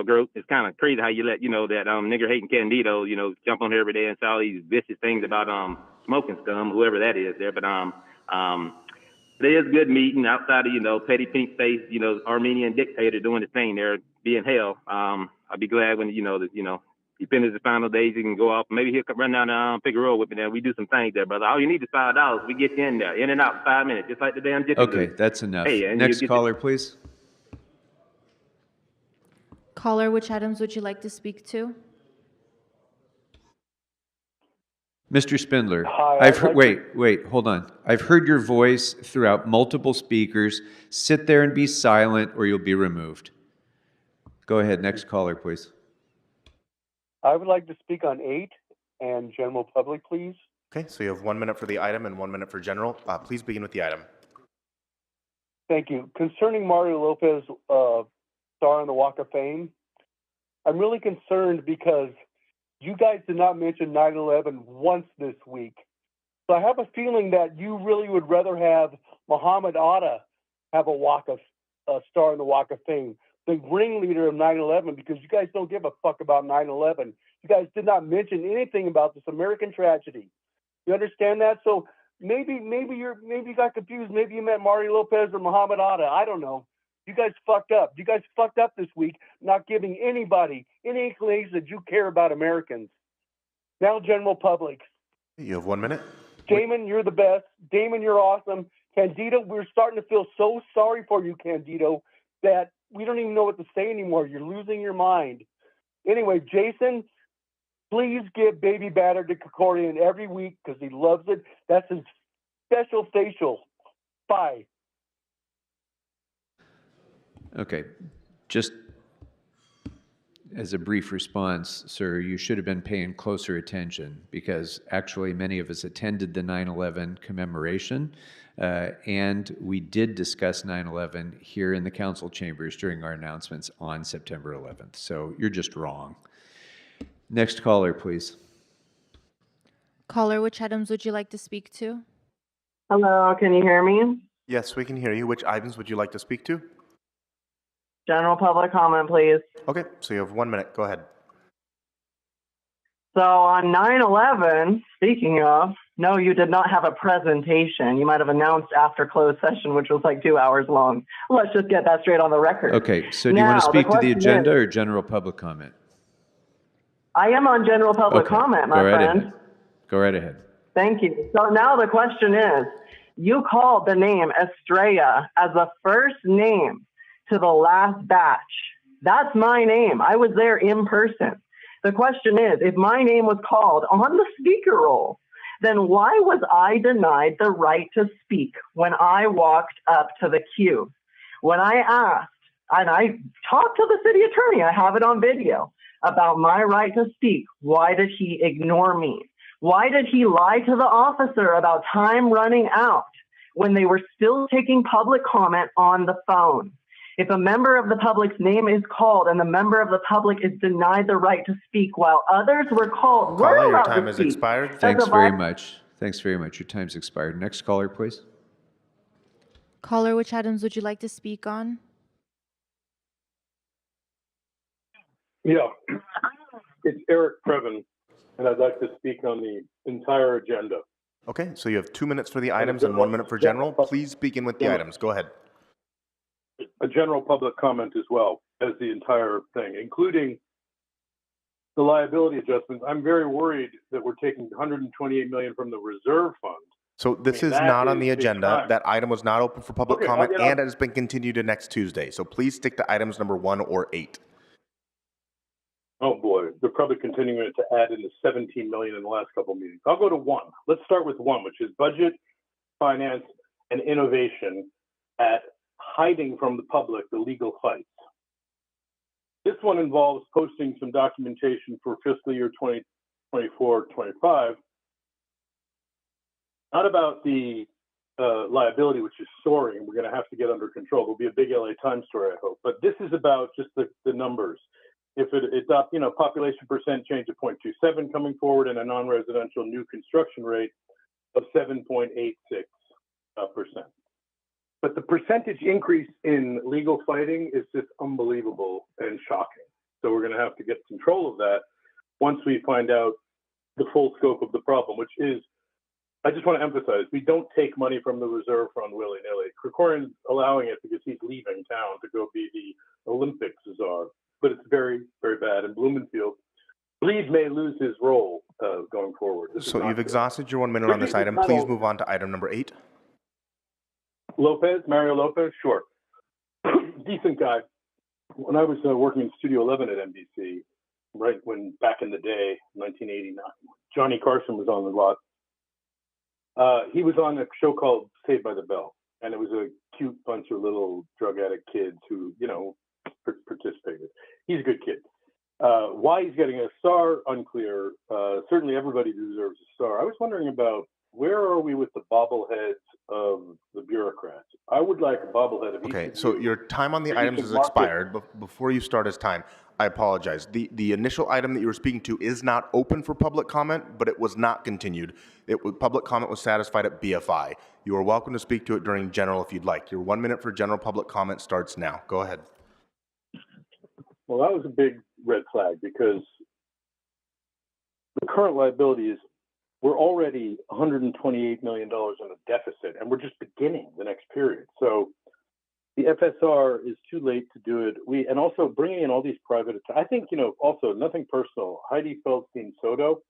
Groot, it's kind of crazy how you let, that nigger hating Candido, jump on here every day and say all these vicious things about smoking scum, whoever that is there. But there's good meeting outside of, petty pink face, Armenian dictator doing his thing there, being hell. I'll be glad when, he finishes the final days, he can go off. Maybe he'll come run down to Figueroa with me there. We do some things there, brother. All you need is $5. We get you in there, in and out in 5 minutes, just like the damn Jiffy Okay, Lube. that's enough. Hey, and Next you get caller, please. Caller, which items would you like to speak to? Mr. Spindler, Hi, I've I'd heard, like wait, hold on. I've heard your voice throughout multiple speakers. Sit there and be silent or you'll be removed. Go ahead, next caller, please. I would like to speak on 8 and general public, please. Okay, so you have 1 minute for the item and 1 minute for general. Please begin with the item. Thank you. Concerning Mario Lopez, star on the Walk of Fame, I'm really concerned because you guys did not mention 9/11 once this week. So I have a feeling that you really would rather have Muhammad Atta have a star on the Walk of Fame, the ringleader of 9/11, because you guys don't give a fuck about 9/11. You guys did not mention anything about this American tragedy. You understand that? So maybe you got confused. Maybe you meant Mario Lopez or Muhammad Atta. I don't know. You guys fucked up. You guys fucked up this week, not giving anybody any inclination that you care about Americans. Now, general public. You have 1 minute. Damon, you're the best. Damon, you're awesome. Candido, we're starting to feel so sorry for you, Candido, that we don't even know what to say anymore. You're losing your mind. Anyway, Jason, please give Baby Batter to Krikorian every week because he loves it. That's his special facial. Bye. Okay, just as a brief response, sir, you should have been paying closer attention because actually many of us attended the 9/11 commemoration and we did discuss 9/11 here in the council chambers during our announcements on September 11th. So you're just wrong. Next caller, please. Caller, which items would you like to speak to? Hello, can you hear me? Yes, we can hear you. Which items would you like to speak to? General public comment, please. Okay, so you have 1 minute. Go ahead. So on 9/11, speaking of, no, you did not have a presentation. You might have announced after closed session, which was like 2 hours long. Let's just get that straight on the record. Okay, so do you want to speak to the agenda or general public comment? I am on general public Okay, comment, my go right friend. ahead. Go right ahead. Thank you. So now the question is, you called the name Estrella as the first name to the last batch. That's my name. I was there in person. The question is, if my name was called on the speaker roll, then why was I denied the right to speak when I walked up to the queue? When I asked, and I talked to the city attorney, I have it on video, about my right to speak, why did he ignore me? Why did he lie to the officer about time running out when they were still taking public comment on the phone? If a member of the public's name is called and the member of the public is denied the right to speak while others were called, we're Caller, your allowed time to has speak. expired. That's Thanks a very vi- much. Thanks very much. Your time's expired. Next caller, please. Caller, which items would you like to speak on? Yeah, it's Eric Previn, and I'd like to speak on the entire agenda. Okay, so you have 2 minutes for the items and 1 minute for general. Please begin with the items. Go ahead. A general public comment as well as the entire thing, including the liability adjustments. I'm very worried that we're taking 128 million from the reserve fund. So this is that not on is the big agenda. time. That item was not open for public Okay, I'll comment get and up. it has been continued to next Tuesday. So please stick to items number 1 or 8. Oh boy, they're probably continuing it to add in the 17 million in the last couple of meetings. I'll go to 1. Let's start with 1, which is budget, finance, and innovation at hiding from the public the legal fights. This one involves posting some documentation for fiscal year 2024-25, not about the liability, which is soaring. We're going to have to get under control. There'll be a big LA Times story, I hope. But this is about just the numbers. If it's up, population percent change of 0.27 coming forward and a non-residential new construction rate of 7.86%. But the percentage increase in legal fighting is just unbelievable and shocking. So we're going to have to get control of that once we find out the full scope of the problem, which is, I just want to emphasize, we don't take money from the reserve fund willy-nilly. Krikorian's allowing it because he's leaving town to go be the Olympics czar, but it's very, very bad. And Blumenfield, Bleed may lose his role going forward. This is So not you've good. exhausted your 1 minute on this item. Not Please all- move on to item number 8. Mario Lopez, sure. Decent guy. When I was working in Studio 11 at NBC, right when back in the day, 1989, Johnny Carson was on the lot. He was on a show called Saved by the Bell, and it was a cute bunch of little drug addict kids who, participated. He's a good kid. Why he's getting a star, unclear. Certainly everybody deserves a star. I was wondering about where are we with the bobbleheads of the bureaucrats? I would like a bobblehead of each Okay, of so you. your time on the Maybe you items could has mark it. expired. Before you start his time, I apologize. The initial item that you were speaking to is not open for public comment, but it was not continued. Public comment was satisfied at BFI. You are welcome to speak to it during general if you'd like. Your 1 minute for general public comment starts now. Go ahead. Well, that was a big red flag because the current liability is we're already $128 million in a deficit, and we're just beginning the next period. So the FSR is too late to do it. And also bringing in all these private, I think, also nothing personal. Heidi Feldstein Soto,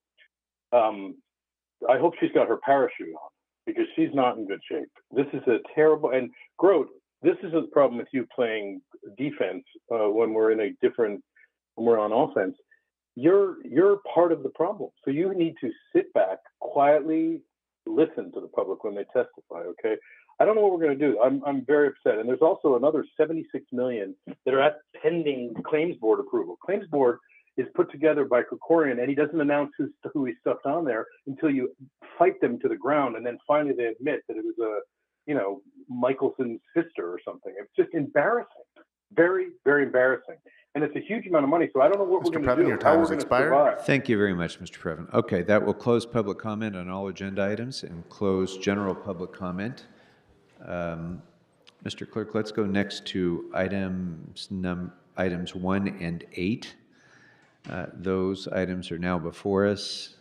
I hope she's got her parachute on because she's not in good shape. This is a terrible, and Grote, this is a problem with you playing defense when we're when we're on offense. You're part of the problem. So you need to sit back, quietly listen to the public when they testify, okay? I don't know what we're going to do. I'm very upset. And there's also another 76 million that are at pending claims board approval. Claims board is put together by Krikorian, and he doesn't announce who he stuffed on there until you fight them to the ground, and then finally they admit that it was Michelson's sister or something. It's just embarrassing. Very, very embarrassing. And it's a huge amount of money, so I don't know what we're going to do. Your time has expired. Thank you very much, Mr. Previn. Okay, that will close public comment on all agenda items and close general public comment. Mr. Clerk, let's go next to items 1 and 8. Those items are now before us.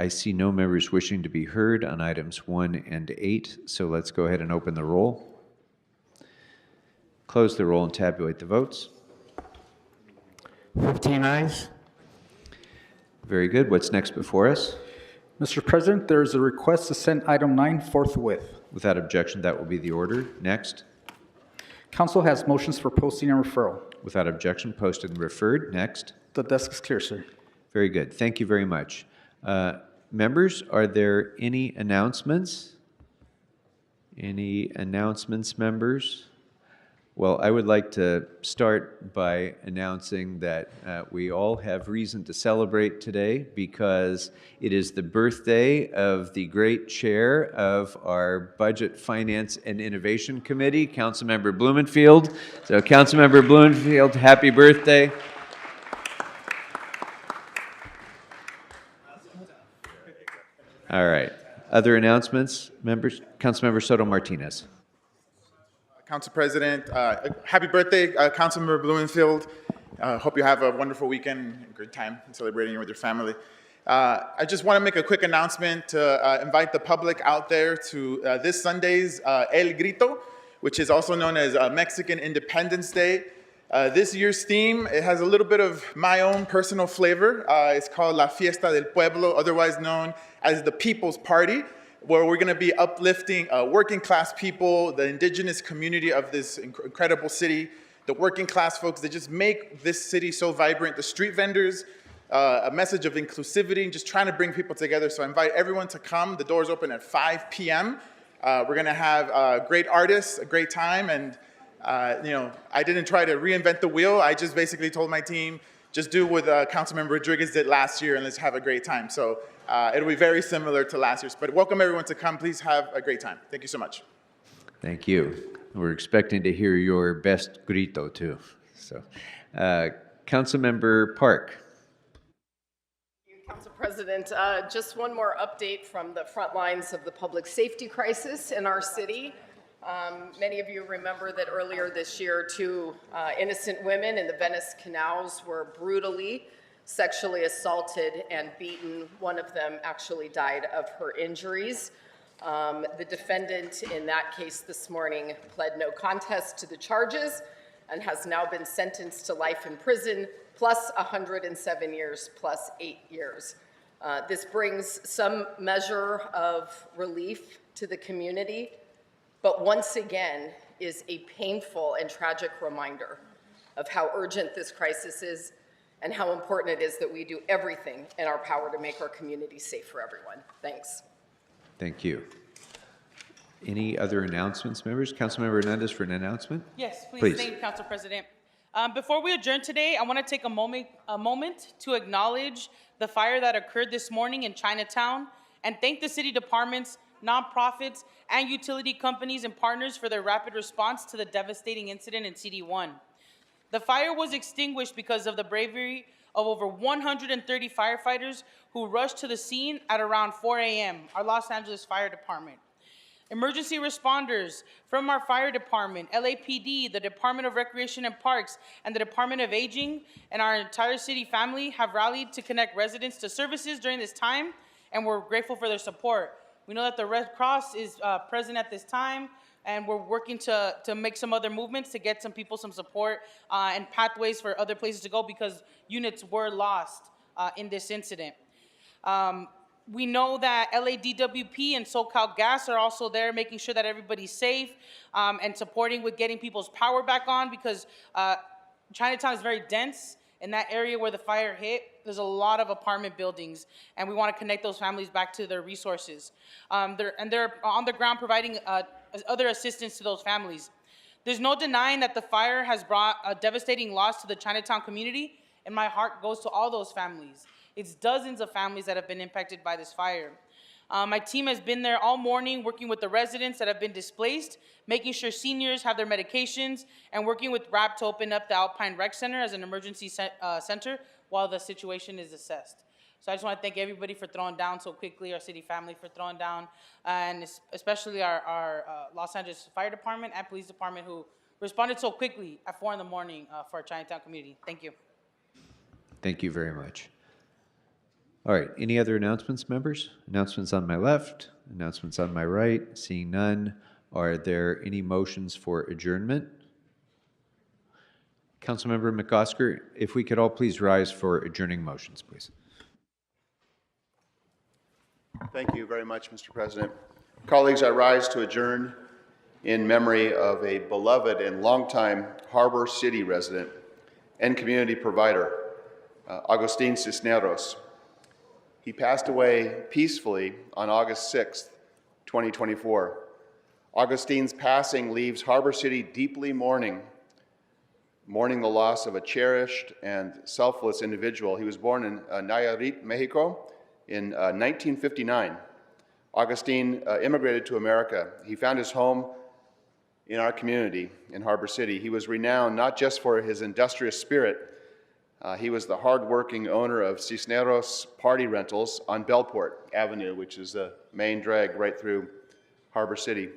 I see no members wishing to be heard on items 1 and 8, so let's go ahead and open the roll. Close the roll and tabulate the votes. 15 ayes. Very good. What's next before us? Mr. President, there is a request to send item 9 forthwith. Without objection, that will be the order. Next. Council has motions for posting and referral. Without objection, posted and referred. Next. The desk is clear, sir. Very good. Thank you very much. Members, are there any announcements? Any announcements, members? Well, I would like to start by announcing that we all have reason to celebrate today because it is the birthday of the great chair of our Budget, Finance, and Innovation Committee, Councilmember Blumenfield. So, Councilmember Blumenfield, happy birthday. All right. Other announcements, members? Councilmember Soto Martinez. Council President, happy birthday, Councilmember Blumenfield. Hope you have a wonderful weekend and a good time celebrating with your family. I just want to make a quick announcement to invite the public out there to this Sunday's El Grito, which is also known as Mexican Independence Day. This year's theme, it has a little bit of my own personal flavor. It's called La Fiesta del Pueblo, otherwise known as the People's Party, where we're going to be uplifting working class people, the indigenous community of this incredible city, the working class folks that just make this city so vibrant, the street vendors, a message of inclusivity, and just trying to bring people together. So I invite everyone to come. The doors open at 5 p.m. We're going to have great artists, a great time, and I didn't try to reinvent the wheel. I just basically told my team, just do what Councilmember Rodriguez did last year and let's have a great time. So it'll be very similar to last year's, but welcome everyone to come. Please have a great time. Thank you so much. Thank you. We're expecting to hear your best grito too. So, Councilmember Park. Council President, just one more update from the front lines of the public safety crisis in our city. Many of you remember that earlier this year, 2 innocent women in the Venice canals were brutally sexually assaulted and beaten. One of them actually died of her injuries. The defendant in that case this morning pled no contest to the charges and has now been sentenced to life in prison, plus 107 years, plus 8 years. This brings some measure of relief to the community, but once again is a painful and tragic reminder of how urgent this crisis is and how important it is that we do everything in our power to make our community safe for everyone. Thanks. Thank you. Any other announcements, members? Councilmember Hernandez for an announcement? Yes, please. Thank you, Council President. Before we adjourn today, I want to take a moment to acknowledge the fire that occurred this morning in Chinatown and thank the city departments, nonprofits, and utility companies and partners for their rapid response to the devastating incident in CD1. The fire was extinguished because of the bravery of over 130 firefighters who rushed to the scene at around 4 a.m., our Los Angeles Fire Department. Emergency responders from our fire department, LAPD, the Department of Recreation and Parks, and the Department of Aging, and our entire city family have rallied to connect residents to services during this time, and we're grateful for their support. We know that the Red Cross is present at this time, and we're working to make some other movements to get some people some support and pathways for other places to go because units were lost in this incident. We know that LADWP and SoCal Gas are also there making sure that everybody's safe and supporting with getting people's power back on because Chinatown is very dense. In that area where the fire hit, there's a lot of apartment buildings, and we want to connect those families back to their resources. They're on the ground providing other assistance to those families. There's no denying that the fire has brought a devastating loss to the Chinatown community, and my heart goes to all those families. It's dozens of families that have been impacted by this fire. My team has been there all morning working with the residents that have been displaced, making sure seniors have their medications, and working with RAP to open up the Alpine Rec Center as an emergency center while the situation is assessed. So I just want to thank everybody for throwing down so quickly, our city family for throwing down, and especially our Los Angeles Fire Department and Police Department who responded so quickly at 4 in the morning for our Chinatown community. Thank you. Thank you very much. All right, any other announcements, members? Announcements on my left, announcements on my right. Seeing none, are there any motions for adjournment? Councilmember McOsker, if we could all please rise for adjourning motions, please. Thank you very much, Mr. President. Colleagues, I rise to adjourn in memory of a beloved and longtime Harbor City resident and community provider, Agustin Cisneros. He passed away peacefully on August 6th, 2024. Agustin's passing leaves Harbor City deeply mourning the loss of a cherished and selfless individual. He was born in Nayarit, Mexico in 1959. Agustin immigrated to America. He found his home in our community in Harbor City. He was renowned not just for his industrious spirit. He was the hard-working owner of Cisneros Party Rentals on Bellport Avenue, which is the main drag right through Harbor City.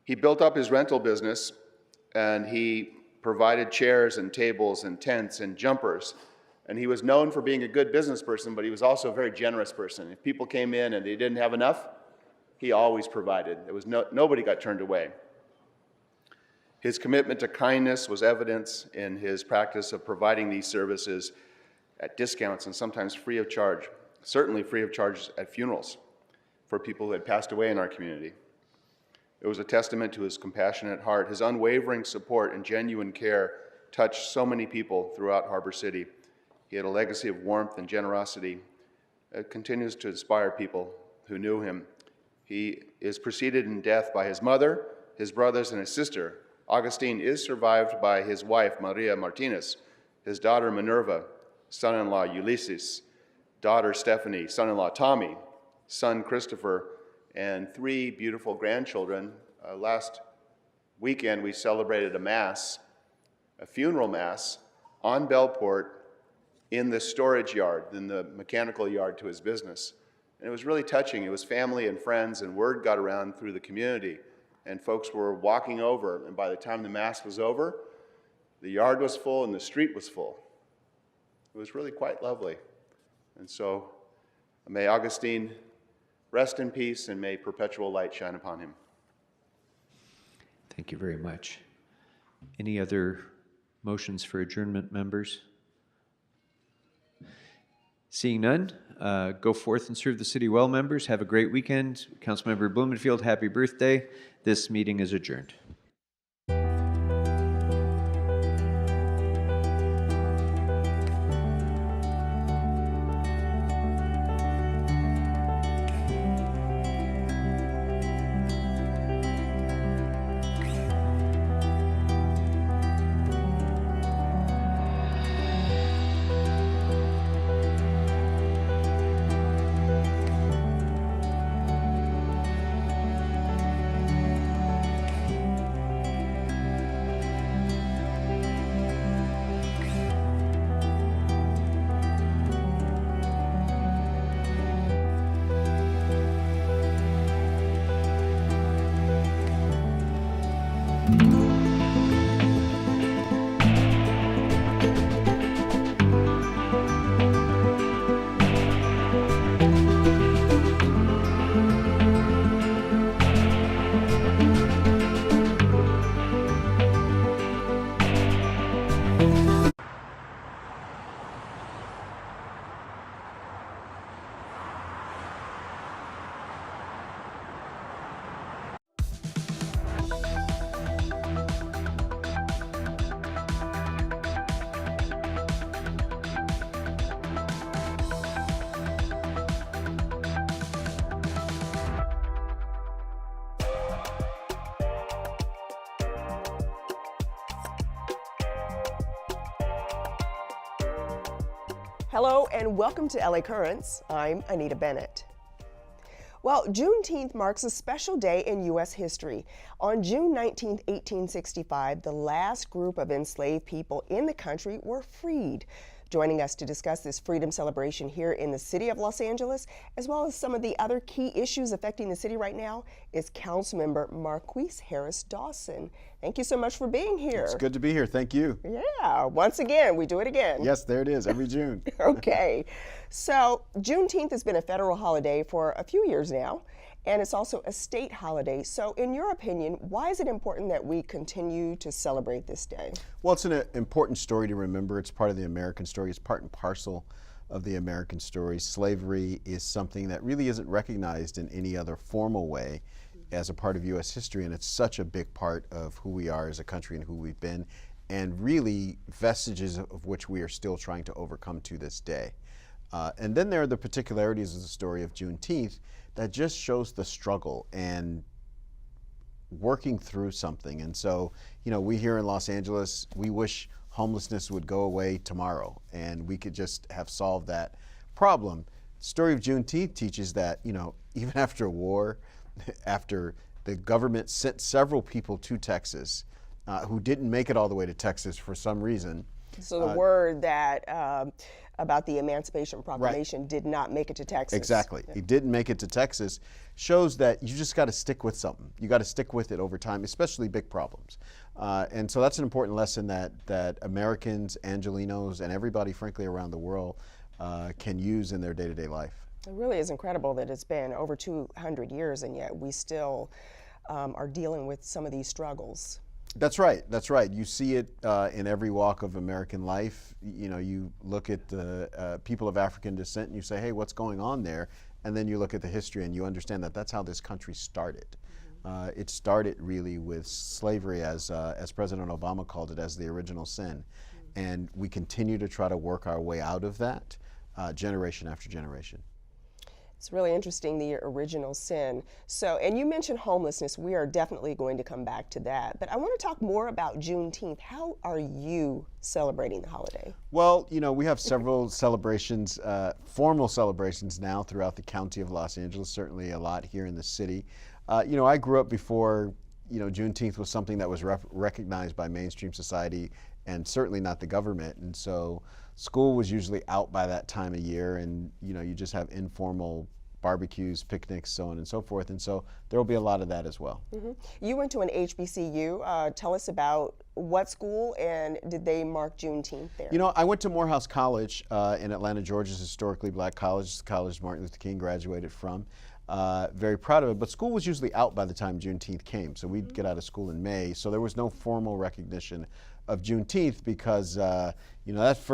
He built up his rental business, and he provided chairs and tables and tents and jumpers. And he was known for being a good business person, but he was also a very generous person. If people came in and they didn't have enough, he always provided. There was nobody got turned away. His commitment to kindness was evidence in his practice of providing these services at discounts and sometimes free of charge, certainly free of charge at funerals for people who had passed away in our community. It was a testament to his compassionate heart. His unwavering support and genuine care touched so many people throughout Harbor City. He had a legacy of warmth and generosity that continues to inspire people who knew him. He is preceded in death by his mother, his brothers, and his sister. Agustin is survived by his wife, Maria Martinez, his daughter, Minerva, son-in-law, Ulysses, daughter, Stephanie, son-in-law, Tommy, son, Christopher, and 3 beautiful grandchildren. Last weekend, we celebrated a mass, a funeral mass, on Bellport in the storage yard, in the mechanical yard to his business. And it was really touching. It was family and friends, and word got around through the community. And folks were walking over, and by the time the mass was over, the yard was full and the street was full. It was really quite lovely. And so may Agustin rest in peace and may perpetual light shine upon him. Thank you very much. Any other motions for adjournment, members? Seeing none, go forth and serve the city well, members. Have a great weekend. Councilmember Blumenfield, happy birthday. This meeting is adjourned. Hello and welcome to LA Currents. I'm Anita Bennett. Well, Juneteenth marks a special day in U.S. history. On June 19, 1865, the last group of enslaved people in the country were freed. Joining us to discuss this freedom celebration here in the city of Los Angeles, as well as some of the other key issues affecting the city right now, is Councilmember Marqueece Harris Dawson. Thank you so much for being here. It's good to be here. Thank you. Yeah, once again, we do it again. Yes, there it is, every June. Okay, so Juneteenth has been a federal holiday for a few years now, and it's also a state holiday. So in your opinion, why is it important that we continue to celebrate this day? Well, it's an important story to remember. It's part of the American story. It's part and parcel of the American story. Slavery is something that really isn't recognized in any other formal way as a part of U.S. history, and it's such a big part of who we are as a country and who we've been, and really vestiges of which we are still trying to overcome to this day. And then there are the particularities of the story of Juneteenth that just shows the struggle and working through something. And so, you know, we here in Los Angeles, we wish homelessness would go away tomorrow and we could just have solved that problem. The story of Juneteenth teaches that, you know, even after a war, after the government sent several people to Texas who didn't make it all the way to Texas for some reason. So the word that about the Emancipation Proclamation did not make it to Texas. Exactly. Yeah. It didn't make it to Texas. Shows that you just got to stick with something. You got to stick with it over time, especially big problems. And so that's an important lesson that Americans, Angelenos, and everybody, frankly, around the world can use in their day-to-day life. It really is incredible that it's been over 200 years and yet we still are dealing with some of these struggles. That's right. That's right. You see it in every walk of American life. You know, you look at the people of African descent and you say, hey, what's going on there? And then you look at the history and you understand that that's how this country started. It started really with slavery, as President Obama called it, as the original sin. And we continue to try to work our way out of that generation after generation. It's really interesting, the original sin. So, and you mentioned homelessness. We are definitely going to come back to that. But I want to talk more about Juneteenth. How are you celebrating the holiday? Well, you know, we have several celebrations, formal celebrations now throughout the county of Los Angeles, certainly a lot here in the city. You know, I grew up before, you know, Juneteenth was something that was recognized by mainstream society and certainly not the government. And so school was usually out by that time of year, and you know, you just have informal barbecues, picnics, so on and so forth. And so there will be a lot of that as well. Mm-hmm. You went to an HBCU. Tell us about what school, and did they mark Juneteenth there? You know, I went to Morehouse College in Atlanta, Georgia's historically black college, the college Martin Luther King graduated from. Very proud of it, but school was usually out by the time Juneteenth came, so we'd get out of school in May, so there was no formal recognition of Juneteenth because, you know, that